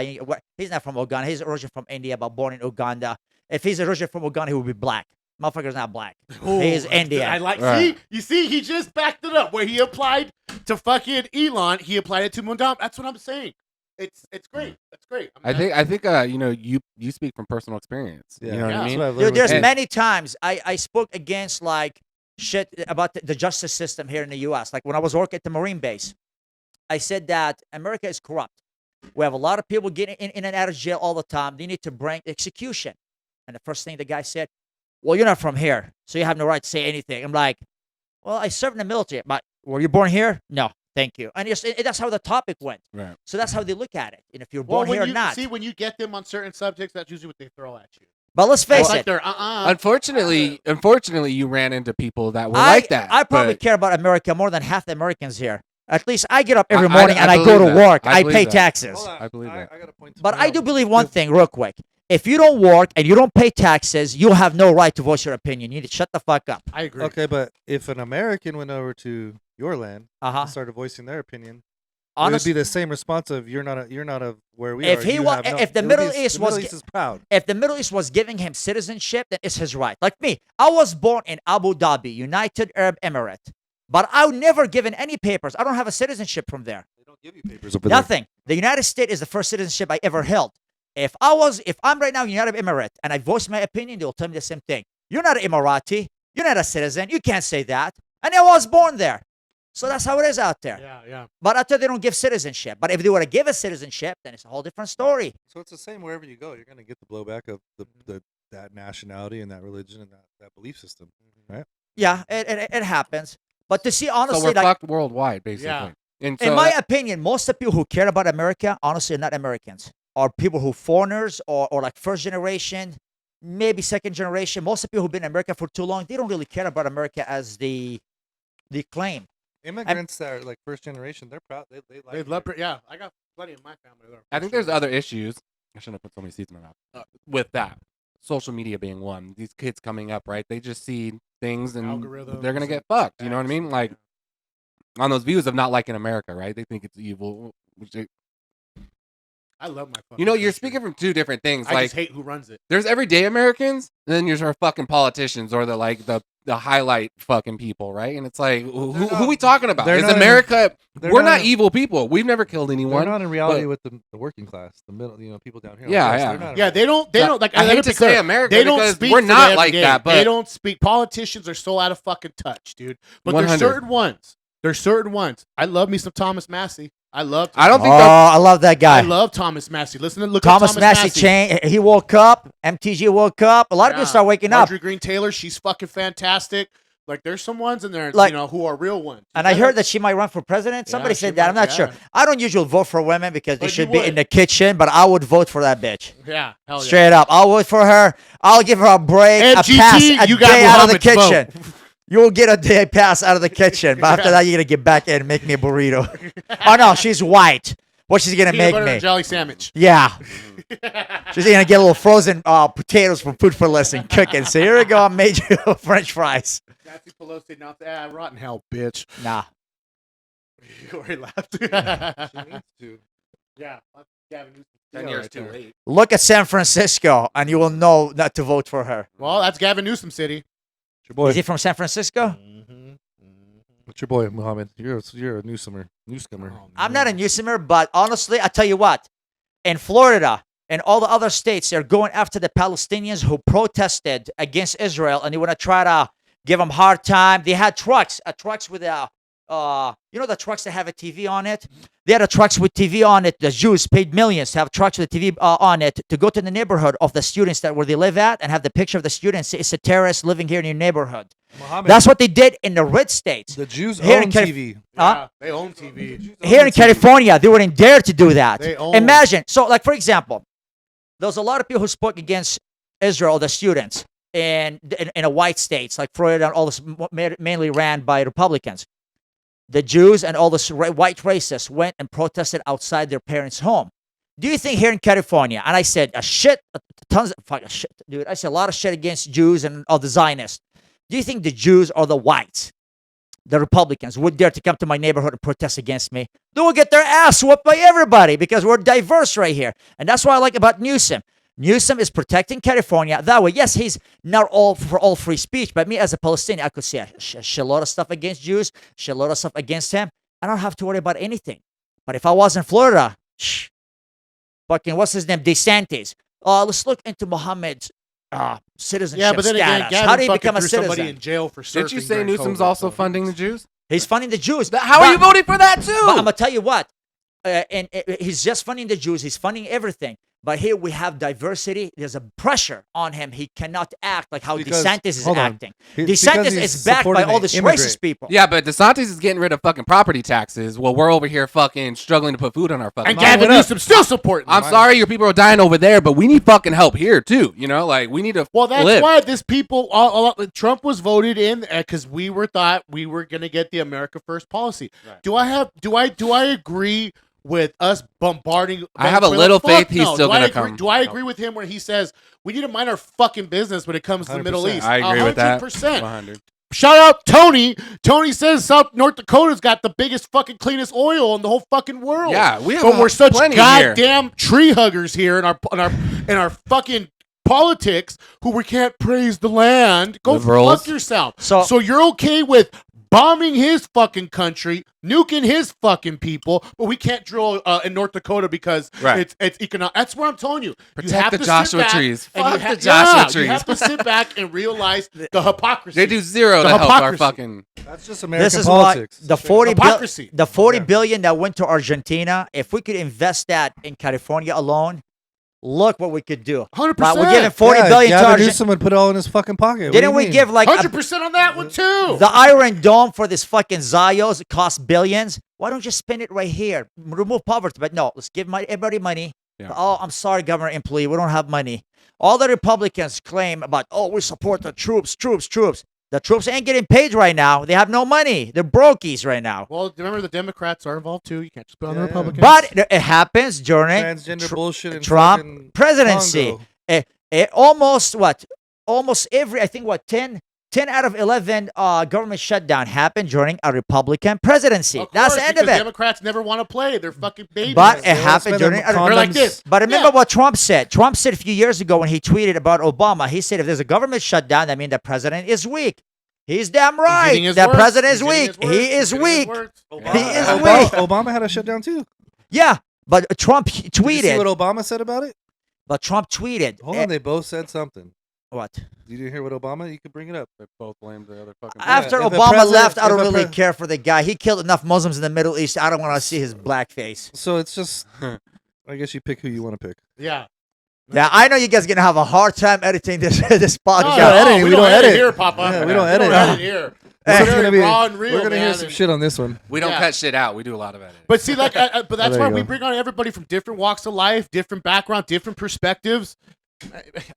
He's not from Uganda. He's originally from India, but born in Uganda. If he's originally from Uganda, he would be black. Motherfucker's not black. He's Indian. I like. Right. See, he just backed it up. Where he applied to fucking Elon, he applied it to Mundam. That's what I'm saying. It's great. That's great. I think you know, you speak from personal experience. Yeah, You know what I Yeah. mean? That's what I've Dude, learned there's with you. many times I spoke against like shit about the justice system here in the U.S. Like when I was working at the Marine base, I said that America is corrupt. We have a lot of people getting in and out of jail all the time. They need to bring execution. And the first thing the guy said, well, you're not from here, so you have no right to say anything. I'm like, well, I served in the military, but were you born here? No, thank you. And that's how the topic went. Right. So that's how they look at it. And if you're well, born here when or you not. see when you get them on certain subjects, that's usually what they throw at you. But let's face It's like it. they're Unfortunately, you ran into people that were I like that. I probably but- care about America more than half the Americans here. At least I get up every I morning and I go believe to that. work. I I believe pay that. taxes. Hold on. I believe that. I got a point to But point I out. do believe one thing, real quick. If you don't work and you don't pay taxes, you have no right to voice your opinion. You need to shut the fuck up. I agree. Okay, but if an American went over to your land Uh-huh. and started voicing their opinion, it Honestly, would be the same response of you're not of where we If are. he you wa- have no, if the it would Middle be- East the was Middle East is proud. if the Middle East was giving him citizenship, then it's his right. Like me, I was born in Abu Dhabi, United Arab Emirates, but I was never given any papers. I don't have a citizenship from there. They don't give you papers over there. Nothing. The United States is the first citizenship I ever held. If I'm right now in United Arab Emirates and I voice my opinion, they'll tell me the same thing. You're not an Emirati. You're not a citizen. You can't say that. And I was born there. So that's how it is out there. Yeah. But out there, they don't give citizenship. But if they were to give a citizenship, then it's a whole different story. So it's the same wherever you go. You're going to get the blowback of that nationality and that religion and that belief system, right? Yeah, it happens. But to see, So honestly, we're like, fucked worldwide, basically. Yeah. And in so my that- opinion, most of the people who care about America, honestly, are not Americans. Are people who foreigners or like first generation, maybe second generation. Most of the people who've been in America for too long, they don't really care about America as the claim. Immigrants that are like first generation, they're proud. They like. They love. Yeah, I got plenty of my family there. I think there's other issues. I shouldn't have put so many seeds in my mouth. With that, social media being one. These kids coming up, right? They just see things and Algorithms they're gonna and get fucked. You know what I mean? apps, Like yeah. on those views of not liking America, right? They think it's evil. I love my. Fucking You know, you're country. speaking from two different things. I Like just hate who runs it. there's everyday Americans, and then there's our fucking politicians or the highlight fucking people, right? And it's like, who we talking about? they're Is not in- America? they're We're not not in- evil people. We've never killed They're anyone. not in reality but- with the working class, the middle, people down here. Yeah, Like us. yeah. They're not in Yeah, they don't. They So, don't like. I let hate me to be say clear. America They don't because speak we're for not the like everyday. that, but- they don't speak. Politicians are so out of fucking touch, dude. But 100. there's certain ones. There's certain ones. I love me some Thomas Massey. I love. I don't Oh, think that I love that guy. I love Thomas Massey. Listen to look Thomas at Thomas Massey changed. He woke up. MTG woke up. A lot of people start waking up. Marjorie Green Taylor, she's fucking fantastic. Like there's some ones in there, Like- who are real ones. And I heard that she might run for president. Somebody she said that. I'm might, not sure. yeah. I don't usually vote for women because they But you should be in would. the kitchen, but I would vote for that bitch. Yeah, hell yeah. Straight up. I'll vote for her. I'll give her a break, MGT, a pass, a you got day out of the Muhammad's kitchen. You'll get a day pass out of the kitchen. But after that, you're going to get back in and make me a burrito. Oh, no, she's white. What she's going to Peanut make butter me? and jelly sandwich. Yeah. She's going to get a little frozen potatoes from Food for Less and cook it. So here we go. I made you French fries. Nancy Pelosi, not rotten hell, bitch. Nah. You already laughed. She needs to. Yeah, that's Gavin Newsom. 10 Yeah, years right too there. late. Look at San Francisco, and you will know not to vote for her. Well, that's Gavin Newsom City. It's your boy. Is he from San Francisco? What's your boy, Mohammed? You're a newcomer. I'm not a newcomer, but honestly, I tell you what, in Florida and all the other states, they're going after the Palestinians who protested against Israel, and they want to try to give them hard time. They had trucks with the trucks that have a TV on it. They had trucks with TV on it. The Jews paid millions to have trucks with TV on it to go to the neighborhood of the students where they live at and have the picture of the students. It's a terrorist living here in your neighborhood. Mohammed, That's what they did in the red states. the Jews Here own in Calif- TV. Yeah, they own TV. Here in California, they wouldn't dare to do that. They own- Imagine. So, like, for example, there's a lot of people who spoke against Israel, the students, in a white states, like Florida and all this, mainly ran by Republicans. The Jews and all the white racists went and protested outside their parents' home. Do you think here in California, and I said tons of fucking shit, dude. I said a lot of shit against Jews and all the Zionists. Do you think the Jews or the whites, the Republicans, would dare to come to my neighborhood and protest against me? They will get their ass whooped by everybody because we're diverse right here. And that's what I like about Newsom. Newsom is protecting California. That way, yes, he's not all for all free speech, but me as a Palestinian, I could say a shitload of stuff against Jews, shitload of stuff against him. I don't have to worry about anything. But if I was in Florida, fucking, what's his name? DeSantis. Let's look into Mohammed's citizenship Yeah, but then again, status. Gavin How do you fucking become a threw somebody citizen? in jail for surfing. Didn't you say during Newsom's COVID, also so- funding the Jews? He's funding the Jews. How are you voting for that too? But I'm gonna tell you what, and he's just funding the Jews. He's funding everything. But here we have diversity. There's a pressure on him. He cannot act like how Because- DeSantis is hold on. acting. Because DeSantis he's is backed by supporting all the these immigrant. racist people. Yeah, but DeSantis is getting rid of fucking property taxes while we're over here fucking struggling to put food on our fucking And table. Gavin Newsom still supporting. I'm them. sorry, your people are dying over there, but we need fucking help here too. You know, like we need to. Well, that's live. why this people, Trump was voted in because we thought we were gonna get the America First policy. Right. Do I agree with us bombarding? I have a Venezuela? little Fuck faith he's no. still Do I gonna agree- come. Do I agree with him when he says we need to mind our fucking business when it comes to the Middle 100%. East? I agree with that. 100%. 100. Shout out Tony. Tony says North Dakota's got the biggest fucking cleanest oil in the whole fucking world. Yeah, we have but we're such plenty here. goddamn tree huggers here in our fucking politics who we can't praise the land. Go Liberals. fuck yourself. So- So you're okay with bombing his fucking country, nuking his fucking people, but we can't drill in North Dakota because Right. it's economic. That's what I'm telling you. Protect you have the to sit Joshua back trees. and you Fuck ha- the Joshua yeah, trees. You have to sit back and realize the hypocrisy. They do zero The to help our hypocrisy. fucking. That's just American This is politics. why the 40 Hypocrisy. the 40 billion that went to Argentina, if we could invest that in California alone, look what we could do. 100%. We're giving 40 yeah, billion to Gavin Argentina. Newsom would put it all in his fucking pocket. What do Didn't you we mean? give like 100% on that one too. the Iron Dome for this fucking Zios costs billions? Why don't you spend it right here? Remove poverty. But no, let's give everybody money. Yeah. Oh, I'm sorry, government employee, we don't have money. All the Republicans claim about, oh, we support the troops. The troops ain't getting paid right now. They have no money. They're brokies right now. Well, remember the Democrats are involved too. You can't just put on the Yeah. Republicans. But it happens during Transgender bullshit in Trump fucking presidency. Congo. Almost every, I think 10 out of 11 government shutdown happened during a Republican presidency. Of That's course, the end of because it. Democrats never want to play. They're fucking babies. But it They all happened spend during their They're like condoms. this. But remember Yeah. what Trump said. Trump said a few years ago when he tweeted about Obama, he said if there's a government shutdown, that means the president is weak. He's damn He's right. eating his The words. president is He's eating weak. his words. He is He's eating his weak. words. He is Obama, weak. Obama had a shutdown too. Yeah, but Trump Did you see tweeted. what Obama said about it? But Trump tweeted. Hold on, they both said something. What? You didn't hear what Obama? You could bring it up. They both blame the other fucking. After if a Obama president- left, I don't if a really care for the guy. He killed enough Muslims in the Middle East. I don't want to see his black face. So it's just, I guess you pick who you want to pick. Yeah. Yeah, I know you guys are gonna have a hard time editing this this podcast. no, editing. we We don't don't edit edit. here, Papa. Yeah, we don't edit. here. This We're is gonna very be- raw and real, We're gonna hear man, some and- shit on this one. We don't Yeah. cut shit out. We do a lot of editing. But see, like, but that's there why you we go. bring on everybody from different walks of life, different background, different perspectives.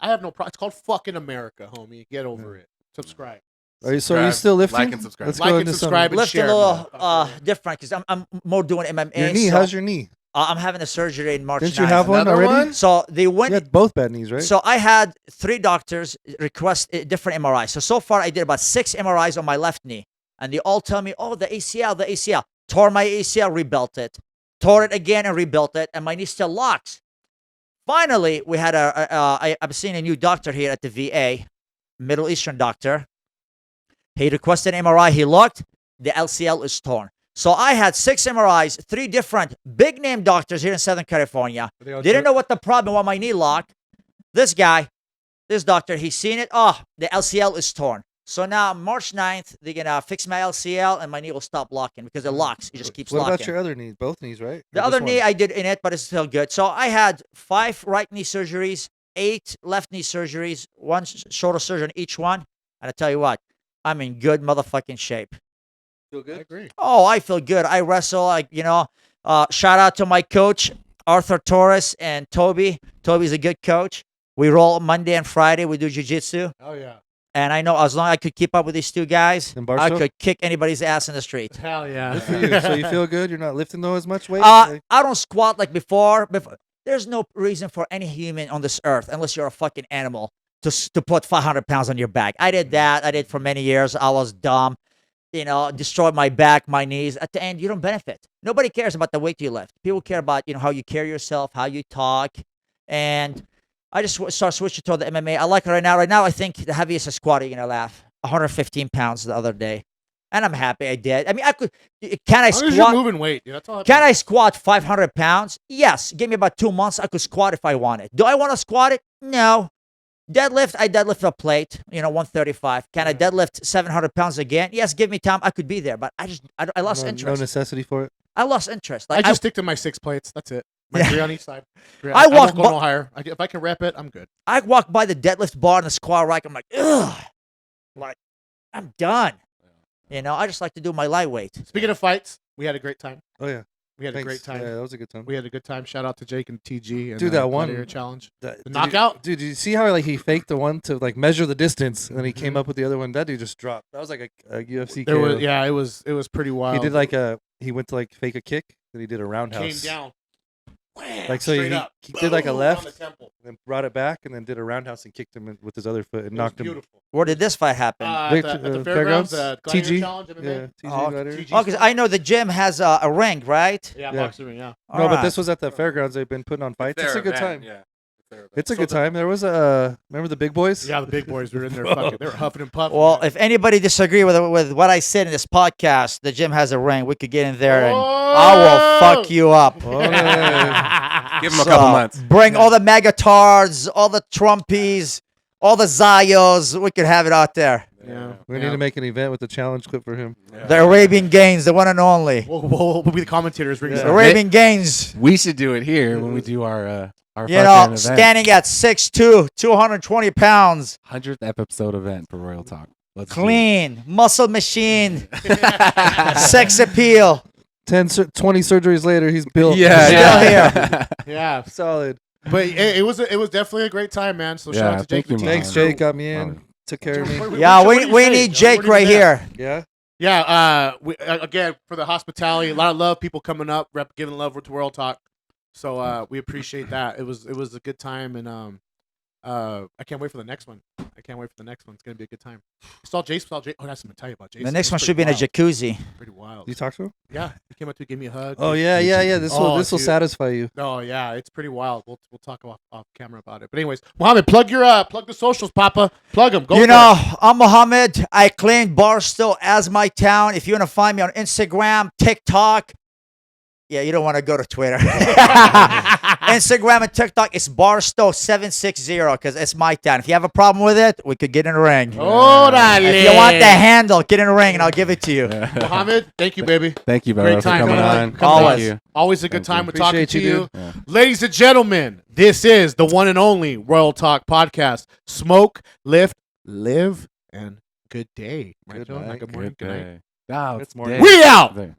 I have no problem. It's called fucking America, homie. Get over it. Subscribe. Are you Subscribe, still lifting? like and subscribe. Let's Like go and into subscribe and Lift a share, little motherfucker. different because I'm more doing MMA. Your knee. so, How's your knee? I'm having a surgery in March. Didn't you 9th. have one Another already? one? So they You went. had both bad knees, right? So I had 3 doctors request different MRIs. So far I did about 6 MRIs on my left knee, and they all tell me, "Oh, the ACL, tore my ACL, rebuilt it, tore it again and rebuilt it, and my knee still locks." Finally, we had I'm seeing a new doctor here at the VA, Middle Eastern doctor. He requested an MRI. He looked, the LCL is torn. So I had 6 MRIs, 3 different big name doctors here in Southern California. Didn't know what the problem was. My knee locked. This doctor, he's seen it. Oh, the LCL is torn. So now March 9th, they're gonna fix my LCL and my knee will stop locking because it locks. It just keeps What locking. about your other knee? Both knees, right? The Or other just knee one? I did in it, but it's still good. So I had 5 right knee surgeries, 8 left knee surgeries, 1 shoulder surgery on each one. And I tell you what, I'm in good motherfucking shape. Feel good? I agree. Oh, I feel good. I wrestle. Shout out to my coach, Arthur Torres and Toby. Toby's a good coach. We roll Monday and Friday. We do jiu-jitsu. Oh yeah. And I know as long as I could keep up with these 2 guys, In I Barstow? could kick anybody's ass in the street. Hell yeah. Good for you. So you feel good? You're not lifting though as much weight? I don't squat like before. There's no reason for any human on this earth, unless you're a fucking animal, to put 500 pounds on your back. I did that. I did for many years. I was dumb. Destroyed my back, my knees. At the end, you don't benefit. Nobody cares about the weight you lift. People care about how you carry yourself, how you talk, and I just start switching to the MMA. I like it right now. Right now, I think the heaviest I squatted, you're gonna laugh, 115 pounds the other day, and I'm happy I did. I mean, I could. Can I As long as you're squat? moving weight, dude, that's all. Can I squat 500 pounds? Yes. Give me about 2 months. I could squat if I wanted. Do I want to squat it? No. Deadlift, I deadlift a plate, 135. Can I deadlift 700 pounds again? Yes, give me time. I could be there, but I lost no interest. necessity for it. I lost interest. I Like just stick to my 6 plates. That's it. My 3 on each side. I won't walk go bu- no higher. If I can rep it, I'm good. I walk by the deadlift bar and the squat rack. I'm like, ugh, like I'm done. You know, I just like to do my lightweight. Speaking of fights, we had a great time. Oh yeah. We had a Thanks. great time. Yeah, that was a good time. We had a good time. Shout out to Jake and TG and Dude, that one- Gladiator challenge. The knockout? Dude, did you see how like he faked the one to like measure the distance and then he came up with the other one? That dude just dropped. That was like a UFC There KO. was it was pretty wild. He did he went to like fake a kick, then he did a roundhouse. came down. Wham, Like so straight he, up. he did like a Boom, on left, the temple. then brought it back, and then did a roundhouse and kicked him with his other foot and It was knocked him. beautiful. Where did this fight happen? At the fairgrounds, Gladiator TG. challenge. MMA. Yeah, TG Oh, Gladiator. TG Oh, because I know the gym has a ring, right? Yeah, Yeah. boxing ring. Yeah. No, but Alright. this was at the fairgrounds. They've been putting on fights. It's a good time. Yeah. It's a So good time. There was remember the big boys? Yeah, the big boys were in there fucking. They were huffing and puffing. Well, man. if anybody disagree with what I said in this podcast, the gym has a ring. We could get in there and I will fuck you up. Oh, yeah. Give him a couple months. Bring all the megatards, all the Trumpies, all the Zios. We could have it out there. yeah, We need to make an event with a challenge clip for him. The Arabian Gains, the one and only. We'll be the commentators. Yeah. The Arabian Gains. We should do it here when we do our You know, standing at 6'2", 220 pounds, 100th episode event for Royal Talk. Let's do it. clean, muscle machine, sex appeal. 20 surgeries later, he's built. Yeah, Still yeah. Yeah, Solid. but it was definitely a great time, man. So shout Yeah, out to Jake. thank you, and Thanks, TG. Jake. Got me in. Took care of me. Yeah, What do you we say? need What Jake do you right say? here. Yeah. Yeah, again for the hospitality, a lot of love, people coming up, giving love to World Talk. So we appreciate that. It was a good time, and I can't wait for the next one. It's gonna be a good time. Saw Jason. Oh, I got something to tell you about Jason. The next It's one pretty should be in a wild. jacuzzi. Pretty wild. You talk to him? Yeah, he came up to me, gave me a hug. Oh yeah. This will dude. satisfy you. Oh yeah, it's pretty wild. We'll talk off camera about it. But anyways, Mohamed, plug the socials, Papa. Plug them. Go. You for know, it. I'm Mohamed. I claim Barstow as my town. If you want to find me on Instagram, TikTok, yeah, you don't want to go to Twitter. Instagram and TikTok is Barstow760 because it's my town. If you have a problem with it, we could get in a ring. Órale. If you want the handle, get in a ring and I'll give it to you. Mohamed, thank you, baby. Thank you, Great brother, for time, coming man. on. Come Thank on. you. Always a good Thank time you. with talking Appreciate to you, you. Yeah. Ladies and gentlemen, this is the one and only Royal Talk podcast. Smoke, lift, live, and good day. Right, Good Joe? night. Good morning. Good night. day. Oh, It's it's morning. day. We out. Day.